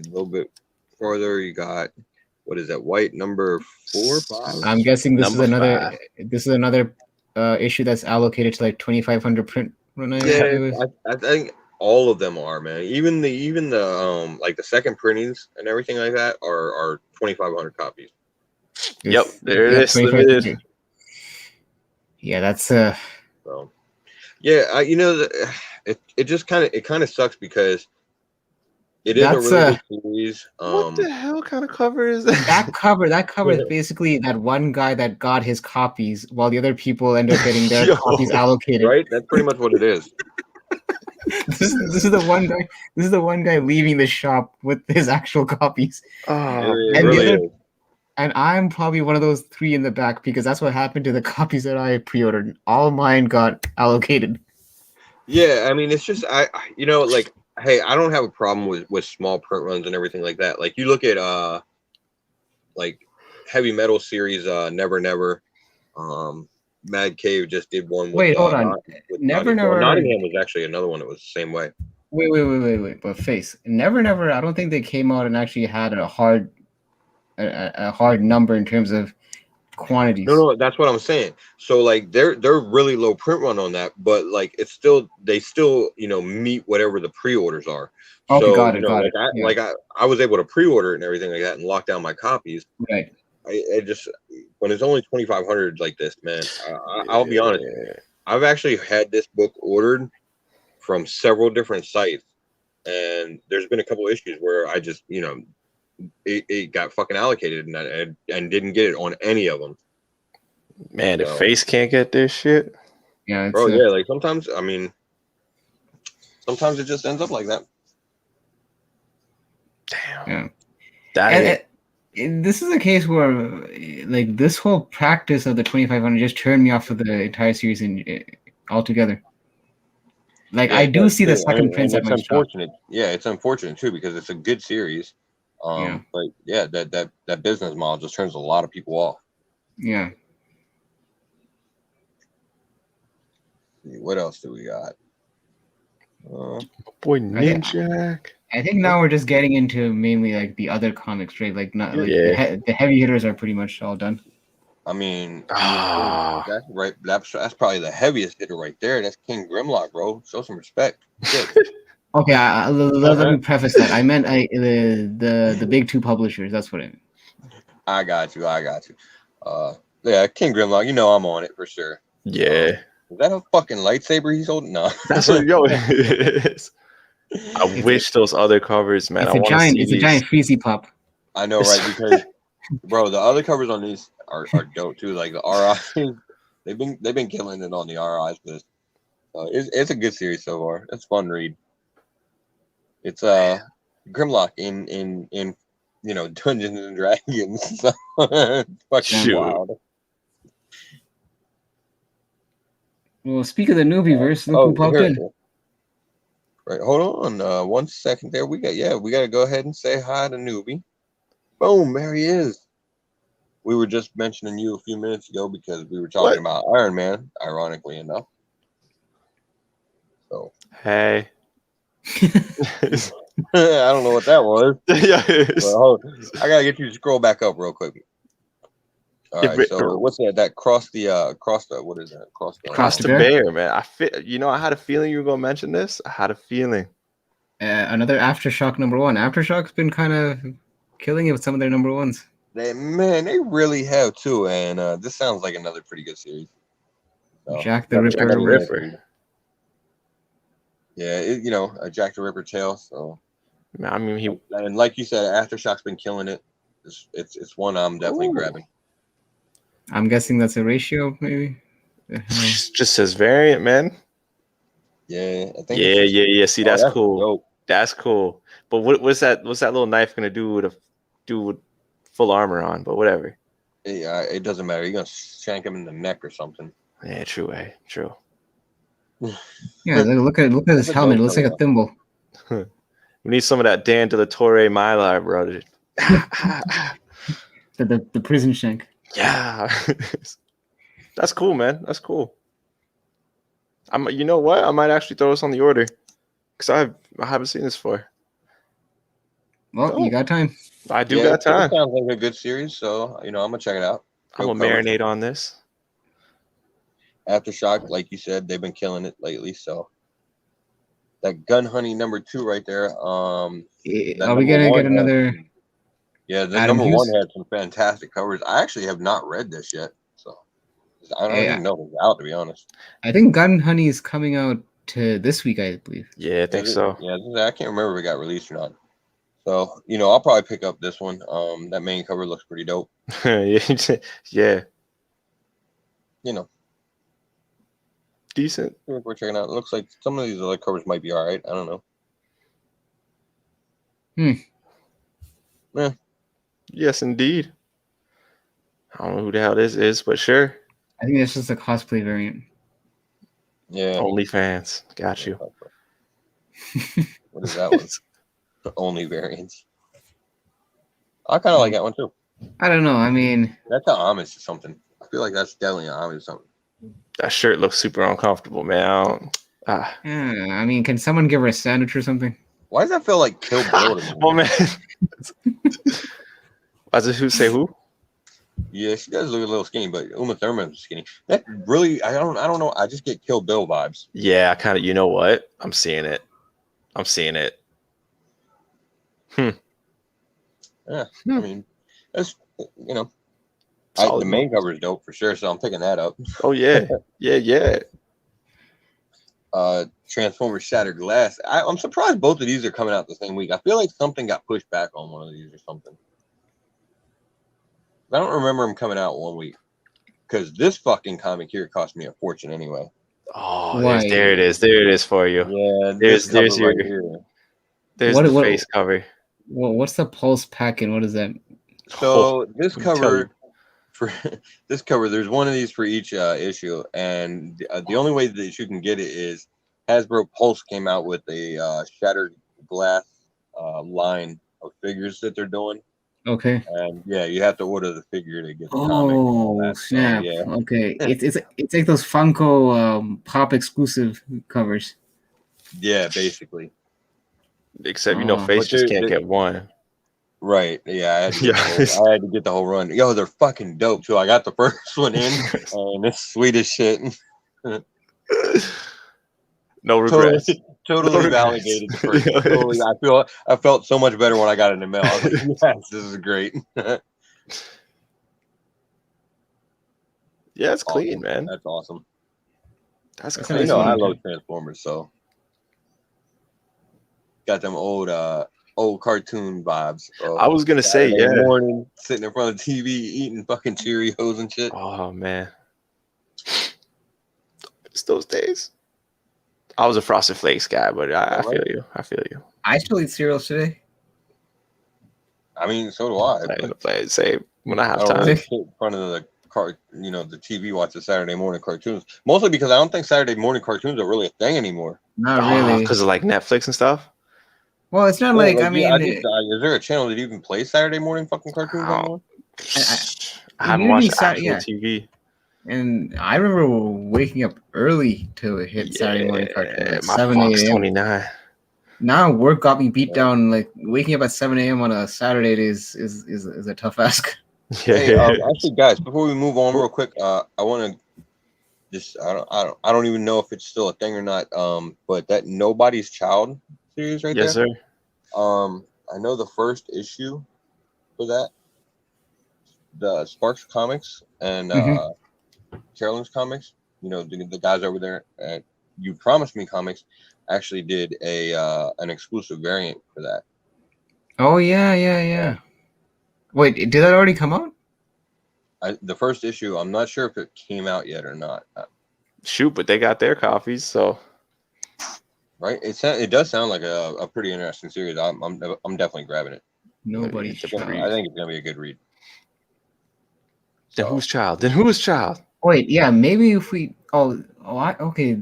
little bit farther. You got, what is that? White number 4 or 5? I'm guessing this Number is another. 5. This is another issue that's allocated to like 2,500 print run. I think all of them are, man. Even the like the second printings and everything like that are 2,500 copies. Yep, there it is. There it is. Yeah, that's So, yeah, it just kind of sucks because it is a really good series. What the hell kind of cover is that? That cover is basically that one guy that got his copies while the other people end up getting their copies allocated. Right? That's pretty much what it is. This is the one guy. This is the one guy leaving the shop with his actual copies. And I'm probably one of those 3 in the back because that's what happened to the copies that I pre-ordered. All mine got allocated. Yeah, I mean, it's just like, hey, I don't have a problem with small print runs and everything like that. Like you look at like Heavy Metal series, Never Never. Mad Cave just did one. Wait, hold on. Never Never. Nottingham was actually another one that was the same way. Wait. But Never Never. I don't think they came out and actually had a hard number in terms of quantities. No, that's what I'm saying. So like they're really low print run on that, but like they still meet whatever the pre-orders are. Okay, so, got it. I was able to pre-order it and everything like that and lock down my copies. Right. I just, when it's only 2,500 like this, man, I'll be honest. I've actually had this book ordered from several different sites, and there's been a couple issues where I just it got fucking allocated and didn't get it on any of them. Man, the face can't get this shit. Yeah, bro. Yeah, like sometimes it just ends up like that. Damn. Yeah. This is a case where, like, this whole practice of the 2,500 just turned me off of the entire series altogether. Like, I do see the second prints at my shop. Yeah, it's unfortunate too because it's a good series. But yeah, that business model just turns a lot of people off. Yeah. What else do we got? Boy, Ninjak. I think now we're just getting into mainly like the other comics, right? Like not like the heavy hitters are pretty much all done. I mean, that's right. That's probably the heaviest hitter right there. That's King Grimlock, bro. Show some respect. Okay, let me preface that. I meant the big 2 publishers. That's what I meant. I got you. Yeah, King Grimlock. I'm on it for sure. Yeah. Is that a fucking lightsaber he's holding? No. That's what yo it is. I It's wish those other covers, man. I want to see it's a these. giant Freezy Pop. I know, right? Because, bro, the other covers on these are dope too. Like the RIs, they've been killing it on the RIs. But it's a good series so far. It's a fun read. It's Grimlock in Dungeons and Dragons. So, fucking Shoot. wild. Well, speak of the newbie verse, look who popped here in. it is. Right, hold on 1 second there. We got to go ahead and say hi to Newbie. Boom, there he is. We were just mentioning you a few minutes ago because we were talking about Iron Man, ironically enough. So Hey. I don't know what that was. Yeah. Well, I gotta get you to scroll back up real quick. All right, so what's that? That cross the what is that? Cross the bear, man. I had a feeling you were gonna mention this. I had a feeling. Another Aftershock #1. Aftershock's been kind of killing it with some of their #1s. They really have too, and this sounds like another pretty good series. So, Jack the Ripper. Yeah, a Jack the Ripper tale. So, I mean, and like you said, Aftershock's been killing it. It's one I'm definitely grabbing. I'm guessing that's a ratio, maybe. Just says variant, man. Yeah, I think. Yeah. See, that's cool. Dope. That's cool. But what's that little knife gonna do with full armor on? But whatever. Yeah, it doesn't matter. You're gonna shank him in the neck or something. Yeah, true. True. Yeah, look at his helmet. It looks like a thimble. We need some of that Dan de la Torre Mylar, bro. The prison shank. Yeah. That's cool, man. That's cool. You know what? I might actually throw this on the order because I haven't seen this before. Well, you got time. I do got time. It sounds like a good series, so I'm gonna check it out. I'm gonna marinate on this. Aftershock, like you said, they've been killing it lately. So that Gun Honey #2 right there. Are we gonna get another? Yeah, the Adam #1 Hughes? had some fantastic covers. I actually have not read this yet, so I don't even know if it's out, to be honest. I think Gun Honey is coming out this week, I believe. Yeah, I think so. Yeah, I can't remember if it got released or not. So I'll probably pick up this one. That main cover looks pretty dope. Yeah. Decent. We're checking out. It looks like some of these other covers might be all right. I don't know. Yeah. Yes, indeed. I don't know who the hell this is, but sure. I think it's just a cosplay variant. Yeah. OnlyFans. Got you. What is that one? Only variants. I kind of like that one too. I don't know. I mean, that's an homage to something. I feel like that's definitely an homage to something. That shirt looks super uncomfortable, man. Yeah, I mean, can someone give her a sandwich or something? Why does that feel like Kill Bill to me? Oh man. As who say who? Yeah, she does look a little skinny, but Uma Thurman's skinny. That really, I don't know. I just get Kill Bill vibes. Yeah, I kind of. You know what? I'm seeing it. Yeah, I mean, that's the main cover is dope for sure, so I'm picking that up. Oh yeah, yeah. Transformers Shattered Glass. I'm surprised both of these are coming out the same week. I feel like something got pushed back on one of these or something. I don't remember them coming out one week because this fucking comic here cost me a fortune anyway. Oh, there it is. There it is for you. Yeah, there's your right here. There's the face cover. Well, what's the Pulse pack and what is that? So this cover, there's one of these for each issue, and the only way that you can get it is Hasbro Pulse came out with a Shattered Glass line of figures that they're doing. Okay. And yeah, you have to order the figure to get the comic. Oh snap! Yeah. Okay, it's like those Funko Pop exclusive covers. Yeah, basically. Except Face just can't get one. Right. Yeah. I had to get the whole run. Yo, they're fucking dope too. I got the first one in, and it's sweet as shit. No regrets. Totally validated the first. Totally, I felt so much better when I got it in the mail. I was like, yes, this is great. Yeah, it's clean, man. That's awesome. That's That's crazy. You know, I Transformers. love Transformers, so got them old cartoon vibes. Bro. I was gonna say, Saturday yeah. morning, sitting in front of the TV, eating fucking Cheerios and shit. Oh man, it's those days. I was a Frosted Flakes guy, but I feel you. I feel you. I still eat cereals today. I mean, so do I. I'm But gonna play it safe when I I have don't time. really sit in front of the the TV watching Saturday morning cartoons. Mostly because I don't think Saturday morning cartoons are really a thing anymore. Not really. Because of like Netflix and stuff. Well, it's not Yeah, like I yeah, mean, is there a channel that even plays Saturday morning fucking cartoons Oh, anymore? I haven't usually watched actual yeah. TV. and I remember waking up early to hit Saturday morning cartoons at my 7 Fox a.m. 29. Now work got me beat Yeah. down. Like waking up at 7 a.m. on a Saturday is a tough ask. Hey, actually, guys, before we move on real quick, I want to just I don't even know if it's still a thing or not. But that Nobody's Child series right Yes, there. sir. I know the first issue for that, the Sparks Comics and Mhm. Carolyn's Comics. You know, the guys over there at You Promised Me Comics actually did an exclusive variant for that. Oh yeah. Wait, did that already come out? The first issue, I'm not sure if it came out yet or not. Shoot, but they got their copies, so Right? It does sound like a pretty interesting series. I'm definitely grabbing it. Nobody's It's a child. breeze. I think it's gonna be a good read. then So, whose child? Then whose child? Wait, yeah, maybe if we okay.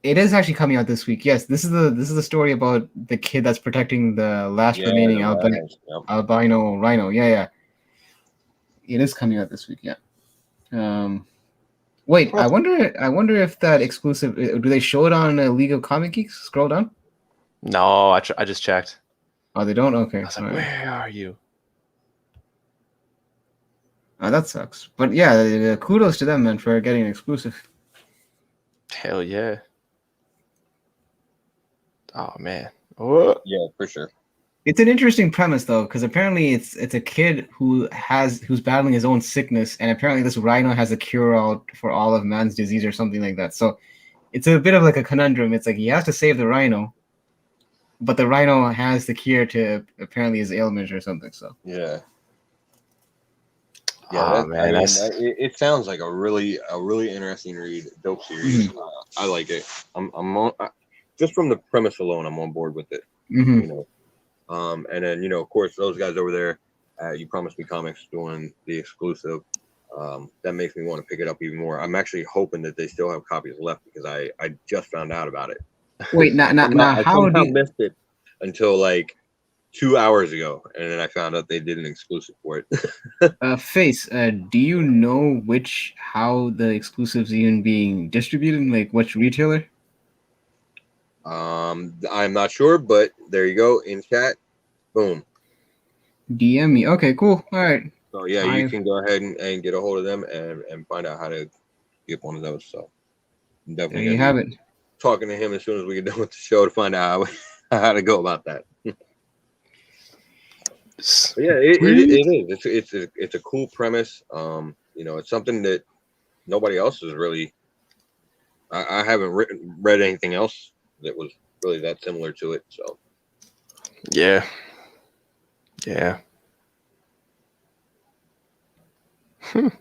It is actually coming out this week. Yes, this is the story about the kid that's protecting the last yeah, remaining the rhinos, yep. albino rhino. Yeah. It is coming out this week, yeah. Wait, I wonder if that exclusive do they show it on League of Comic Geeks? Scroll down. No, I just checked. Oh, they don't. Okay, I was like, alright. where are you? Oh, that sucks. But yeah, kudos to them, man, for getting an exclusive. Hell yeah. Oh man. Oh, Yeah, for sure. It's an interesting premise though, because apparently it's a kid who's battling his own sickness, and apparently this rhino has a cure all for all of man's disease or something like that. So it's a bit of like a conundrum. It's like he has to save the rhino, but the rhino has the cure to apparently his ailment or something. So Yeah. oh, man, it sounds like a really interesting read, dope series. I like it. I'm on, just from the premise alone, I'm on board with it. Mhm. You know, and then of course those guys over there at You Promised Me Comics doing the exclusive. That makes me want to pick it up even more. I'm actually hoping that they still have copies left because I just found out about it. Wait, now I how do missed it until like 2 hours ago, and then I found out they did an exclusive for it. Face? Do you know how the exclusives even being distributed? Like which retailer? I'm not sure, but there you go in chat. Boom. DM me. Okay, cool. All right. So yeah, you can go ahead and get a hold of them and find out how to get one of those. So I'm There definitely you have it. talking to him as soon as we get done with the show to find out how to go about that. But yeah, it is. It's a cool premise. It's something that nobody else has really. I haven't read anything else that was really that similar to it. So yeah.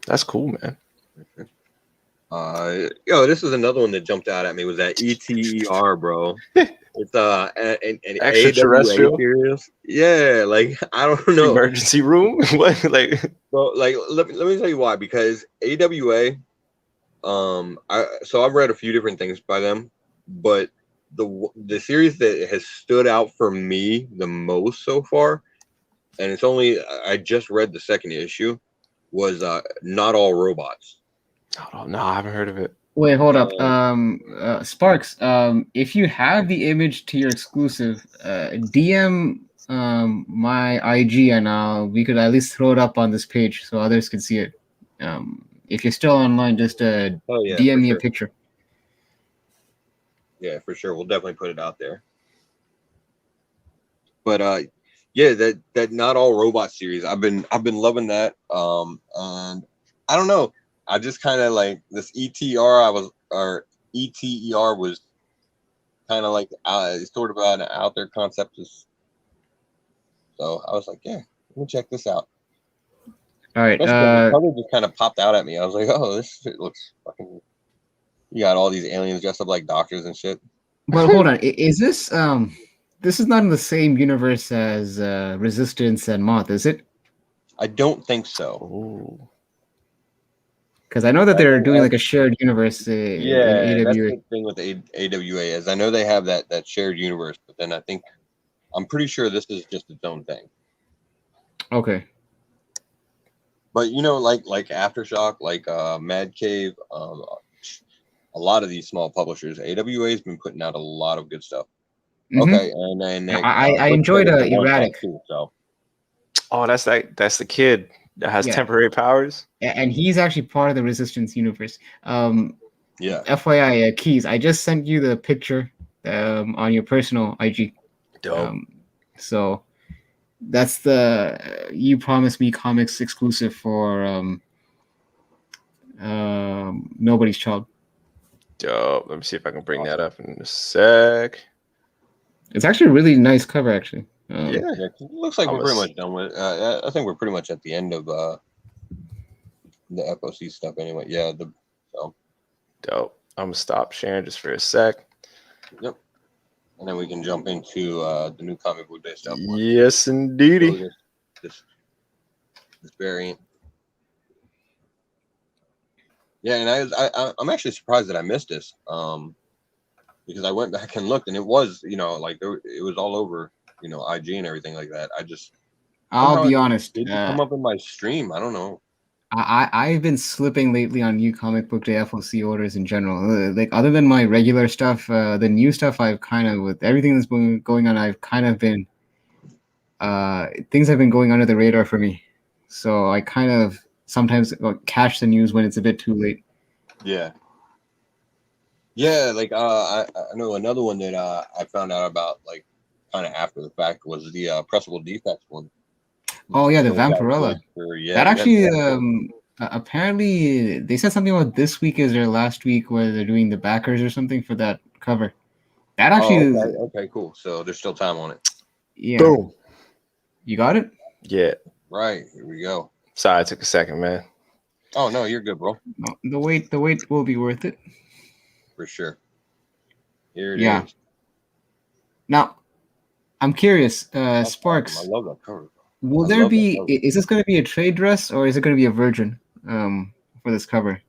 That's cool, man. This is another one that jumped out at me was that ETER, bro. It's an Extraterrestrial? AWA series. Yeah, like I don't know. Emergency room? What? Like, Bro, like let me tell you why. Because AWA, I've read a few different things by them, but the series that has stood out for me the most so far, and I just read the second issue, was Not All Robots. oh, no, I haven't heard of it. Wait, hold up. Sparks, if you have the image to your exclusive, DM my IG and we could at least throw it up on this page so others can see it. If you're still online, just DM me a picture. Yeah, for sure. We'll definitely put it out there. But yeah, that Not All Robot series, I've been loving that. And I don't know. I just kind of like this ETR. ETER was kind of like sort of an out there concept. So I was like, yeah, let me check this out. All right. Especially 'cause the color just kind of popped out at me. I was like, oh, this shit looks fucking. You got all these aliens dressed up like doctors and shit. But hold on, is this this is not in the same universe as Resistance and Moth, is it? I don't think so. Ooh. Because I know that they're doing like a shared universe in Yeah, that's AWA. the thing with the AWA is I know they have that shared universe, but then I'm pretty sure this is just its own thing. Okay. But like Aftershock, like Mad Cave, a lot of these small publishers, AWA has been putting out a lot of good stuff. Mhm. Okay, and then I enjoyed Erratic. too. So Oh, that's the kid that has Yeah. temporary powers. And he's actually part of the Resistance universe. yeah, FYI, Keys, I just sent you the picture on your personal IG. Dope. So that's the You Promised Me Comics exclusive for Nobody's Child. Dope. Let me see if I can bring that up in a sec. It's actually a really nice cover, actually. Yeah. it looks like we're pretty much done with. I think we're pretty much at the end of the FOC stuff anyway. Yeah, Dope. I'm gonna stop sharing just for a sec. Yep. And then we can jump into the new comic book day stuff. Yes, indeedy. This variant. Yeah, and I'm actually surprised that I missed this. Because I went back and looked, and it was, like it was all over, IG and everything like that. I'll be honest. It didn't come up in my stream. I don't know. I've been slipping lately on new comic book day FOC orders in general. Like other than my regular stuff, the new stuff I've kind of with everything that's been going on, I've kind of been things have been going under the radar for me. So I kind of sometimes catch the news when it's a bit too late. Yeah. Yeah, like I know another one that I found out about like kind of after the fact was the Pressable Defects one. Oh yeah, the So that Vampirella. yeah, That actually apparently they said something about this week is their last week where they're doing the backers or something for that cover. That actually okay, cool. So there's still time on it. Yeah. Boom. You got it? Yeah. Right, here we go. Sorry, it took a second, man. Oh no, you're good, bro. No, the wait will be worth it. For sure. Here it Yeah. is. Now, I'm curious, That's Sparks. awesome. I love that cover. Will I there love be? that cover. Is this going to be a trade dress or is it going to be a virgin? For this cover.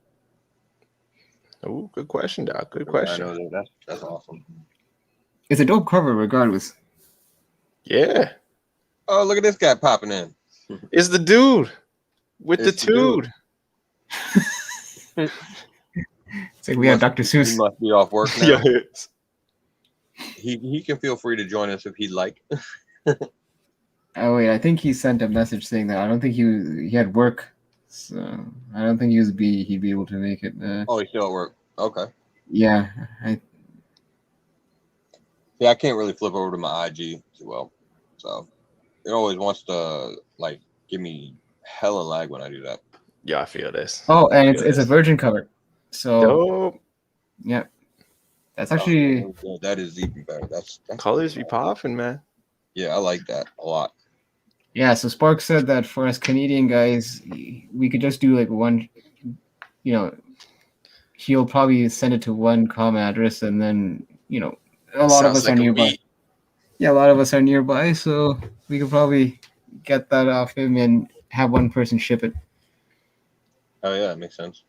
Oh, good question, Doc. Good I question. know that's awesome. It's a dope cover, regardless. Yeah. Oh, look at this guy popping in. It's the dude with It's the the dude. dude. It's like we have Dr. He Seuss. must be off work now. Yes. He can feel free to join us if he'd like. Oh wait, I think he sent a message saying that I don't think he had work, so I don't think he'd be able to make it. Oh, he's still at work. Okay. Yeah, Yeah, I can't really flip over to my IG too well, so it always wants to like give me hella lag when I do that. Yeah, I feel this. Oh, and I feel it's a this. virgin cover, so Dope. yeah, that's actually Oh, that is even better. That's Colors be popping, man. Yeah, I like that a lot. yeah. So Spark said that for us Canadian guys, we could just do like one, he'll probably send it to one comm address, and then a lot of us are nearby. Yeah, a lot of us are nearby, so we could probably get that off him and have one person ship it. Oh yeah, it makes sense.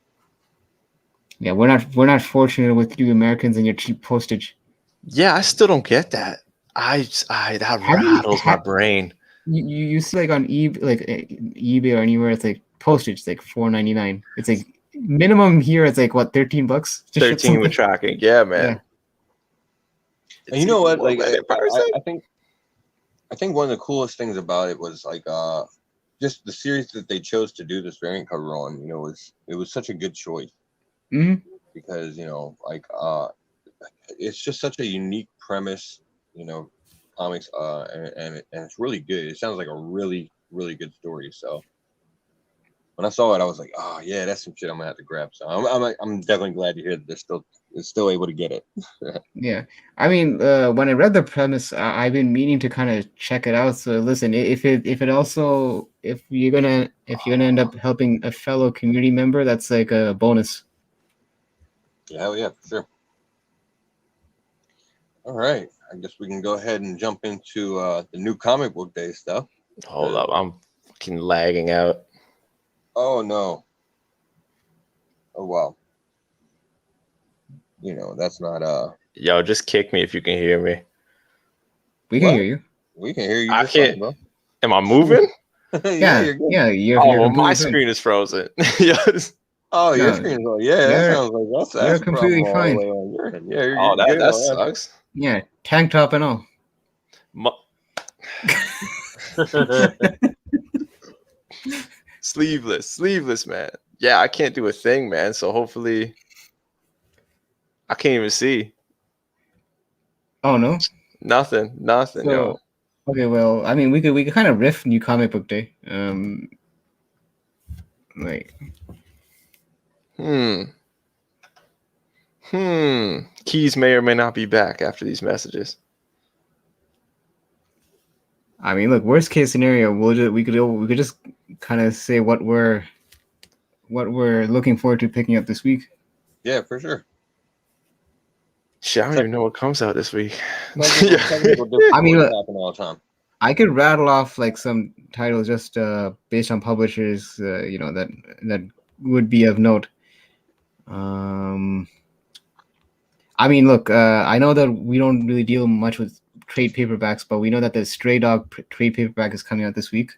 Yeah, we're not fortunate with you Americans and your cheap postage. Yeah, I still don't get that. That rattles my brain. You see like on eBay or anywhere it's like postage like $4.99. It's like minimum here it's like what $13 to ship 13 with something? tracking. Yeah, man. Yeah. And you know what? Like Empire State? I think one of the coolest things about it was like just the series that they chose to do this variant cover on. It was such a good choice. Mhm. Because it's just such a unique premise, comics, and it's really good. It sounds like a really, really good story. So when I saw it, I was like, oh yeah, that's some shit I'm gonna have to grab. So I'm definitely glad to hear that they're still able to get it. Yeah, I mean, when I read the premise, I've been meaning to kind of check it out. So listen, if you're gonna end up helping a fellow community member, that's like a bonus. Yeah, hell yeah, for sure. All right, I guess we can go ahead and jump into the new comic book day stuff. Hold up, I'm fucking lagging out. Oh no. Oh wow. You know, that's not Yo, just kick me if you can hear me. We can What? hear you. we can hear you I just can't- fine, bro. Am I moving? Yeah, you're good. yeah. You're Oh, well, completely my fine. screen is frozen. Yes. Oh, your No, screen is on. Yeah, that you're- sounds like that's you're a problem completely all fine. the way on your end. Yeah, you're Oh, good that on sucks. Yeah, tank top and all. Sleeveless, man. Yeah, I can't do a thing, man. So hopefully, I can't even see Oh no. nothing. Yo. So okay, well, I mean, we could kind of riff new comic book day. Like Keys may or may not be back after these messages. I mean, look, worst case scenario, we could just kind of say what we're looking forward to picking up this week. Yeah, for sure. Shit, I don't even know what comes out this week. I mean, look, happen all the time. I could rattle off like some titles just based on publishers, that would be of note. I mean, look, I know that we don't really deal much with trade paperbacks, but we know that the Stray Dog trade paperback is coming out this week.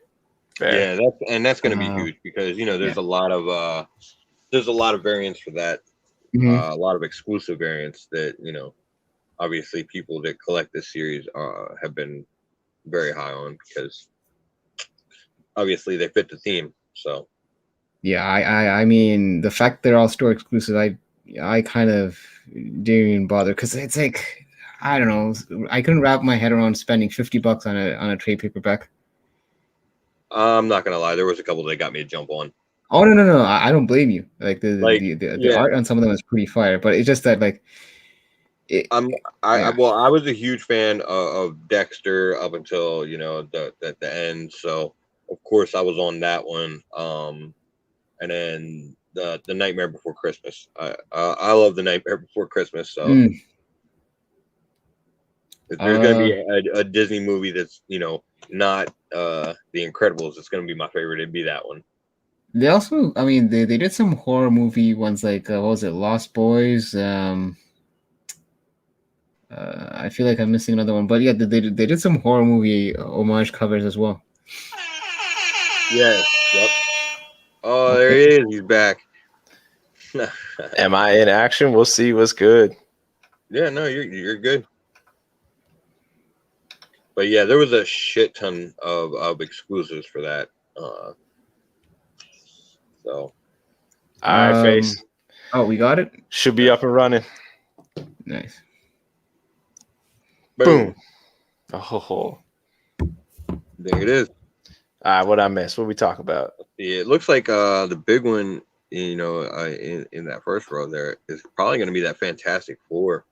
Fair. Yeah, that's going to be huge because there's a lot of variants for that. Mhm. A lot of exclusive variants that obviously people that collect this series have been very high on because obviously they fit the theme. So Yeah, I mean, the fact they're all store exclusive, I kind of didn't even bother because it's like, I don't know, I couldn't wrap my head around spending $50 on a trade paperback. I'm not gonna lie, there was a couple that got me a jump on. Oh no, I don't blame you. Like the art on some of them is pretty fire, but it's just that like. I was a huge fan of Dexter up until the end. So of course I was on that one. And then the Nightmare Before Christmas. I love the Nightmare Before Christmas. So if there's gonna be a Disney movie that's not The Incredibles, it's gonna be my favorite. It'd be that one. They also, I mean, they did some horror movie ones like what was it, Lost Boys? I feel like I'm missing another one, but yeah, they did some horror movie homage covers as well. Yeah. Yep. Oh, there he is. He's back. Am I in action? We'll see what's good. Yeah, no, you're good. But yeah, there was a shit ton of exclusives for that. So. All right, Face. Oh, we got it. Should be up and running. Nice. Boom. Oh. There it is. All right, what I missed? What we talk about? Yeah, it looks like the big one, in that first row there is probably going to be that Fantastic Four.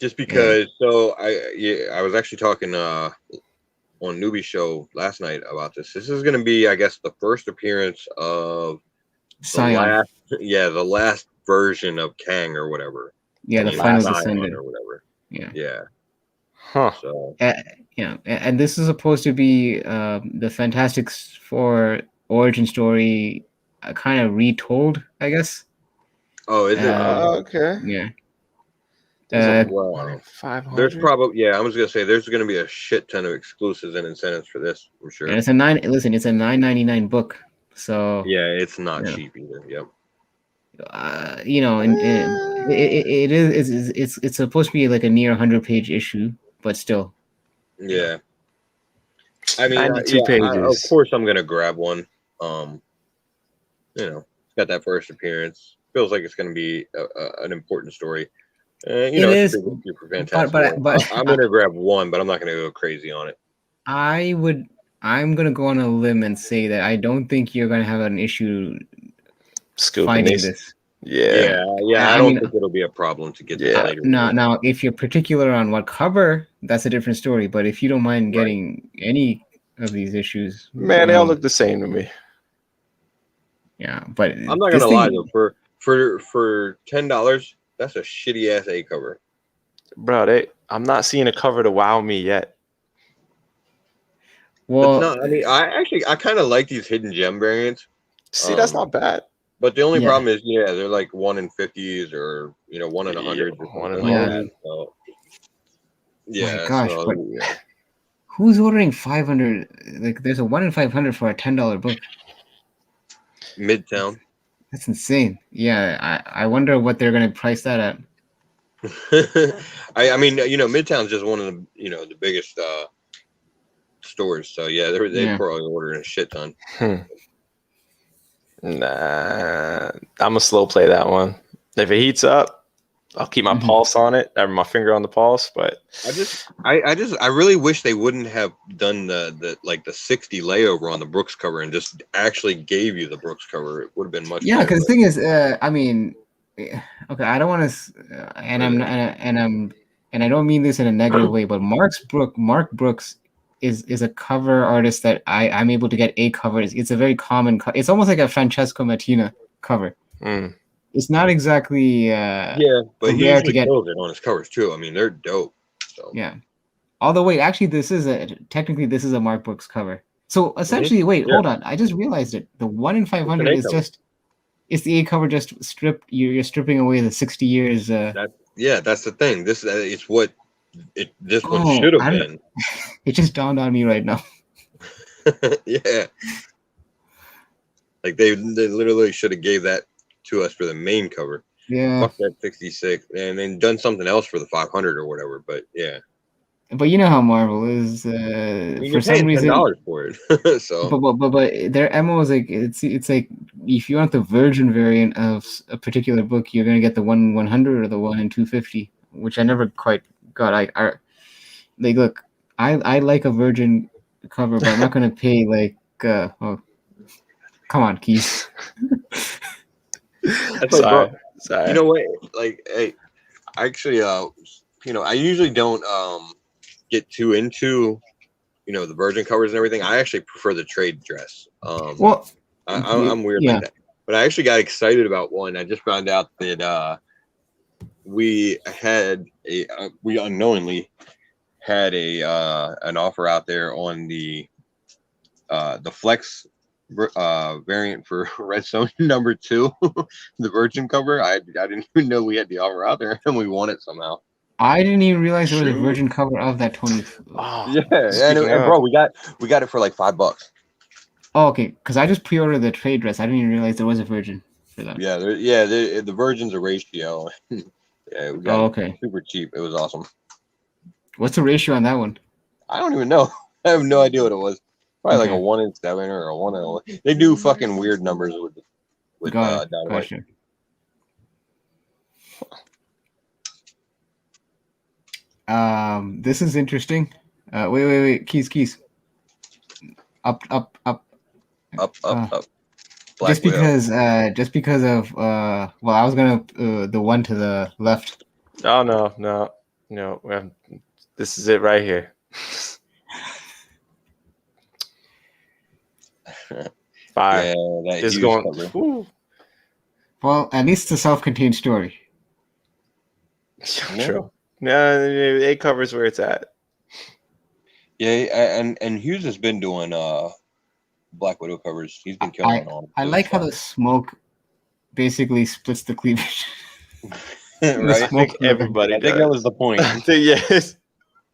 Just because, so I was actually talking on Newbie Show last night about this. This is going to be, I guess, the first appearance of Scion. the last version of Kang or whatever. Yeah, the final descendant or whatever. Yeah. Huh. So and this is supposed to be the Fantastic Four origin story, kind of retold, I guess. Oh, is it? Okay. Yeah. Wow. 500. There's probably I was gonna say there's gonna be a shit ton of exclusives and incentives for this, I'm sure. And it's a $9.99 book, so yeah, it's not cheap either. Yep. And it's supposed to be like a near 100-page issue, but still. Yeah. I mean, 92 pages. of course, I'm gonna grab one. It's got that first appearance. Feels like it's gonna be an important story. It is super fantastic. but I'm gonna grab one, but I'm not gonna go crazy on it. I would I'm gonna go on a limb and say that I don't think you're gonna have an issue Scooping finding these. this. Yeah. I I don't mean, think it'll be a problem to get Yeah. this later. now, if you're particular on what cover, that's a different story. But if you don't mind Right. getting any of these issues, Man, they all look the same to me. yeah. But I'm not this gonna lie thing- though, for $10, that's a shitty ass A cover. Bro, I'm not seeing a cover to wow me yet. Well, It's not. I mean, I kind of like these hidden gem variants, See, that's not bad. but the only Yeah. problem is, they're like 1 in 50s or 1 in 100 or Yeah, 1 in something like 100. that. So, yeah, gosh, so, but- who's ordering 500? Like, there's a 1 in 500 for a $10 book. Midtown. That's insane. Yeah, I wonder what they're gonna price that at. I mean, Midtown's just one of the the biggest stores. So yeah, they Yeah. probably ordering a shit ton. Nah, I'm a slow play that one. If it heats up, I'll keep my Mhm. pulse on it, or my finger on the pulse. But I really wish they wouldn't have done the 60 layover on the Brooks cover and just actually gave you the Brooks cover. It would have been much. Yeah, better. because the thing is, I mean, okay, I don't want to, and I don't mean this in a negative way, but Mark Brooks is a cover artist that I'm able to get a cover. It's a very common. It's almost like a Francesco Mattina cover. It's not exactly. Yeah, but he rare to usually get- kills it on his covers too. I mean, they're dope. So Yeah. Although, wait, actually, this is a Mark Brooks cover. So essentially, wait, Yeah. hold on. I just realized it. The 1 in 500 A is cover. it's the A cover just stripped. You're stripping away the 60 years. yeah, that's the thing. This it's what this one Oh, should have I been. It just dawned on me right now. Yeah, like they literally should have gave that to us for the main cover. Yeah. Fuck that 66, and then done something else for the 500 or whatever. But yeah, But you know how Marvel is. I mean, For you're some paying reason, $10 for it. So but their MO is like it's like if you want the Virgin variant of a particular book, you're gonna get the 1/100 or the 1 in 250, which I never quite got. Like look, I like a Virgin cover, but I'm not gonna pay like oh, come on, Keith. that's like, bro, Sorry. you know what? Like, hey, actually, I usually don't get too into the Virgin covers and everything. I actually prefer the trade dress. Well, I'm weird yeah. like that. But I actually got excited about one. I just found out that we unknowingly had an offer out there on the Flex variant for Redstone #2, the Virgin cover. I didn't even know we had the offer out there, and we won it somehow. I didn't even realize there was a Shoot. Virgin cover of that 20. Oh, Yeah, and speaking of- bro, we got it for like $5. Oh, okay, because I just pre-ordered the trade dress. I didn't even realize there was a Virgin for that. Yeah, the Virgin's a ratio. Yeah, we got Oh, it okay. super cheap. It was awesome. What's the ratio on that one? I don't even know. I have no idea what it was. Probably like Okay. a 1 in 7 or a 1 in 11. They do fucking weird numbers with Got it. Dynamite. Gotcha. This is interesting. Wait, keys. Up. Up. Black Just Widow. because of well, I was gonna the one to the left. Oh no. This is it right here. Fire. Yeah, that It's huge going. cover. Whew. Well, at least it's a self-contained story. True. No, it covers where it's at. Yeah, and Hughes has been doing Black Widow covers. He's been killing on. I like how the smoke basically splits the cleavage. right. I think everybody I think that does. was the point. Yes.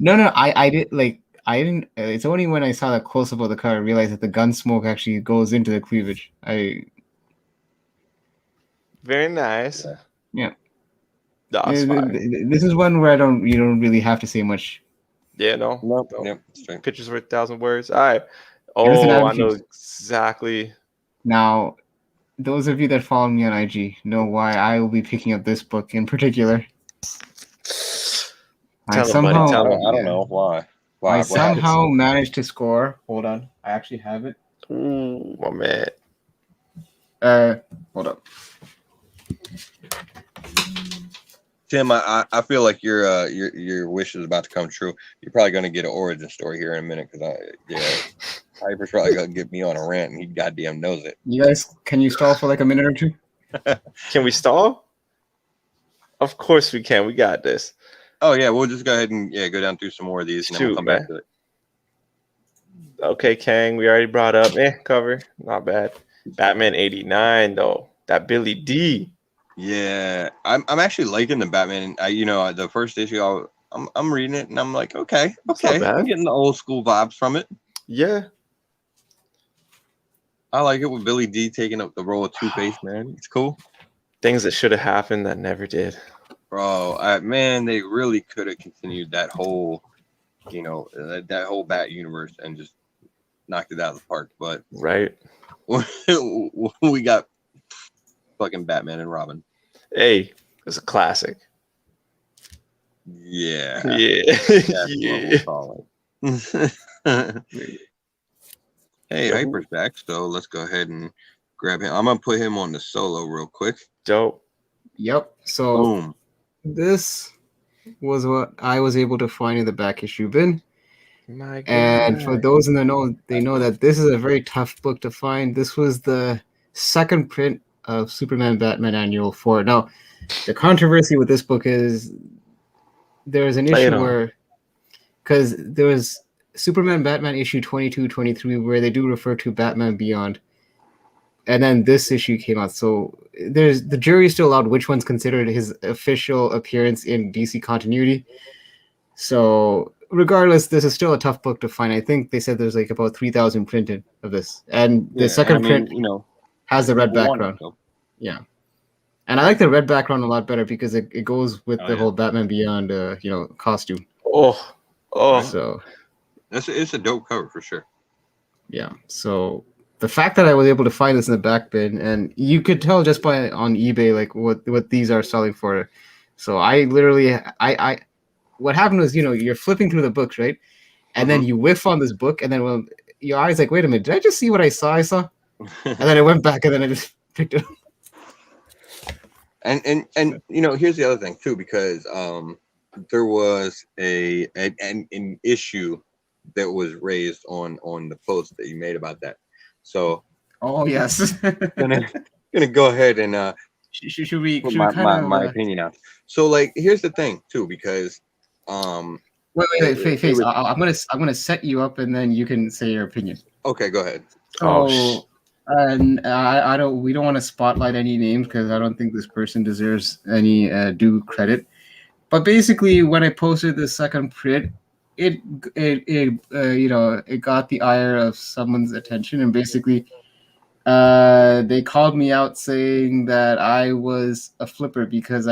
No, I didn't. It's only when I saw the close up of the car I realized that the gun smoke actually goes into the cleavage. Very nice. Yeah. No, it's fine. This is one where you don't really have to say much. Yeah, no. Nope. No. Yep. Straight. Pictures worth 1,000 words. All right. Innocent Oh, I know Advocate. exactly. Now, those of you that follow me on IG know why I will be picking up this book in particular. Tell I 'em, buddy, somehow, tell 'em. I don't know why. Wow, I what happened? somehow managed to score. Hold on, I actually have it. Ooh, my man. Hold up. Tim, I feel like your wish is about to come true. You're probably gonna get an origin story here in a minute because Hyper's probably gonna get me on a rant, and he goddamn knows it. You guys, can you stall for like a minute or two? Can we stall? Of course we can. We got this. Oh yeah, we'll just go ahead and go down through some more of these, and then we'll Shoot, come man. back to it. Okay, Kang, we already brought up. Cover. Not bad. Batman 89, though. That Billy D. Yeah, I'm actually liking the Batman. The first issue, I'm reading it, and I'm like, okay, It's not bad. I'm getting the old school vibes from it. Yeah. I like it with Billy D taking up the role of Two-Face, man. It's cool. Things that should have happened that never did. Bro, man, they really could have continued that whole, that whole Bat universe and just knocked it out of the park. But Right. we got fucking Batman and Robin. Hey, it's a classic. Yeah. Yeah. That's Yeah. what we'll call it. Hey, Hyper's back, so let's go ahead and grab him. I'm gonna put him on the solo real quick. Dope. Yep. So Boom. this was what I was able to find in the back issue bin. My And God. for those in the know, they know that this is a very tough book to find. This was the second print of Superman Batman Annual 4. Now, the controversy with this book is there's an Play it issue on. where, because there was Superman Batman issue 22, 23, where they do refer to Batman Beyond. And then this issue came out. So the jury is still out which one's considered his official appearance in DC continuity. So regardless, this is still a tough book to find. I think they said there's like about 3,000 printed of this. And the second print has the red background. Yeah. And I like the red background a lot better because it goes with the whole Batman Beyond costume. Oh. So it's a dope cover for sure. Yeah. So the fact that I was able to find this in the back bin, and you could tell just by on eBay like what these are selling for. So I literally what happened was, you're flipping through the books, right? And then you whiff on this book, and then your eyes like, wait a minute, did I just see what I saw? And then I went back, and then I just picked it up. And here's the other thing too, because there was an issue that was raised on the post that you made about that. So Oh yes. gonna go ahead and should we put kind my opinion out. So like here's the thing too, because wait, Face. I'm gonna set you up, and then you can say your opinion. Okay, go ahead. So, and we don't want to spotlight any names because I don't think this person deserves any due credit. But basically, when I posted the second print, it got the ire of someone's attention, and basically, they called me out saying that I was a flipper because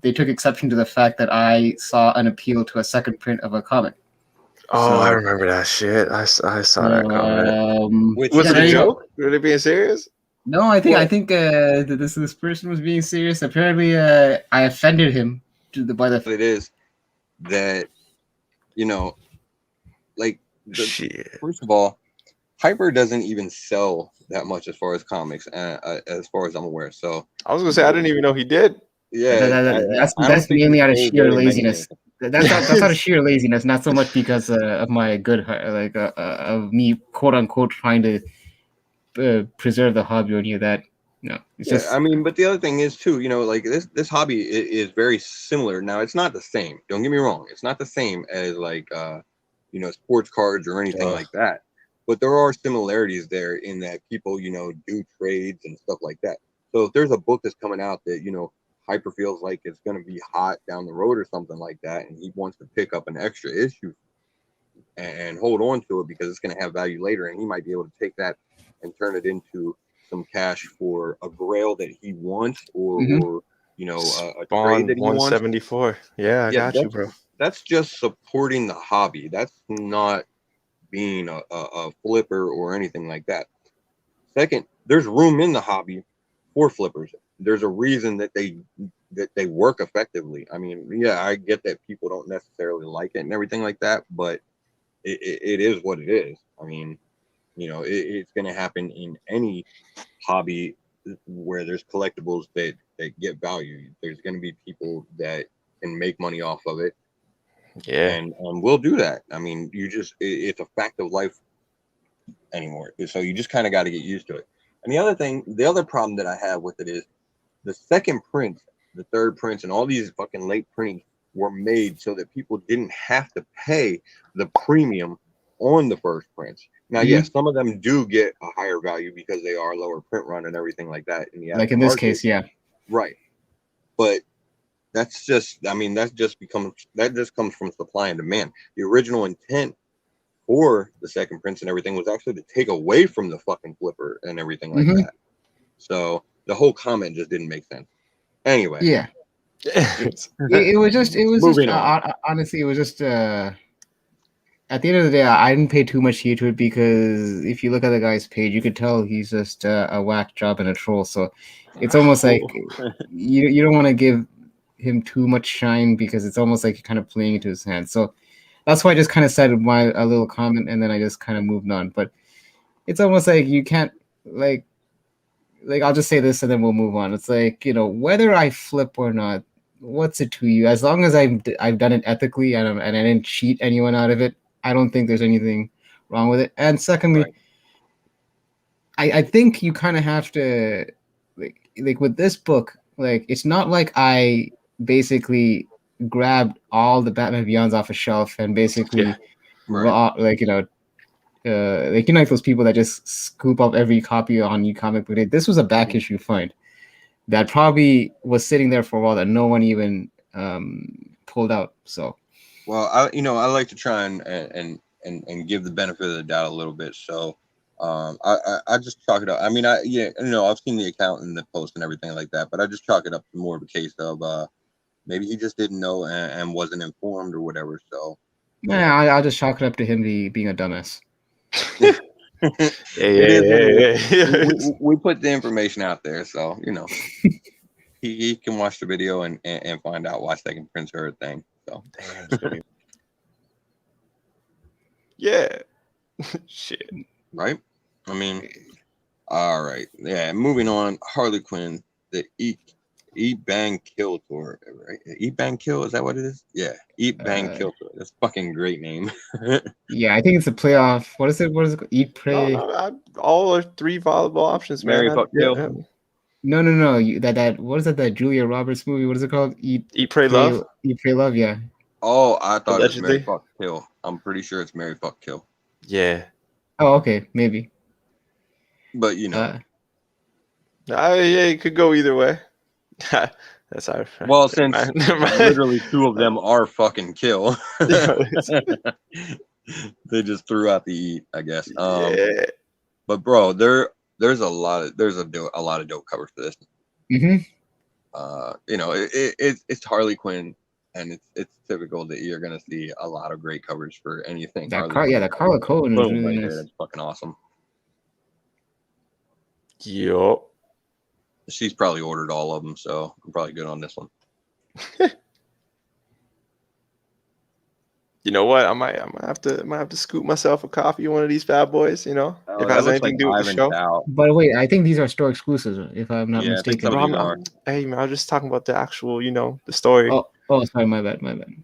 they took exception to the fact that I saw an appeal to a second print of a comic. Oh, I remember that shit. I saw that comment. Which Was it a yeah, joke? Were they being serious? No, I think this person was being serious. Apparently, I offended him by the. It is that Shit. First of all, Hyper doesn't even sell that much as far as comics, as far as I'm aware. So I was gonna say I didn't even know he did. Yeah, that's mainly out of sheer laziness. That's out of sheer laziness, not so much because of my good heart, of me quote unquote trying to preserve the hobby or any of that. No, it's just. I mean, but the other thing is too, like this hobby is very similar. Now, it's not the same. Don't get me wrong; it's not the same as sports cards or anything like that. But there are similarities there in that people, do trades and stuff like that. So if there's a book that's coming out that Hyper feels like it's going to be hot down the road or something like that, and he wants to pick up an extra issue and hold on to it because it's going to have value later, and he might be able to take that and turn it into some cash for a grail that he wants or a trade that he wants. 174. Yeah, I got you, bro. That's just supporting the hobby. That's not being a flipper or anything like that. Second, there's room in the hobby for flippers. There's a reason that they that they work effectively. I mean, yeah, I get that people don't necessarily like it and everything like that, but it is what it is. I mean, it's going to happen in any hobby where there's collectibles that get value. There's going to be people that can make money off of it. Yeah. And we'll do that. I mean, it's a fact of life anymore. So you just kind of got to get used to it. And the other problem that I have with it is the second print, the third prints, and all these fucking late printings were made so that people didn't have to pay the premium on the first prints. Now, yes, some of them do get a higher value because they are lower print run and everything like that. Like in this case, yeah. Right. But that just comes from supply and demand. The original intent for the second prints and everything was actually to take away from the fucking flipper and everything like that. So the whole comment just didn't make sense. Anyway. Yeah. it was just honestly, it was just at the end of the day, I didn't pay too much heed to it because if you look at the guy's page, you could tell he's just a whack job and a troll. So it's almost like you don't want to give him too much shine because it's almost like you're kind of playing into his hands. So that's why I just kind of said a little comment and then I just kind of moved on. But it's almost like you can't like I'll just say this and then we'll move on. It's like, whether I flip or not, what's it to you? As long as I've done it ethically and I didn't cheat anyone out of it, I don't think there's anything wrong with it. And secondly, right. I think you kind of have to like with this book, like it's not like I basically grabbed all the Batman Beyonds off a shelf and basically like those people that just scoop up every copy on eComic Book Day. This was a back issue find that probably was sitting there for a while that no one even pulled out. So, well, I like to try and give the benefit of the doubt a little bit. So, I just chalk it up. I mean, I've seen the account and the post and everything like that, but I just chalk it up to more of a case of maybe he just didn't know and wasn't informed or whatever. So, yeah, I'll just chalk it up to him being a dumbass. We put the information out there, so he can watch the video and find out why second prints are a thing. So yeah. Shit. Right? I mean, all right. Yeah, moving on. Harley Quinn, the Eat Bang Kill tour, right? Eat Bang Kill, is that what it is? Yeah, Eat Bang Kill tour. That's a fucking great name. Yeah, I think it's a playoff. What is it? What is it? Eat, pray. All are 3 volleyball options, man. Marry, fuck, kill. No. That what is it? That Julia Roberts movie? What is it called? Eat, pray, love. Eat, pray, love. Yeah. Oh, I thought Allegedly. it was Marry, fuck, kill. I'm pretty sure it's Marry, fuck, kill. Yeah. Oh, okay, maybe. But yeah, it could go either way. That's our. Well, since literally 2 of them are fucking kill, they just threw out the eat, I guess. Yeah. But bro, there's a lot of dope covers for this. Mm-hmm. It's Harley Quinn, and it's typical that you're gonna see a lot of great covers for anything. The Carla Cohen is really nice. That's fucking awesome. Yup. She's probably ordered all of them, so I'm probably good on this one. You know what? I might have to scoop myself a coffee on one of these bad boys. If it has anything to do with the show. By the way, I think these are store exclusives, if I'm not mistaken. Hey man, I was just talking about the actual, the story. Oh, sorry, my bad.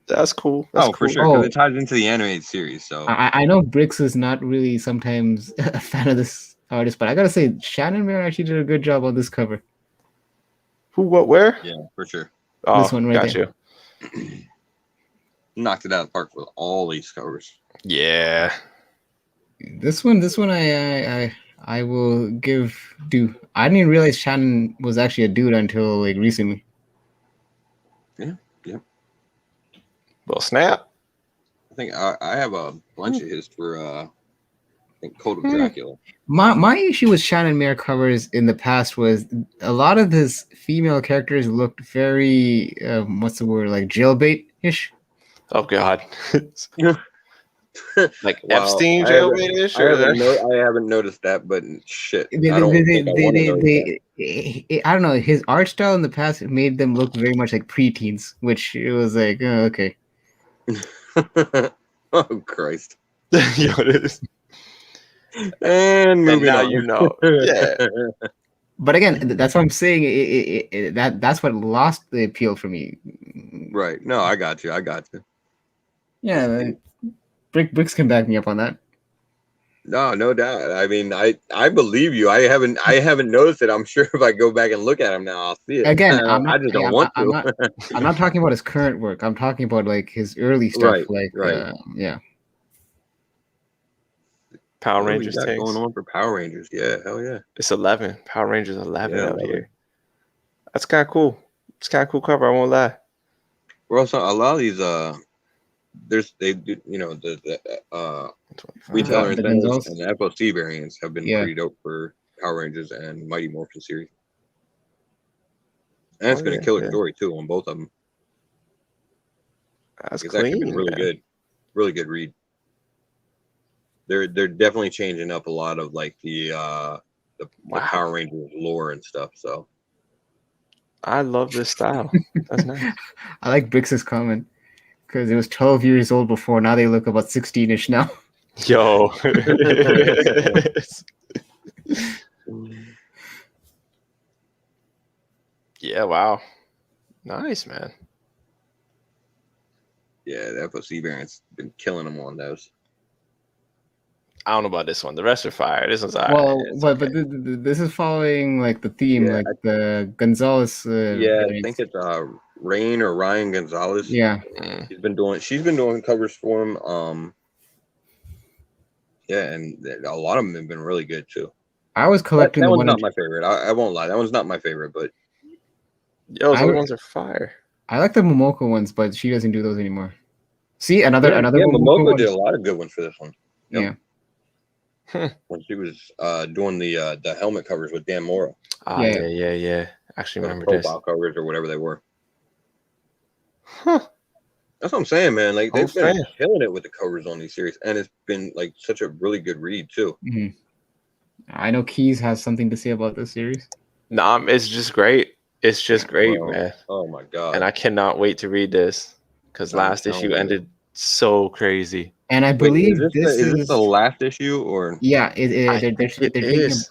That's cool. That's cool. For sure, because it ties into the animated series. So I know Bricks is not really sometimes a fan of this artist, but I gotta say, Shannon Mayer actually did a good job on this cover. Who, what, where? Yeah, for sure. Oh, this one right there. Knocked it out of the park with all these covers. Yeah. This one, I will give due. I didn't realize Shannon was actually a dude until like recently. Yeah. Well, snap. I think I have a bunch of his for Code of Dracula. My issue with Shannon Mayer covers in the past was a lot of his female characters looked very what's the word, like jailbait-ish. Oh god. Like Wow, Epstein I haven't- jailbait-ish? I haven't noticed that, but shit, I don't think I want to know that. I don't know. His art style in the past made them look very much like preteens, which it was like, oh, okay. Oh Christ! Yo, this- And and moving now on. you know. Yeah. But again, that's what I'm saying. That's what lost the appeal for me. Right. No, I got you. I got you. Yeah, Bricks can back me up on that. No doubt. I mean, I believe you. I haven't noticed it. I'm sure if I go back and look at him now, I'll see it. Again, I just don't want to. I'm not talking about his current work. I'm talking about like his early stuff. Right. Yeah. Power What do we Rangers got tanks. going on for Power Rangers? Yeah, hell yeah. It's 11. Power Rangers 11 Yeah, out 11. here. That's kind of cool. It's kind of cool cover. I won't lie. We're also a lot of these. They do, you know, the 25. retailer The incentives Gonzales? and the FOC variants have been Yeah. pretty dope for Power Rangers and Mighty Morphin series. And it's Oh, been yeah, a killer yeah. story too on both of them. That's It's actually clean. been really man. good, really good read. They're definitely changing up a lot of like the Wow. Power Rangers lore and stuff. So I love this style. That's nice. I like Bricks' comment because it was 12 years old before. Now they look about 16ish now. Yo. Yeah, wow. Nice, man. yeah, the FOC variants been killing them on those. I don't know about this one. The rest are fire. This one's alright. Well, It's but okay. this is following like the theme, Yeah, like the Gonzalez. Yeah, I variants. think it's Rain or Ryan Gonzalez. Yeah. Mm. She's been doing covers for him. Yeah, and a lot of them have been really good too. I was collecting That the one's one. not my favorite. I won't lie. That one's not my favorite, but Yo, those I other would- ones are fire. I like the Momoko ones, but she doesn't do those anymore. See, another yeah, Momoko Momoko one. did a lot of good ones for this one. Yeah. When she was doing the helmet covers with Dan Mora, Ah, Yeah. yeah. Actually, or the remember this. profile covers or whatever they were. Huh. That's what I'm saying, man. Like they've Oh, been fan. killing it with the covers on these series, and it's been like such a really good read too. Mhm. I know Keys has something to say about this series. Nah, it's just great. It's just great, Bro, man. Oh my god! And I cannot wait to read this because I'm last telling issue you. ended so crazy. And I Wait, believe is this the last issue or? yeah, I they're think it taking is.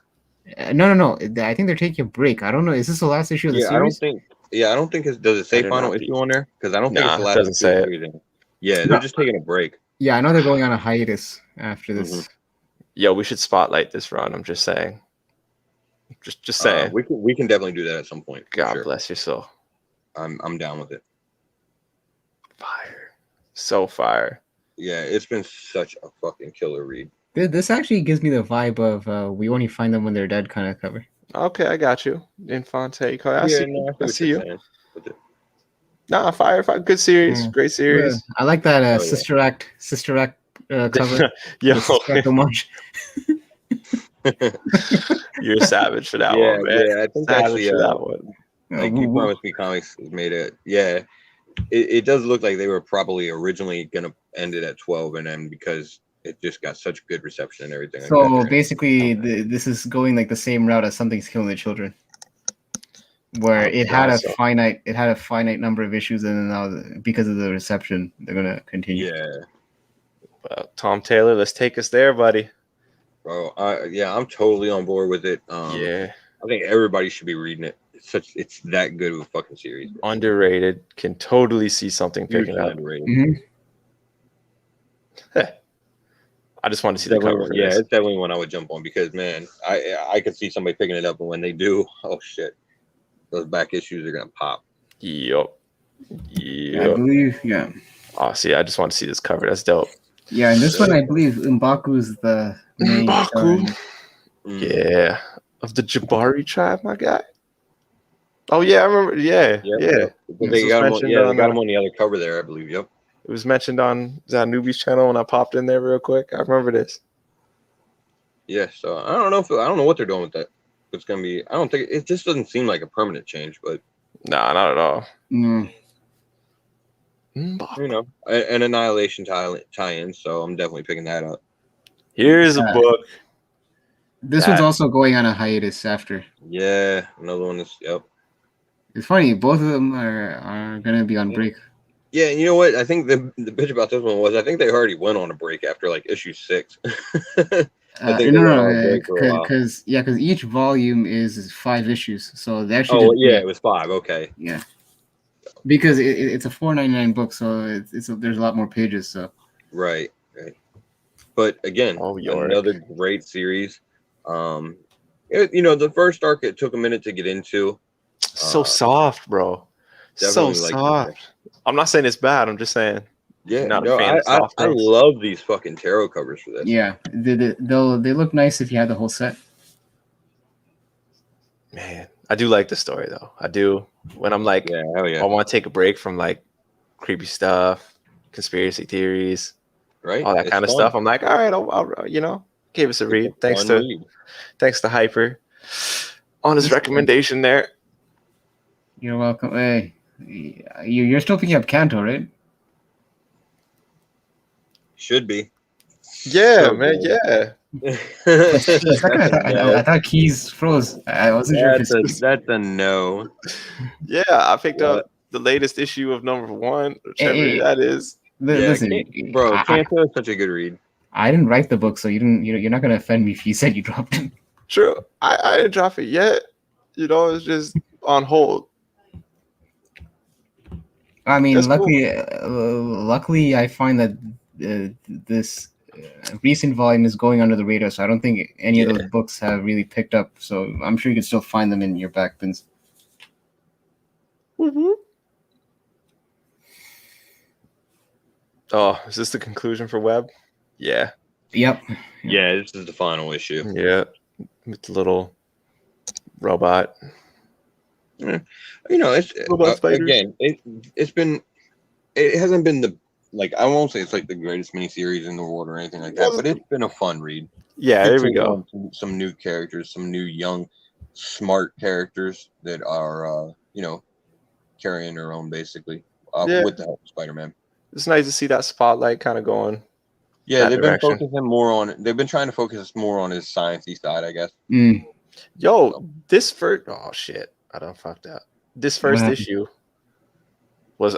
no. I think they're taking a break. I don't know. Is this the last issue of the Yeah, I don't series? think. Yeah, I don't think it's. Does it say Better final not be. issue on there? Because I don't think Nah, it's the it last. doesn't issue of say the it. series. Yeah, they're just taking a break. Yeah, I know they're going on a hiatus after this. Mhm. Yo, we should spotlight this run. I'm just saying. Just saying. We can definitely do that at some point. for God sure. bless your soul. I'm down with it. Fire. So fire. Yeah, it's been such a fucking killer read. This actually gives me the vibe of we only find them when they're dead kind of cover. Okay, I got you. Infante. I yeah, see, no, I what see you're you. saying with it. Nah, fire. Good series. Yeah. Great series. I like that yeah. Sister Act cover. Yo, The Sister Act homage. you're a savage for that yeah, one, man. yeah. I think Savage actually, for that one. like You Promised Me Comics has made it. Yeah, it does look like they were probably originally gonna end it at 12, and then because it just got such good reception and everything. like that, So they're- basically, this is going like the same route as Something's Killing the Children, where it had a Awesome. finite number of issues, and then now because of the reception, they're gonna continue. yeah, Well, Tom Taylor, let's take us there, buddy. bro. I'm totally on board with it. Yeah. I think everybody should be reading it. It's that good of a fucking series. Underrated. Can totally see something picking Hugely up. underrated. Mhm. I just want to see the Definitely cover for yeah, this. it's definitely one I would jump on because man, I could see somebody picking it up, and when they do, oh shit, those back issues are gonna pop. Yup. I Yup. believe, yeah. Oh, see, I just want to see this cover. That's dope. Yeah, and this one, I believe M'Baku's the main M'Baku. star. Mm. Yeah. Of the Jabari tribe, my guy. Oh, yeah, I remember. Yeah. Yep, Yeah. yep. Because This they was got him. mentioned Yeah, they on, got him on the other cover there, I believe. Yep. It was mentioned on Zanubi's channel when I popped in there real quick. I remember this. Yeah. So I don't know what they're doing with that. It's gonna be. I don't think it just doesn't seem like a permanent change, but Nah, not at all. Mm. You know, an Annihilation tie-in, so I'm definitely picking that up. Here's a book. This one's also going on a hiatus after. Yeah, another one is yep. It's funny, both of them are gonna be on break. Yeah, and you know what? I think the bitch about this one was I think they already went on a break after like issue 6. I think because each volume is 5 issues, so they actually. Oh yeah, it was 5. Okay. Yeah. Because it's a $4.99 book, so there's a lot more pages. So. Right. But again, another great series. The first arc it took a minute to get into. So soft, bro. So soft. I'm not saying it's bad. I'm just saying. Yeah, I love these fucking tarot covers for this. Yeah, they look nice if you have the whole set. Man, I do like the story though. I do. When I'm like, I want to take a break from like creepy stuff, conspiracy theories, right? All that kind of stuff. I'm like, all right, I'll give us a read. Thanks to Hyper on his recommendation there. You're welcome. Hey, you're still picking up Kanto, right? Should be. Yeah, so man. Yeah. I thought Keys froze. I wasn't sure if that's a no. Yeah, I picked up the latest issue of number 1, whichever that is. Listen, bro, Kanto is such a good read. I didn't write the book, so you're not gonna offend me if you said you dropped it. True, I didn't drop it yet. It's just on hold. I mean, luckily, I find that this recent volume is going under the radar, so I don't think any of those books have really picked up. So I'm sure you can still find them in your back bins. Mm-hmm. Oh, is this the conclusion for Web? Yeah. Yep. Yeah, this is the final issue. Yeah, with the little robot. Yeah. It hasn't been the I won't say it's like the greatest miniseries in the world or anything like that, but it's been a fun read. Yeah, there we go. Some new characters, some new young, smart characters that are carrying their own basically with the help of Spider-Man. It's nice to see that spotlight kind of going. Yeah, they've been focusing more on. They've been trying to focus more on his sciencey side, I guess. Yo, this first. Oh shit! I done fucked up. This first issue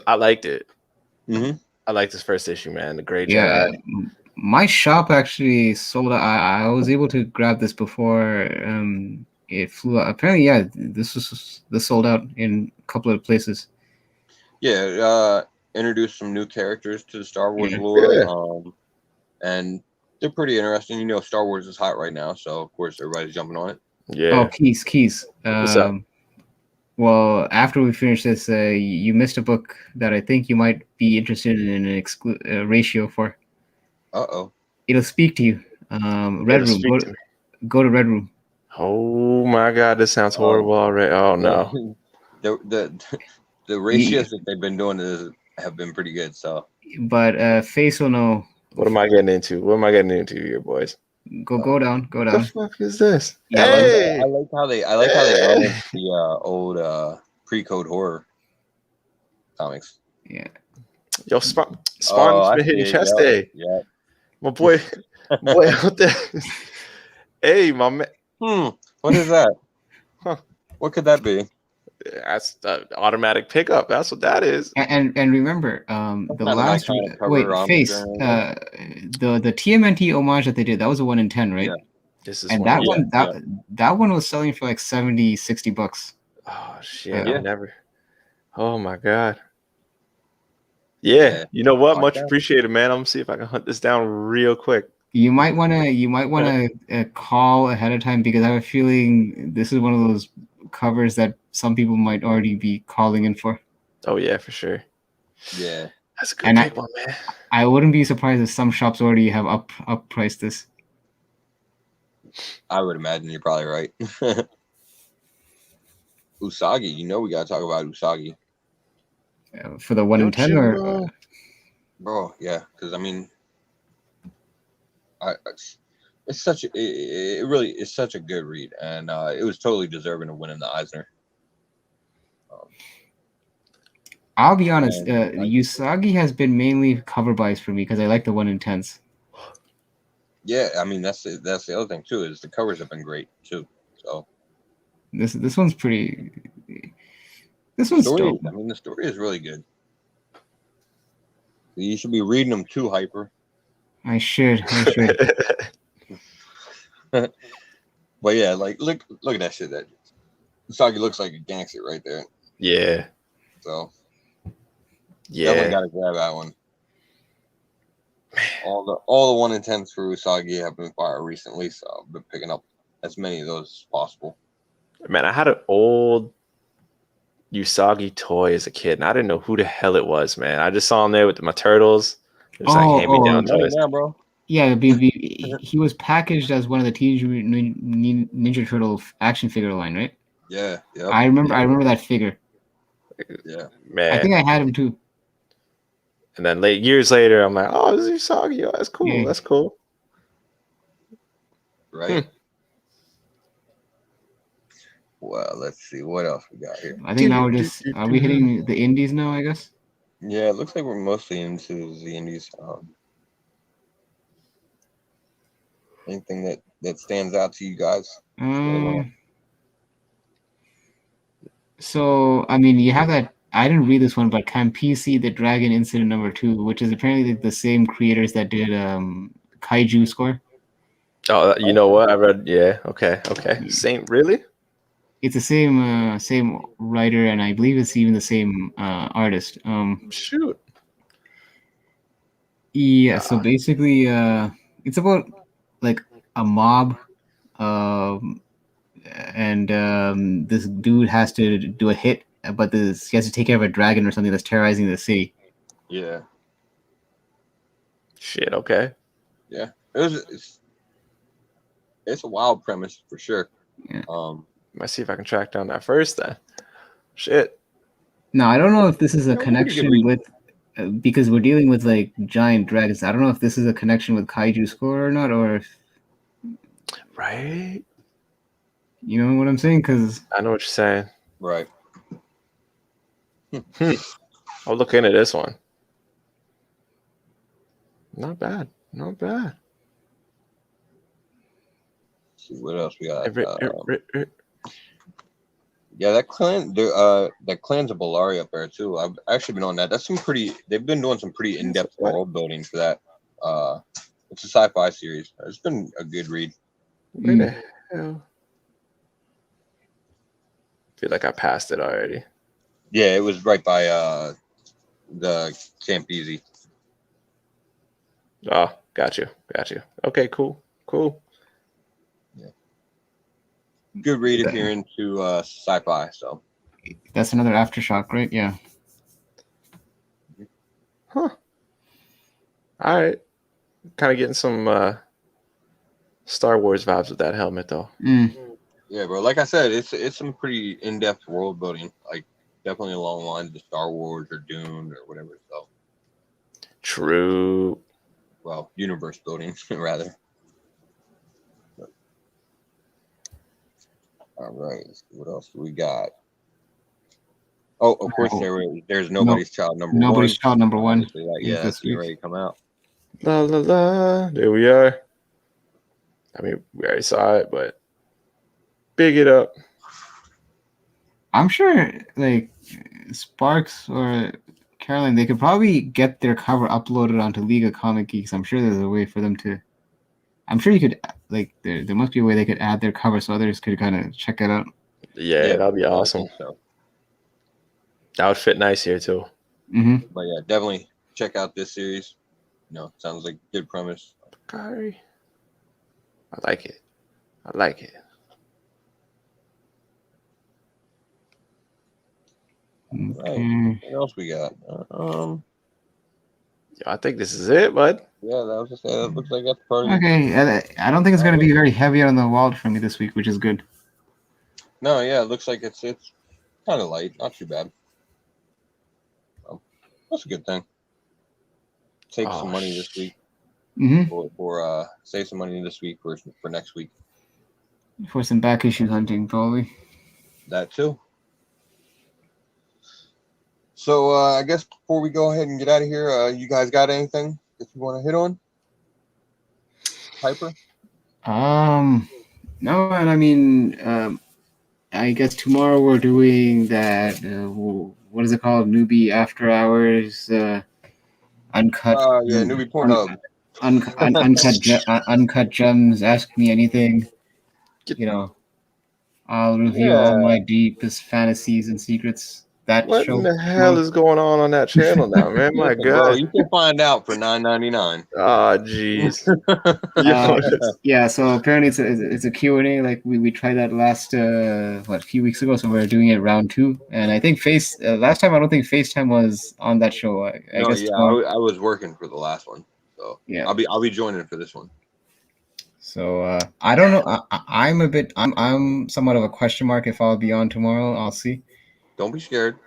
I liked it. Mm-hmm. I like this first issue, man. The Great Jedi. My shop actually sold out. I was able to grab this before it flew out. Apparently, this sold out in a couple of places. Yeah, introduced some new characters to the Star Wars lore, and they're pretty interesting. Star Wars is hot right now, so of course everybody's jumping on it. Yeah. Oh, Keys. What's up? Well, after we finish this, you missed a book that I think you might be interested in an ratio for. Uh-oh. It'll speak to you. Red Room. Go to Red Room. Oh my God, this sounds horrible already. Oh no. The ratios that they've been doing have been pretty good. So. But Face will know. What am I getting into? What am I getting into here, boys? Go down. What the fuck is this? Yeah, hey! I like how they added the old pre-code horror comics. Yeah. Yo, Spawn's been hitting chest day. Yeah. My boy out there. Hey, my man. What is that? Huh. What could that be? That's the automatic pickup. That's what that is. And remember, the last Face, the TMNT homage that they did, that was a 1 in 10, right? Yeah. This is that one was selling for like $70-$60. Oh shit! Never. Oh my God. Yeah, you know what? Much appreciated, man. I'm gonna see if I can hunt this down real quick. You might wanna call ahead of time, because I have a feeling this is one of those covers that some people might already be calling in for. Oh yeah, for sure. Yeah, that's a good pick, one, man. I wouldn't be surprised if some shops already have up priced this. I would imagine you're probably right. Usagi, we gotta talk about Usagi. For the 1 in 10 or bro, yeah, because I mean, it's such it really is such a good read, and it was totally deserving of winning the Eisner. I'll be honest. And, like, Usagi has been mainly cover buys for me because I like the 1 in 10s. yeah, I mean that's the other thing too is the covers have been great too. So This one's pretty. This one's story, dope. I mean the story is really good. You should be reading them too, Hyper. I should. But yeah, like look at that shit. That Usagi looks like a gangster right there. Yeah. So definitely Yeah. gotta grab that one. All the 1 in 10s for Usagi have been fire recently, so I've been picking up as many of those as possible. Man, I had an old Usagi toy as a kid, and I didn't know who the hell it was, man. I just saw him there with my turtles. It was like hand-me-down Right toys. now, bro. Yeah, he was packaged as one of the Teenage Mutant Ninja Turtle action figure line, right? Yeah, yeah. I remember that figure. Yeah. Man. I think I had him too. And then years later, I'm like, oh, this is Usagi. Oh, that's cool. Yeah. That's cool. Right. Well, let's see what else we got here. I think now are we hitting the indies now, I guess? Yeah, it looks like we're mostly into the indies. Anything that stands out to you guys? So I mean, you have that. I didn't read this one, but Campisi the Dragon Incident #2, which is apparently the same creators that did Kaiju Score. Oh, you know what? I read. Yeah. Okay. Same. Really? It's the same writer, and I believe it's even the same artist. Shoot. Yeah. So basically, it's about like a mob, and this dude has to do a hit, but he has to take care of a dragon or something that's terrorizing the city. Yeah. Shit. Okay. Yeah. It's a wild premise for sure. Yeah. Might see if I can track down that first then. Shit. Now I don't know if this is a Yeah, connection with because we're dealing with like giant dragons. I don't know if this is a connection with Kaiju Score or not, or if, Right. you know what I'm saying? Because I know what you're saying. Right. I'll look into this one. Not bad. Not bad. Let's see what else we got. Yeah, that Clans of Bellari up there too. I've actually been on that. They've been doing some pretty in-depth world building for that. It's a sci-fi series. It's been a good read. Where the hell? I feel like I passed it already. Yeah, it was right by the Campisi. Oh, got you. Okay, cool. Yeah. Good read if you're into sci-fi. So that's another Aftershock, right? Yeah. Huh. All right. Kind of getting some Star Wars vibes with that helmet, though. yeah, bro. Like I said, it's some pretty in-depth world building. Like definitely along the lines of Star Wars or Dune or whatever. So true. Well, universe building rather. But, all right. What else do we got? Oh, of course, there's Nobody's Child number one. Nobody's Child number one. Yeah, that's getting ready to come out. La la la. There we are. I mean, we already saw it, but big it up. I'm sure, like Sparks or Caroline, they could probably get their cover uploaded onto League of Comic Geeks. I'm sure there's a way for them to. I'm sure you could there must be a way they could add their cover so others could kind of check it out. Yeah, that'd be awesome. So. That would fit nice here too. Mm-hmm. But yeah, definitely check out this series. You know, sounds like good premise. Okay. I like it. Right. What else we got? I think this is it, bud. Yeah, that was just that looks like that's part of it. Okay, I don't think it's going to be very heavy on the wallet for me this week, which is good. No, yeah, it looks like it's kind of light, not too bad. So, that's a good thing. Save some money this week. For save some money this week for next week. For some back issue hunting, probably. That too. So I guess before we go ahead and get out of here, you guys got anything that you want to hit on? Piper? No, and I mean, I guess tomorrow we're doing that. What is it called? Newbie After Hours, uncut. Yeah, Newbie Pornhub. Uncut gems. Ask me anything. You know, I'll reveal all my deepest fantasies and secrets. That What show. in the hell is going on that channel now, man? My Listen, bro, God. you can find out for $9.99. Oh, jeez. Yeah, so apparently it's a Q&A. Like we tried that last a few weeks ago, so we're doing it round 2. And I think last time I don't think FaceTime was on that show. I No, guess yeah, tomorrow. I was working for the last one, so Yeah. I'll be joining for this one. So I don't know. I'm somewhat of a question mark if I'll be on tomorrow. I'll see. Don't be scared.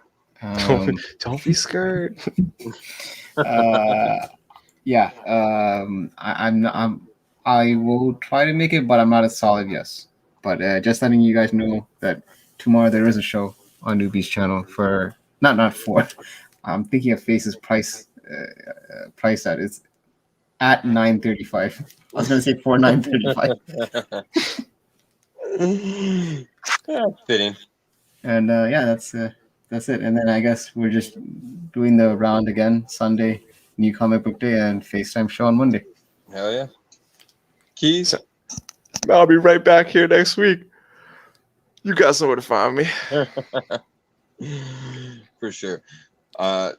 Don't be scared. Yeah. I will try to make it, but I'm not a solid yes. But just letting you guys know that tomorrow there is a show on Newbie's channel for not for. I'm thinking of Face's price at it's at 9:35. I was gonna say for 9:35. Yeah, fitting. And yeah, that's it. And then I guess we're just doing the round again Sunday, New Comic Book Day, and FaceTime show on Monday. Hell yeah. Keys? I'll be right back here next week. You guys know where to find me. For sure.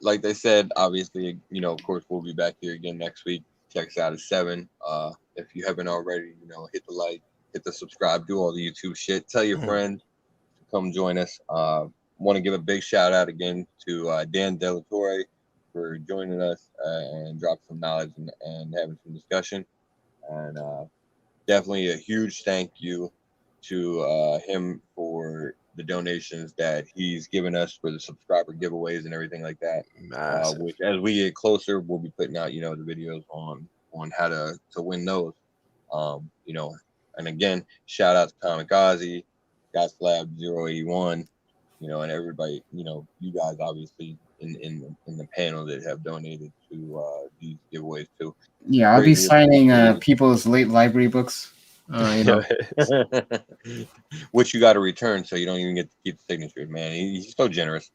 Like they said, obviously, of course, we'll be back here again next week. Check us out at 7. If you haven't already, hit the like, hit the subscribe, do all the YouTube shit. Tell your friends to come join us. Want to give a big shout out again to Dan Delatorre for joining us and dropping some knowledge and having some discussion. And definitely a huge thank you to him for the donations that he's given us for the subscriber giveaways and everything like that. Which, as we get closer, we'll be putting out, the videos on how to win those. And again, shout out to Comic Ozzy, Got Slab 081, and everybody, you guys obviously in the panel that have donated to these giveaways too. Yeah, I'll be signing people's late library books. Which you got to return, so you don't even get to keep the signatures, man. He's so generous.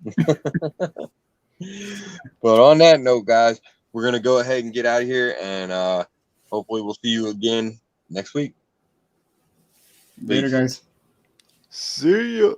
But on that note, guys, we're gonna go ahead and get out of here, and hopefully we'll see you again next week. Later, guys. See ya.